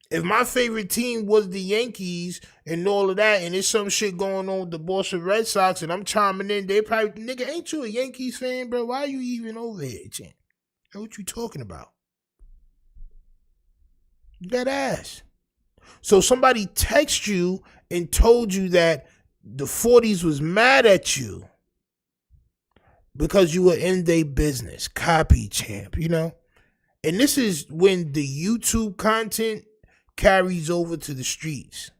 If my favorite team was the Yankees and all of that, and there's some shit going on with the Boston Red Sox, and I'm chiming in, they probably, nigga, ain't you a Yankees fan, bro? Why are you even over here, champ? What you talking about? That ass. So somebody texted you and told you that the 40s was mad at you because you were in their business. Copy, champ, you know? And this is when the YouTube content carries over to the streets.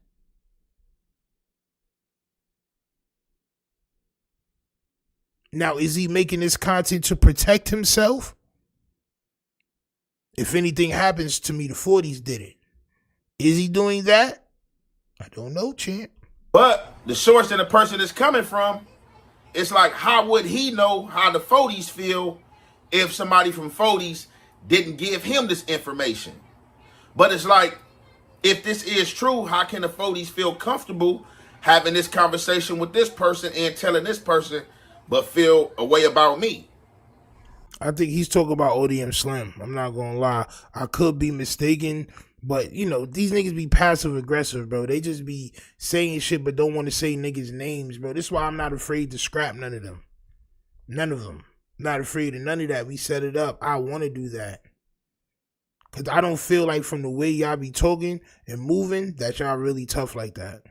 Now, is he making this content to protect himself? If anything happens to me, the 40s did it. Is he doing that? I don't know, champ. But the source that the person is coming from it's like, how would he know how the 40s feel if somebody from 40s didn't give him this information? But it's like, if this is true, how can the 40s feel comfortable having this conversation with this person and telling this person, but feel a way about me? I think he's talking about ODM Slim. I'm not gonna lie. I could be mistaken, but you know, these niggas be passive aggressive, bro. They just be saying shit but don't want to say niggas' names, bro. This is why I'm not afraid to scrap none of them. None of them. Not afraid of none of that. We set it up. I want to do that. Cause I don't feel like from the way y'all be talking and moving that y'all really tough like that.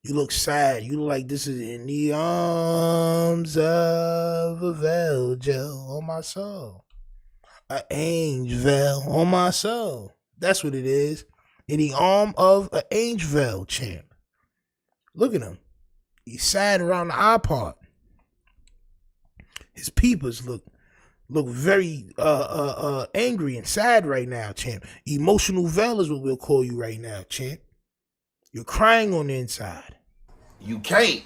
You look sad. You look like this is in the arms of a angel on my soul. An angel on my soul. That's what it is. In the arm of an angel, champ. Look at him. He's sad around the eye part. His peepers look very angry and sad right now, champ. Emotional veil is what we'll call you right now, champ. You're crying on the inside. You can't.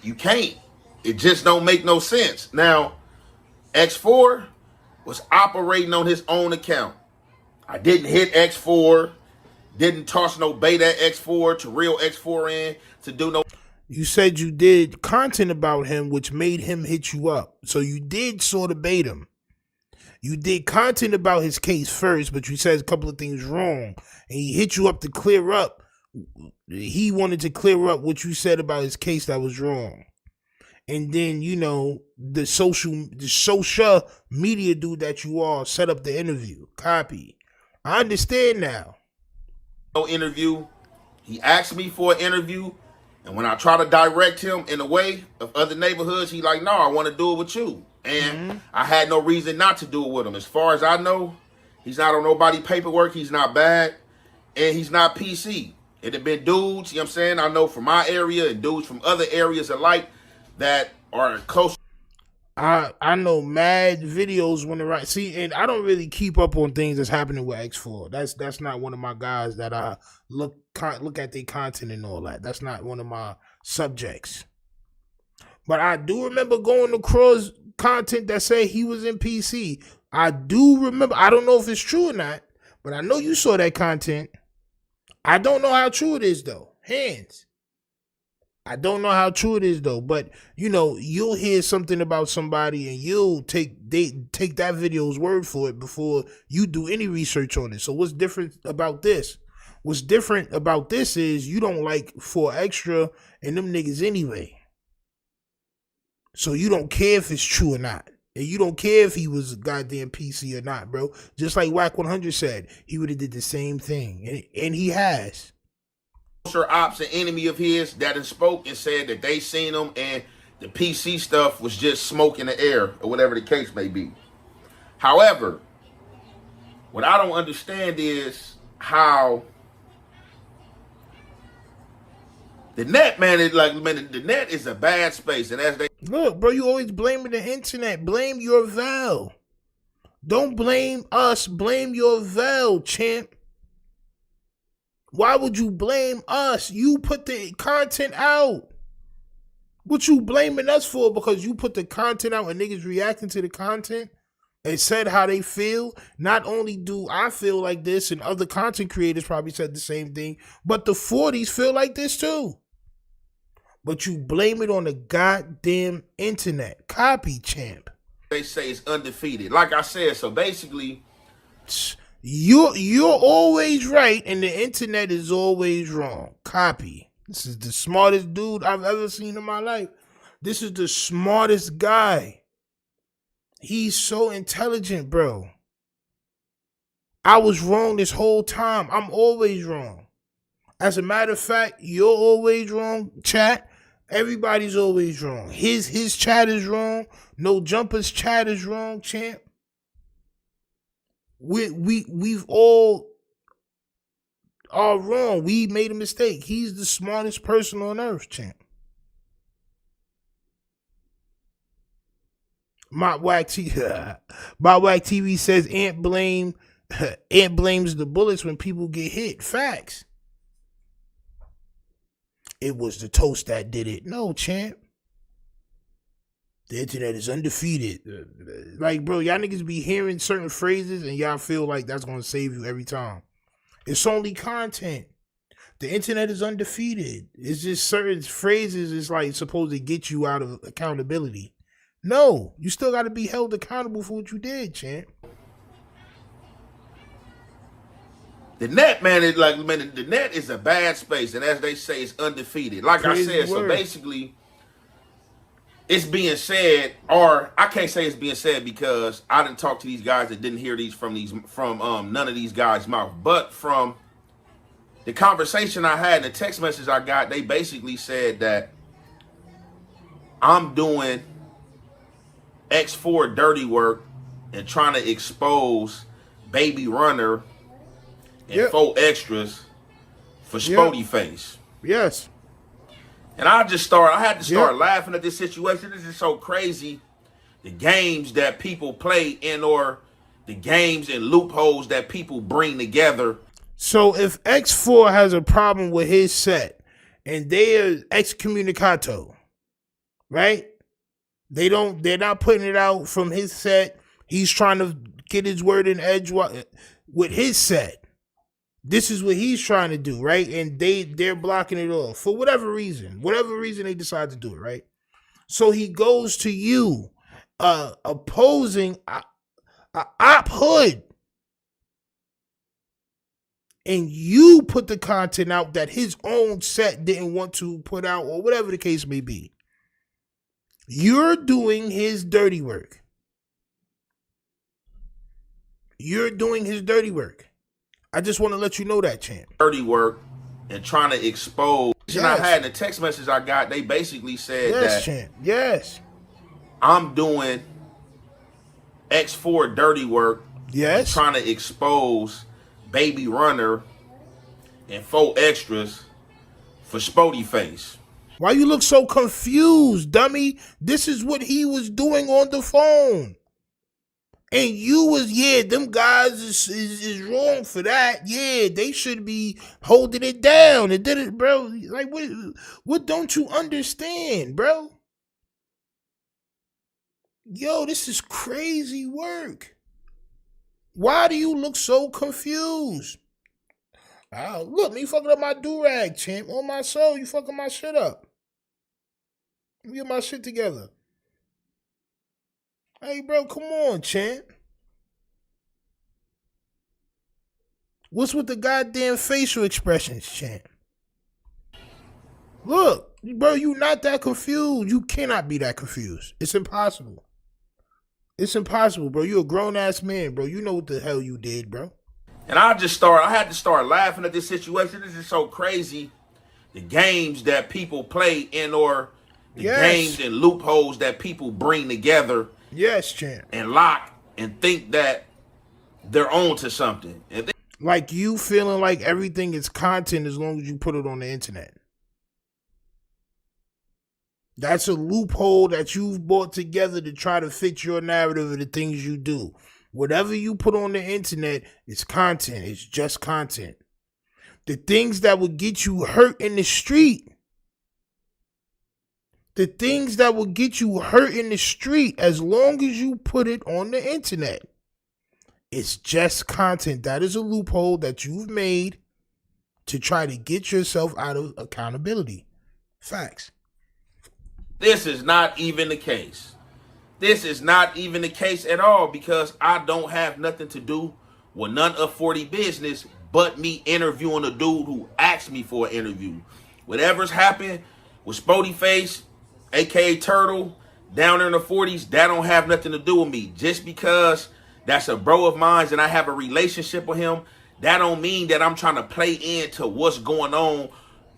It just don't make no sense. Now, X4 was operating on his own account. I didn't hit X4, didn't toss no beta X4 to real X4 in to do no. You said you did content about him, which made him hit you up. So you did sort of bait him. You did content about his case first, but you said a couple of things wrong. And he hit you up to clear up. He wanted to clear up what you said about his case that was wrong. And then, you know, the social media dude that you are set up the interview. Copy. I understand now. No interview. He asked me for an interview. And when I try to direct him in a way of other neighborhoods, he like, no, I want to do it with you. And I had no reason not to do it with him. As far as I know, he's not on nobody paperwork. He's not bad. And he's not PC. It had been dudes, you know what I'm saying? I know from my area and dudes from other areas alike that are close. I know mad videos when they're right. See, and I don't really keep up on things that's happening with X4. That's not one of my guys that I look at their content and all that. That's not one of my subjects. But I do remember going across content that said he was in PC. I do remember. I don't know if it's true or not, but I know you saw that content. I don't know how true it is though. Hands. I don't know how true it is though, but you know, you'll hear something about somebody and you'll take that video's word for it before you do any research on it. So what's different about this? What's different about this is you don't like 4Extra and them niggas anyway. So you don't care if it's true or not. And you don't care if he was a goddamn PC or not, bro. Just like Wack 100 said, he would have did the same thing. And he has. Ops, an enemy of his, that had spoke and said that they seen him and the PC stuff was just smoke in the air or whatever the case may be. However, what I don't understand is how the net, man, is like, man, the net is a bad space. And as they look, bro, you always blaming the internet. Blame your Val. Don't blame us. Blame your Val, champ. Why would you blame us? You put the content out. What you blaming us for? Because you put the content out and niggas reacting to the content and said how they feel. Not only do I feel like this and other content creators probably said the same thing, but the 40s feel like this too. But you blame it on the goddamn internet. Copy, champ. They say it's undefeated. Like I said, so basically, You're always right and the internet is always wrong. Copy. This is the smartest dude I've ever seen in my life. This is the smartest guy. He's so intelligent, bro. I was wrong this whole time. I'm always wrong. As a matter of fact, you're always wrong, chat. Everybody's always wrong. His chat is wrong. No Jumper's chat is wrong, champ. We've all are wrong. We made a mistake. He's the smartest person on earth, champ. My Whack TV says Ant blames the bullets when people get hit. Facts. It was the toast that did it. No, champ. The internet is undefeated. Like, bro, y'all niggas be hearing certain phrases and y'all feel like that's gonna save you every time. It's only content. The internet is undefeated. It's just certain phrases is like supposed to get you out of accountability. No, you still got to be held accountable for what you did, champ. The net, man, is like, man, the net is a bad space, and as they say, it's undefeated. Like Crazy I said, word. so basically, it's being said, or I can't say it's being said because I didn't talk to these guys that didn't hear these from none of these guys' mouth, but from the conversation I had and the text message I got, they basically said that I'm doing X4 dirty work and trying to expose Baby Runner and 4 extras for Spody Face. Yes. And I had to start laughing at this situation. This is so crazy. The games that people play or the games and loopholes that people bring together. So if X4 has a problem with his set and they're excommunicato, right? They're not putting it out from his set. He's trying to get his word in edgewise with his set. This is what he's trying to do, right? And they're blocking it off for whatever reason they decide to do it, right? So he goes to you, opposing a op hood, and you put the content out that his own set didn't want to put out, or whatever the case may be. You're doing his dirty work. You're doing his dirty work. I just want to let you know that, champ. Dirty work and trying to expose. Yes. I had in the text message I got, they basically said yes, champ. Yes. I'm doing X4 dirty work. Yes. Trying to expose Baby Runner and 4 extras for Spody Face. Why you look so confused, dummy? This is what he was doing on the phone. And you was, them guys is wrong for that. Yeah, they should be holding it down. And did it, bro. Like, what don't you understand, bro? Yo, this is crazy work. Why do you look so confused? Look, me fucking up my do-rag, champ. On my soul, you fucking my shit up. Let me get my shit together. Hey, bro, come on, champ. What's with the goddamn facial expressions, champ? Look, bro, you not that confused. You cannot be that confused. It's impossible. It's impossible, bro. You're a grown-ass man, bro. You know what the hell you did, bro. And I had to start laughing at this situation. This is so crazy. The games that people play or the games and loopholes that people bring together. Yes, champ. And lock and think that they're on to something. And like you feeling like everything is content as long as you put it on the internet. That's a loophole that you've brought together to try to fit your narrative of the things you do. Whatever you put on the internet is content. It's just content. The things that will get you hurt in the street. The things that will get you hurt in the street, as long as you put it on the internet, it's just content. That is a loophole that you've made to try to get yourself out of accountability. Facts. This is not even the case. This is not even the case at all, because I don't have nothing to do with none of 40 business but me interviewing a dude who asked me for an interview. Whatever's happened with Spody Face, aka Turtle, down there in the 40s, that don't have nothing to do with me. Just because that's a bro of mine and I have a relationship with him, that don't mean that I'm trying to play into what's going on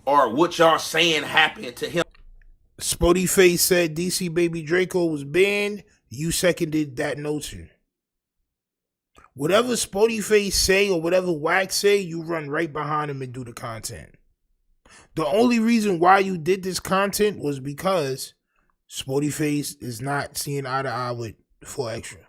or what y'all saying happened to him. Spody Face said DC Baby Draco was banned. You seconded that notion. Whatever Spody Face say or whatever Wax say, you run right behind him and do the content. The only reason why you did this content was because Spody Face is not seeing eye to eye with 4 extra.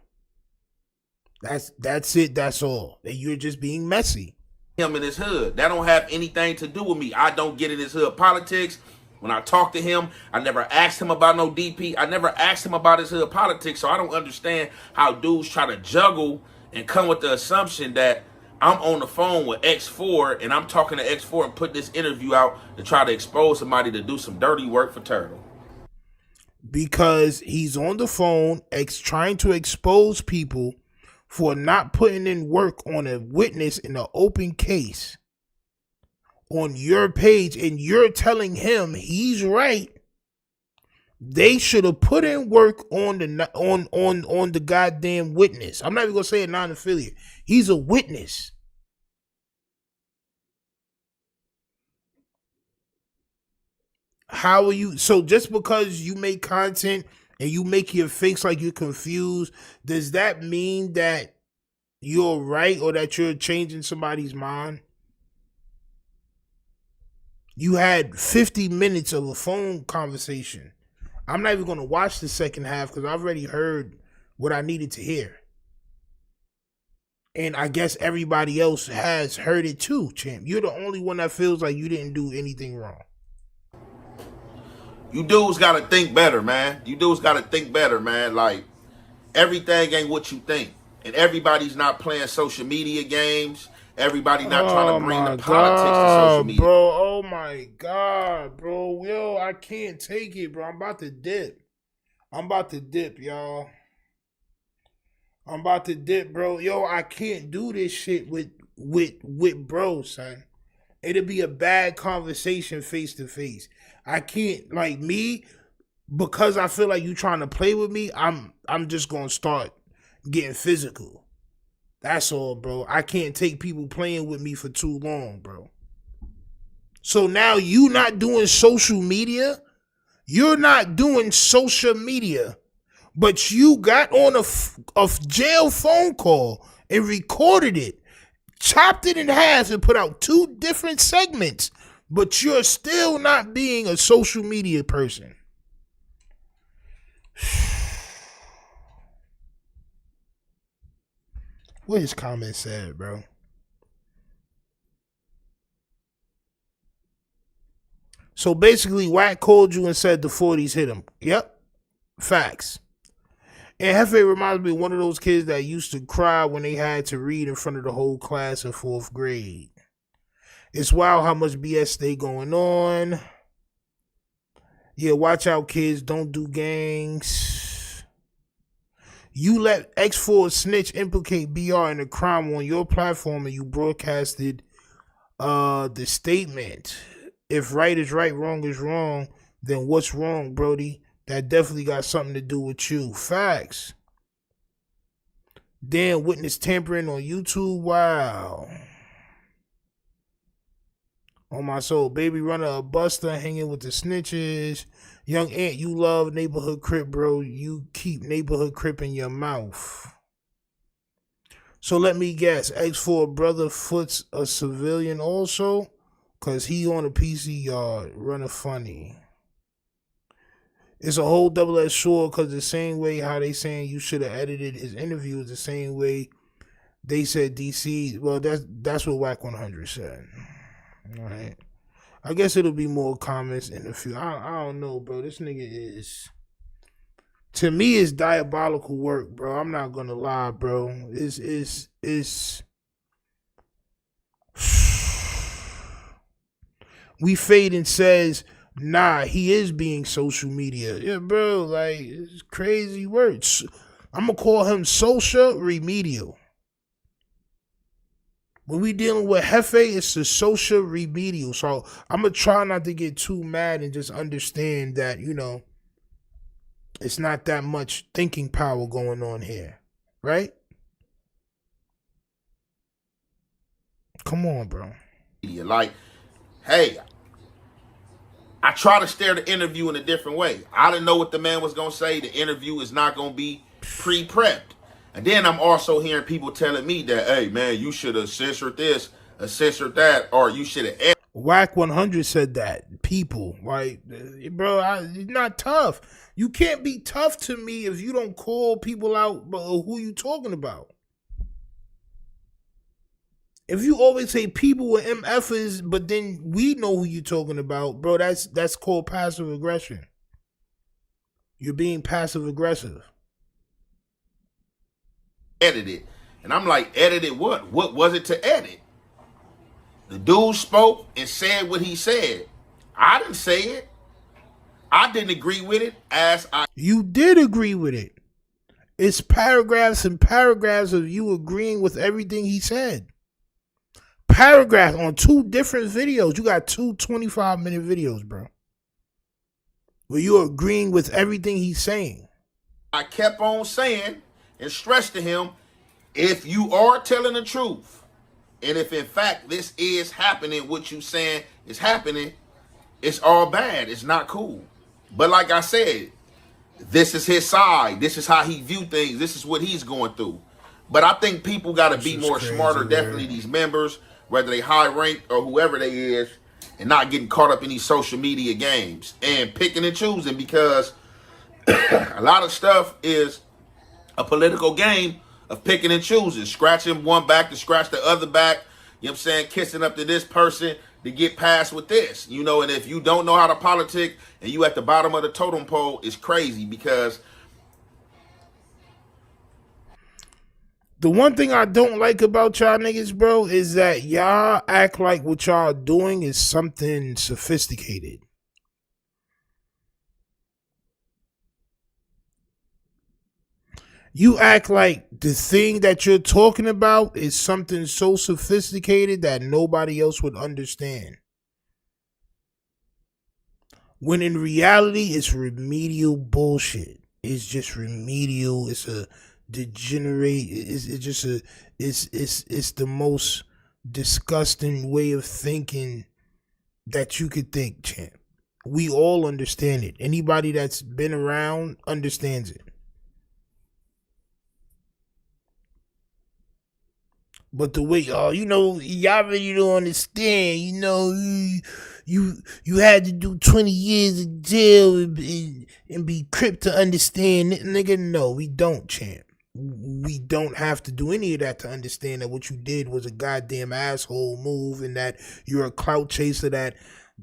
That's it. That's all. And you're just being messy. Him in his hood. That don't have anything to do with me. I don't get in his hood politics. When I talked to him, I never asked him about no DP. I never asked him about his hood politics. So I don't understand how dudes try to juggle and come with the assumption that I'm on the phone with X4 and I'm talking to X4 and put this interview out to try to expose somebody to do some dirty work for Turtle. Because he's on the phone trying to expose people for not putting in work on a witness in an open case on your page, and you're telling him he's right. They should have put in work on the goddamn witness. I'm not even gonna say a non-affiliate. He's a witness. How are you? So just because you make content and you make your face like you're confused, does that mean that you're right or that you're changing somebody's mind? You had 50 minutes of a phone conversation. I'm not even going to watch the second half because I've already heard what I needed to hear. And I guess everybody else has heard it too, champ. You're the only one that feels like you didn't do anything wrong. You dudes got to think better, man. You dudes got to think better, man. Like, everything ain't what you think. And everybody's not playing social media games. Everybody not trying to bring the politics to social media. Bro, oh my God, bro. Yo, I can't take it, bro. I'm about to dip. Y'all. I'm about to dip, bro. Yo, I can't do this shit with bro, son. It'll be a bad conversation face to face. I can't, like me, because I feel like you trying to play with me, I'm just gonna start getting physical. That's all, bro. I can't take people playing with me for too long, bro. So now you not doing social media? You're not doing social media, but you got on a jail phone call and recorded it, chopped it in half and put out 2 different segments, but you're still not being a social media person. What his comment said, bro. So basically, Wack called you and said the 40s hit him. Yep. Facts. And Jefe reminds me of one of those kids that used to cry when they had to read in front of the whole class in 4th grade. It's wild how much BS stay going on. Yeah, watch out, kids. Don't do gangs. You let X4 snitch implicate BR in a crime on your platform and you broadcasted the statement. If right is right, wrong is wrong, then what's wrong, Brody? That definitely got something to do with you. Facts. Damn, witness tampering on YouTube. Wow. On my soul, baby runner, a buster, hanging with the snitches. Young Ant, you love neighborhood crip, bro. You keep neighborhood crip in your mouth. So let me guess, X4 brother Foot's a civilian also? Because he on a PC yard, running funny. It's a whole double-edged sword because the same way how they saying you should have edited his interview is the same way they said DC. Well, that's what Wack 100 said. All right. I guess it'll be more comments in a few. I don't know, bro. This nigga is, to me, it's diabolical work, bro. I'm not gonna lie, bro. It's We Fade and says, nah, he is being social media. Yeah, bro, like, it's crazy words. I'm gonna call him social remedial. When we dealing with Jefe, it's the social remedial. So I'm going to try not to get too mad and just understand that, you know, it's not that much thinking power going on here. Right? Come on, bro. Like, hey, I try to steer the interview in a different way. I didn't know what the man was going to say. The interview is not going to be pre-prepped. And then I'm also hearing people telling me that, hey, man, you should have censored this, or censored that, or you should have... Wack 100 said that. People, like, bro, it's not tough. You can't be tough to me if you don't call people out who you talking about. If you always say people with MFers, but then we know who you're talking about, bro, that's called passive aggression. You're being passive aggressive. Edited. And I'm like, edited what? What was it to edit? The dude spoke and said what he said. I didn't say it. I didn't agree with it as I... You did agree with it. It's paragraphs and paragraphs of you agreeing with everything he said. Paragraphs on 2 different videos. You got 2 25-minute videos, bro, where you're agreeing with everything he's saying. I kept on saying and stressed to him, if you are telling the truth, and if in fact this is happening, what you saying is happening, it's all bad. It's not cool. But like I said, this is his side. This is how he view things. This is what he's going through. But I think people got to be more smarter, definitely these members, whether they high ranked or whoever they is, and not getting caught up in these social media games and picking and choosing, because a lot of stuff is a political game of picking and choosing, scratching one back to scratch the other back, you know what I'm saying, kissing up to this person to get past with this, you know. And if you don't know how to politic and you at the bottom of the totem pole, it's crazy. Because the one thing I don't like about y'all niggas, bro, is that y'all act like what y'all doing is something sophisticated. You act like the thing that you're talking about is something so sophisticated that nobody else would understand. When in reality, it's remedial bullshit. It's just remedial. It's a degenerate. It's the most disgusting way of thinking that you could think, champ. We all understand it. Anybody that's been around understands it. But the way, y'all really don't understand. You had to do 20 years in jail and be Crip to understand it. Nigga, no, we don't, champ. We don't have to do any of that to understand that what you did was a goddamn asshole move, and that you're a clout chaser that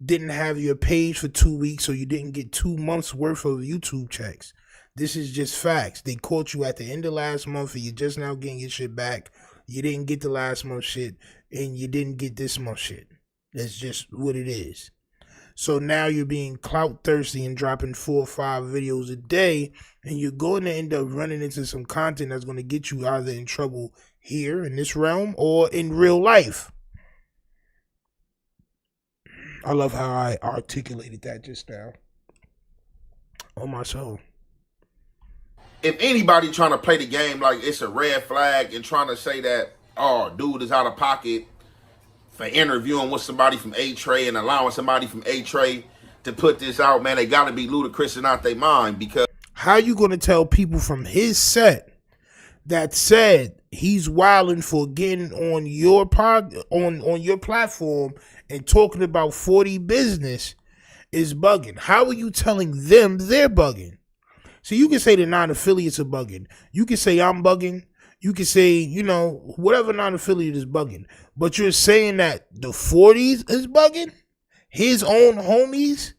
didn't have your page for 2 weeks, so you didn't get 2 months worth of YouTube checks. This is just facts. They caught you at the end of last month, and you're just now getting your shit back. You didn't get the last month shit, and you didn't get this month shit. That's just what it is. So now you're being clout thirsty and dropping 4 or 5 videos a day, and you're going to end up running into some content that's going to get you either in trouble here in this realm or in real life. I love how I articulated that just now on my soul. if anybody trying to play the game like it's a red flag and trying to say that, oh, dude is out of pocket for interviewing with somebody from A-Tray and allowing somebody from A-Tray to put this out, man, they got to be ludicrous and out their mind. Because how you going to tell people from his set that said he's wilding for getting on your on your platform and talking about 40 business is bugging? How are you telling them they're bugging? So you can say the non-affiliates are bugging. You can say I'm bugging. You can say, you know, whatever non-affiliate is bugging. But you're saying that the 40s is bugging? His own homies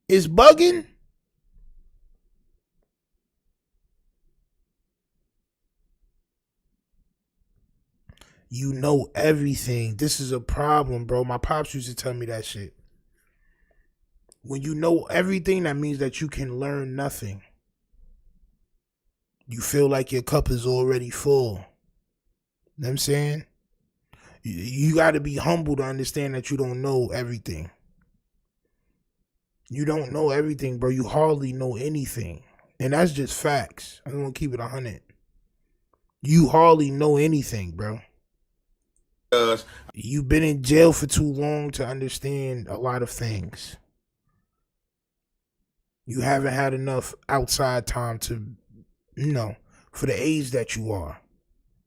is bugging? You know everything. This is a problem, bro. My pops used to tell me that shit. When you know everything, that means that you can learn nothing. You feel like your cup is already full. You know what I'm saying? You got to be humble to understand that you don't know everything. You don't know everything, bro. You hardly know anything. And that's just facts. I'm going to keep it 100. You hardly know anything, bro. You've been in jail for too long to understand a lot of things. You haven't had enough outside time to, you know, for the age that you are.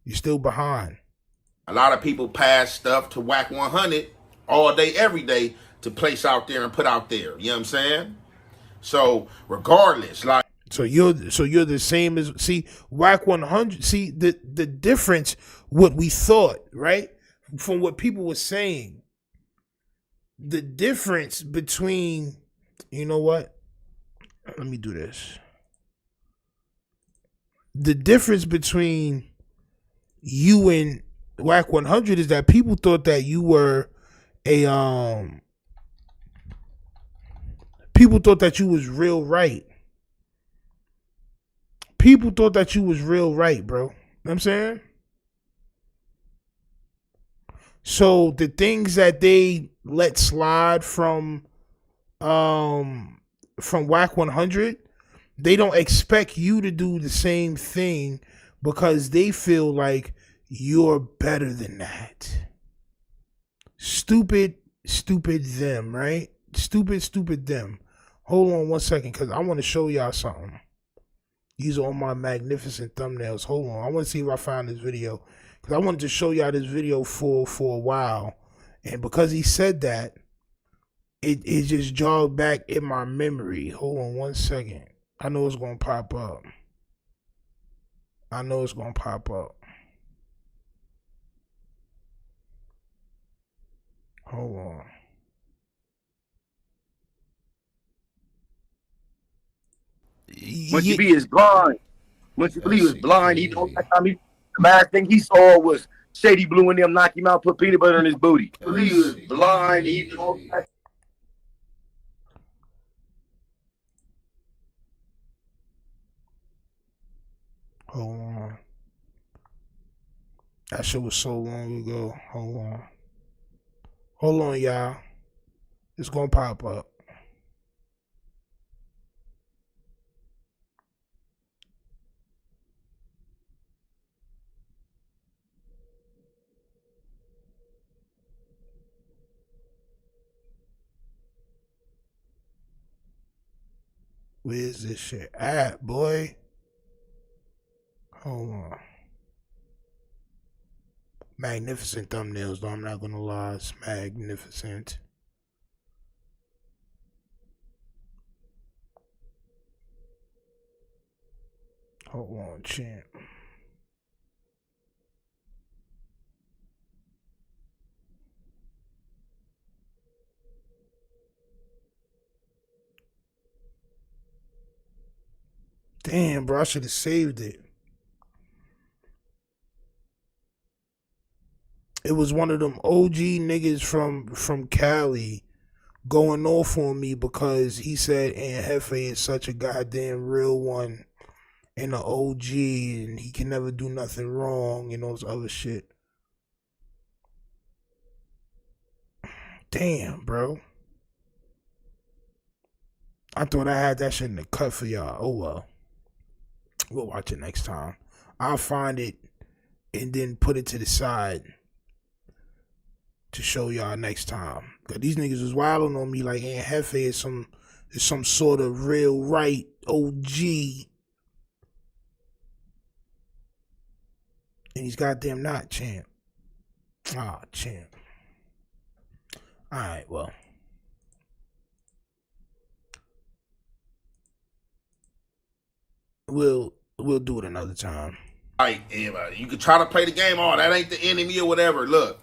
You're still behind. a lot of people pass stuff to Whack 100 all day, every day to place out there and put out there. You know what I'm saying? So regardless, like. So you're the same as Whack 100. See the difference. What we thought, right, from what people were saying. The difference between, you know what? Let me do this. The difference between you and Whack 100 is that people thought that you were people thought that you was real right. People thought that you was real right, bro. You know what I'm saying? So the things that they let slide from Whack 100, they don't expect you to do the same thing because they feel like you're better than that. Stupid them, right? Stupid them. Hold on one second, because I want to show y'all something. These are all my magnificent thumbnails. Hold on. I want to see if I find this video. Because I wanted to show y'all this video for a while. And because he said that, it just jogged back in my memory. Hold on one second. I know it's going to pop up. Hold on. Once you be is blind. Once you believe he was blind, he don't that time the last thing he saw was Shady Blue and them knock him out, put peanut butter on his booty. Believe he was blind, he don't Hold on. That shit was so long ago. Hold on, y'all. It's gonna pop up. Where's this shit at, boy? Hold on. Magnificent thumbnails, though. I'm not gonna lie. It's magnificent. Hold on, champ. Damn, bro, I should have saved it. It was one of them OG niggas from Cali going off on me because he said Aunt Jefe is such a goddamn real one and an OG and he can never do nothing wrong and all this other shit. Damn, bro. I thought I had that shit in the cut for y'all. Oh well. We'll watch it next time. I'll find it and then put it to the side to show y'all next time. Cause these niggas was wilding on me like Aunt Jefe is some sort of real right OG. And he's goddamn not, champ. Champ. Alright, well. We'll do it another time. Right, you can try to play the game. Oh, that ain't the enemy or whatever. Look,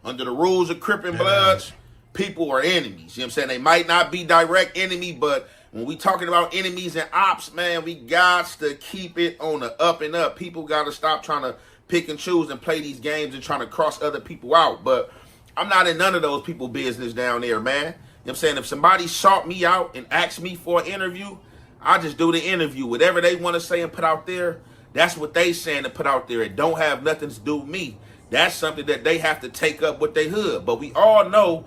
under the rules of Crip and Bloods, people are enemies. You know what I'm saying? They might not be direct enemy, but when we talking about enemies and ops, man, we got to keep it on the up and up. People got to stop trying to pick and choose and play these games and trying to cross other people out. But I'm not in none of those people business down there, man. You know what I'm saying? If somebody sought me out and asked me for an interview, I just do the interview. Whatever they want to say and put out there, that's what they saying to put out there. It don't have nothing to do with me. That's something that they have to take up with their hood. But we all know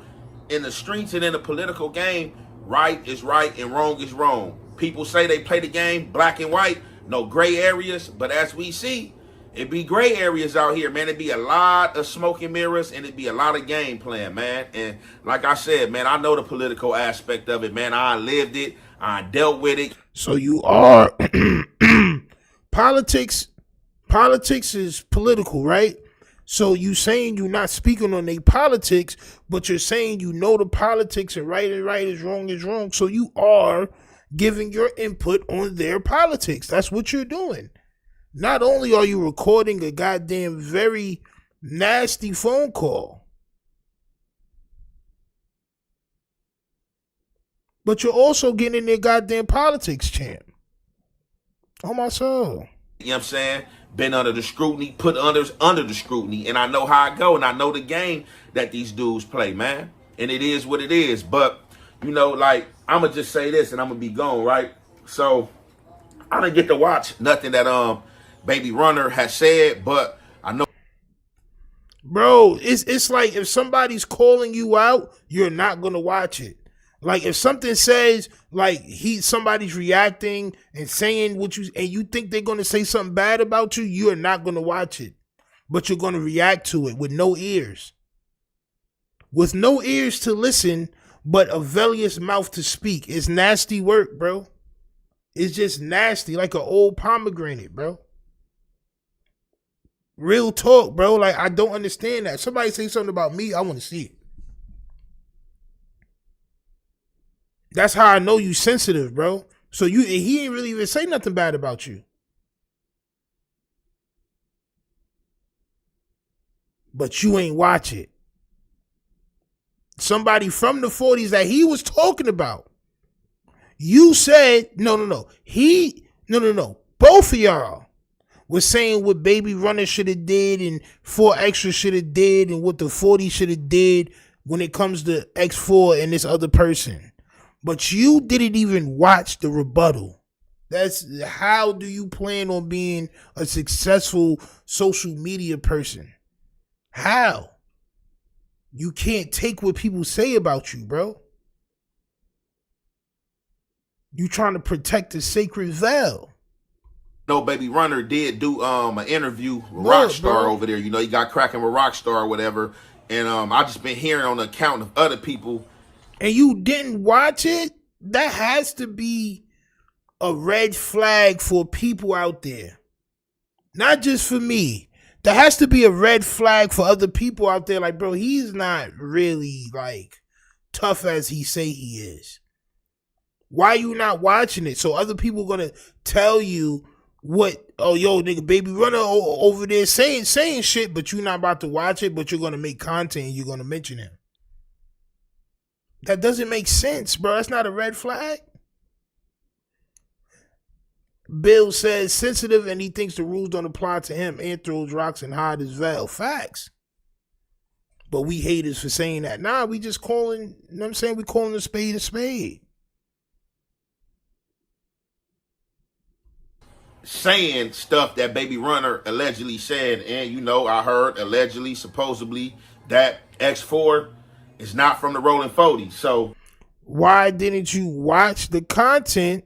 in the streets and in the political game, right is right and wrong is wrong. People say they play the game black and white, no gray areas. But as we see, it be gray areas out here, man. It be a lot of smoke and mirrors and it be a lot of game playing, man. And like I said, man, I know the political aspect of it, man. I lived it. I dealt with it. So you are politics is political, right? So you saying you're not speaking on their politics, but you're saying you know the politics and right is right, is wrong is wrong. So you are giving your input on their politics. That's what you're doing. Not only are you recording a goddamn very nasty phone call, but you're also getting in their goddamn politics, champ. Oh, my soul. You know what I'm saying? Been under the scrutiny, put others under the scrutiny, and I know how I go, and I know the game that these dudes play, man. And it is what it is. But, you know, like, I'm going to just say this, and I'm going to be gone, right? So, I didn't get to watch nothing that Baby Runner has said, but I know. Bro, it's like if somebody's calling you out, you're not going to watch it. Like if something says like somebody's reacting and saying and you think they're going to say something bad about you, you are not going to watch it. But you're going to react to it with no ears. With no ears to listen, but a valiant mouth to speak. It's nasty work, bro. It's just nasty, like an old pomegranate, bro. Real talk, bro. Like, I don't understand that. Somebody say something about me, I want to see it. That's how I know you sensitive, bro. So he ain't really even say nothing bad about you. But you ain't watch it. Somebody from the 40s that he was talking about. You said, no. Both of y'all was saying what Baby Runner should have did and 4Extra should have did and what the 40 should have did when it comes to X4 and this other person. But you didn't even watch the rebuttal. How do you plan on being a successful social media person? How? You can't take what people say about you, bro. You trying to protect the sacred veil. No, Baby Runner did do an interview with Rockstar over there. You know, he got cracking with Rockstar or whatever. And I just been hearing on the account of other people. And you didn't watch it? That has to be a red flag for people out there. Not just for me. There has to be a red flag for other people out there. Like, bro, he's not really, like, tough as he say he is. Why you not watching it? So other people gonna tell you what, oh, yo, nigga, Baby Runner over there saying shit, but you're not about to watch it, but you're gonna make content and you're gonna mention him. That doesn't make sense, bro. That's not a red flag. Bill says sensitive and he thinks the rules don't apply to him and throws rocks and hide his veil. Facts. But we haters for saying that. Nah, we just calling, you know what I'm saying? We calling a spade a spade. Saying stuff that Baby Runner allegedly said. And, you know, I heard allegedly, supposedly, that X4 is not from the Rolling 40s. So why didn't you watch the content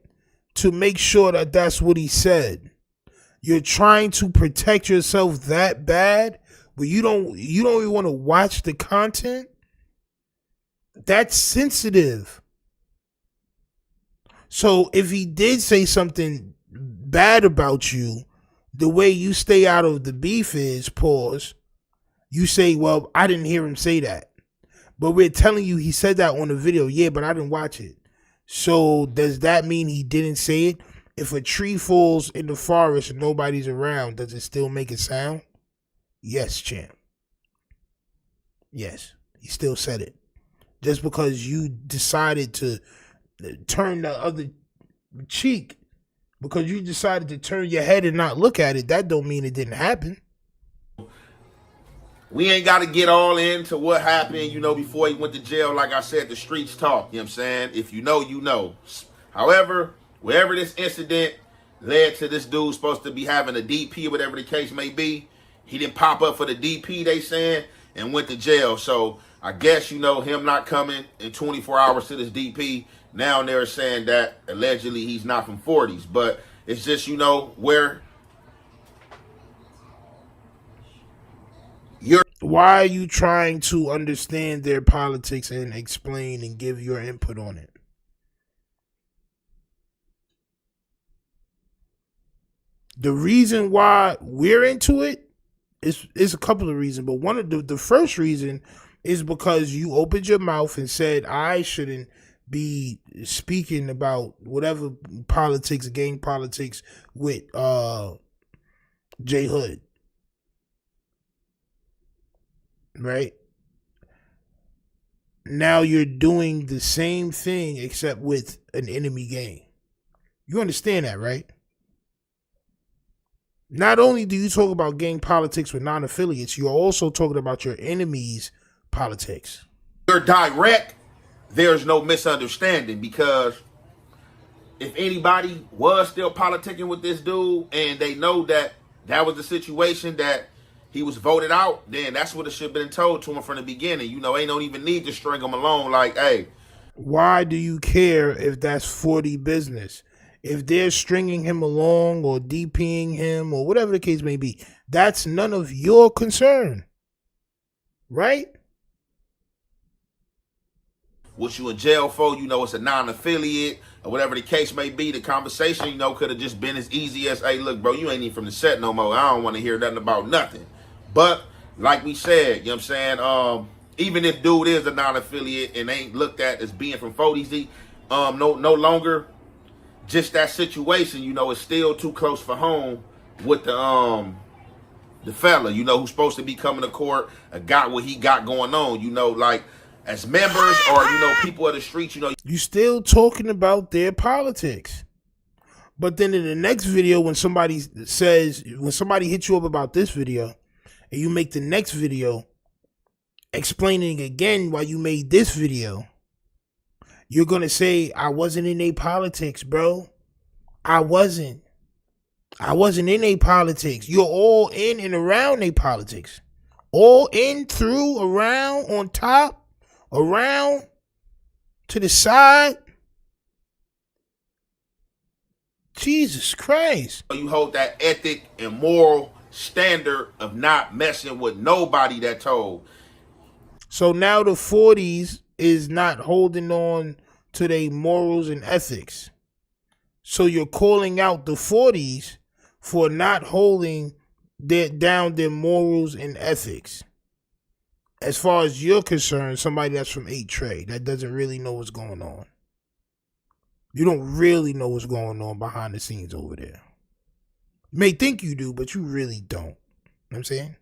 to make sure that that's what he said? You're trying to protect yourself that bad, but you don't even want to watch the content? That's sensitive. So if he did say something bad about you, the way you stay out of the beef is, pause, you say, well, I didn't hear him say that. But we're telling you he said that on the video. Yeah, but I didn't watch it. So does that mean he didn't say it? If a tree falls in the forest and nobody's around, does it still make a sound? Yes, champ. Yes, he still said it. Just because you decided to turn the other cheek, because you decided to turn your head and not look at it, that don't mean it didn't happen. We ain't got to get all into what happened, you know, before he went to jail. Like I said, the streets talk, you know what I'm saying? If you know, you know. However, wherever this incident led to this dude supposed to be having a DP or whatever the case may be, he didn't pop up for the DP, they saying, and went to jail. So I guess, you know, him not coming in 24 hours to this DP, now they're saying that allegedly he's not from 40s. But it's just, you know, where why are you trying to understand their politics and explain and give your input on it? The reason why we're into it is a couple of reasons, but one of the first reason is because you opened your mouth and said I shouldn't be speaking about whatever politics, gang politics with J Hood. Right? Now you're doing the same thing except with an enemy gang. You understand that, right? Not only do you talk about gang politics with non-affiliates, you're also talking about your enemies' politics. You're direct, there's no misunderstanding, because if anybody was still politicking with this dude and they know that that was the situation, that he was voted out, then that's what it should have been told to him from the beginning. You know, ain't no even need to string him along like, hey. Why do you care if that's 40 business? If they're stringing him along or DPing him or whatever the case may be, that's none of your concern. Right? What you in jail for, you know, it's a non-affiliate or whatever the case may be. The conversation, you know, could have just been as easy as, hey, look, bro, you ain't even from the set no more. I don't want to hear nothing about nothing. But like we said, you know what I'm saying? Even if dude is a non-affiliate and ain't looked at as being from 40Z, no longer just that situation, you know, it's still too close for home with the fella, you know, who's supposed to be coming to court, got what he got going on, you know, like as members or, you know, people of the streets, you know. You still talking about their politics. But then in the next video, when somebody hits you up about this video, and you make the next video explaining again why you made this video, you're going to say, I wasn't in a politics, bro. I wasn't in a politics. You're all in and around a politics. All in, through, around, on top, around, to the side. Jesus Christ. You hold that ethic and moral standard of not messing with nobody that told. So now the 40s is not holding on to their morals and ethics. So you're calling out the 40s for not holding down their morals and ethics. As far as you're concerned, somebody that's from 8 Trey that doesn't really know what's going on. You don't really know what's going on behind the scenes over there. You may think you do, but you really don't. You know what I'm saying?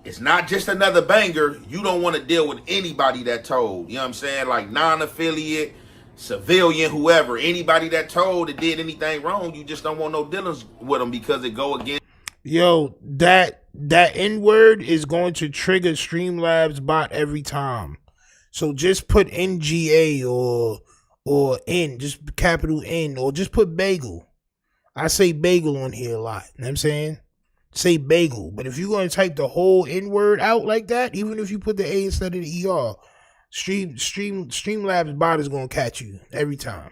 It's not just another banger. You don't want to deal with anybody that told. You know what I'm saying? Like non-affiliate, civilian, whoever. Anybody that told that did anything wrong, you just don't want no dealings with them because it go against. Yo, that N-word is going to trigger Streamlabs bot every time. So just put NGA or N, just capital N, or just put bagel. I say bagel on here a lot. You know what I'm saying? Say bagel. But if you're going to type the whole N-word out like that, even if you put the A instead of the ER, Streamlabs bot is going to catch you every time.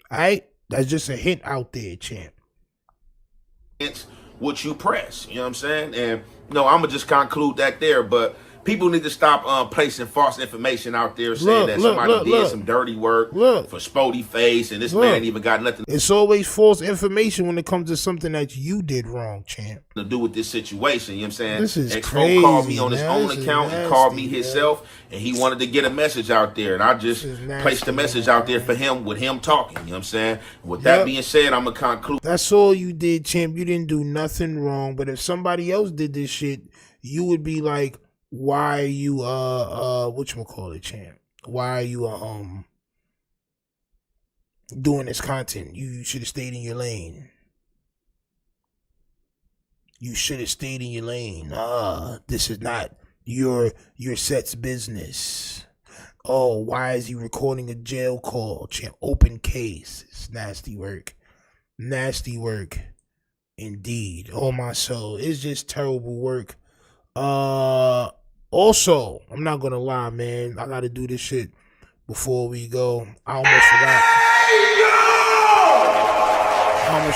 Alright? That's just a hint out there, champ. It's what you press. You know what I'm saying? And, no, I'm going to just conclude that there. But people need to stop placing false information out there saying that somebody did some dirty work for Spody Face and this man ain't even got nothing. It's always false information when it comes to something that you did wrong, champ. To do with this situation, you know what I'm saying? This is X4 called me on his own account and called me himself, and he wanted to get a message out there, and I just placed the message out there for him with him talking, you know what I'm saying? With that being said, I'm gonna conclude. That's all you did, champ. You didn't do nothing wrong, but if somebody else did this shit, you would be like, why are you whatchamacallit, champ? Why are you doing this content? You should have stayed in your lane. You should have stayed in your lane. This is not your set's business. Oh, why is he recording a jail call? Champ, open case. It's nasty work. Nasty work. Indeed. Oh my soul. It's just terrible work. Also, I'm not gonna lie, man. I gotta do this shit before we go. I almost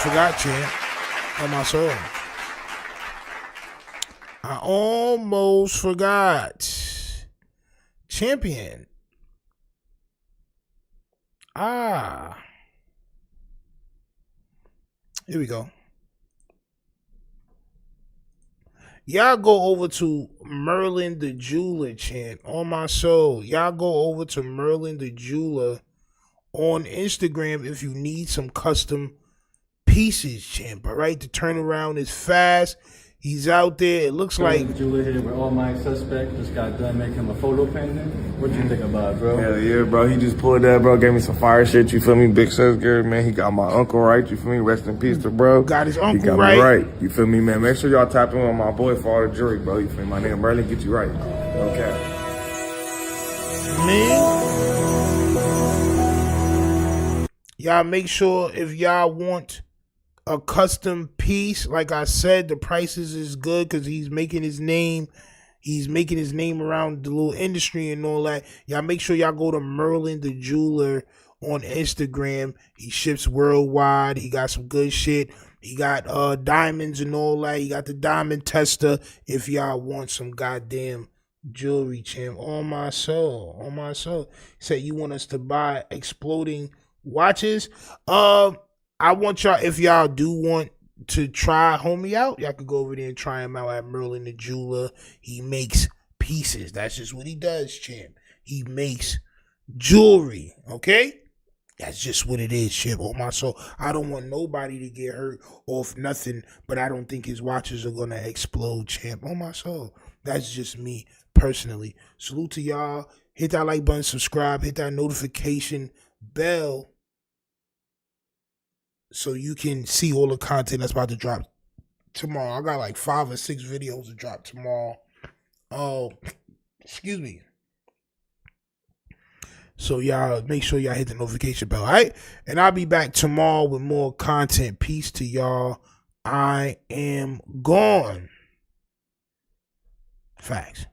forgot, champ. On my soul. I almost forgot. Champion. Here we go. Y'all go over to Merlin the Jeweler, champ. On my soul. Y'all go over to Merlin the Jeweler on Instagram if you need some custom pieces, champ. All right, the turnaround is fast. He's out there. It looks like Jeweler here with all my suspect. Just got done making him a photo painting. What you think about it, bro? Hell yeah, bro. He just pulled that, bro. Gave me some fire shit. You feel me? Big sis girl, man. He got my uncle right. You feel me? Rest in peace to bro. Got his uncle he got right. Me right. You feel me, man? Make sure y'all tap in on my boy for all the jury, bro. You feel me? My nigga Merlin get you right. Okay. Man, y'all make sure if y'all want a custom piece, like I said, the prices is good because he's making his name. He's making his name around the little industry and all that. Y'all make sure y'all go to Merlin the Jeweler on Instagram. He ships worldwide. He got some good shit. He got diamonds and all that. He got the diamond tester if y'all want some goddamn jewelry, champ. On my soul. On my soul. He said you want us to buy exploding watches. I want y'all, if y'all do want to try homie out, y'all could go over there and try him out at Merlin the Jeweler. He makes pieces. That's just what he does, champ. He makes jewelry, okay? That's just what it is, champ. On my soul. I don't want nobody to get hurt off nothing, but I don't think his watches are going to explode, champ. On my soul. That's just me personally. Salute to y'all. Hit that like button, subscribe, hit that notification bell, so you can see all the content that's about to drop tomorrow. I got like 5 or 6 videos to drop tomorrow. Oh, excuse me. So y'all make sure y'all hit the notification bell, all right? And I'll be back tomorrow with more content. Peace to y'all. I am gone. Facts.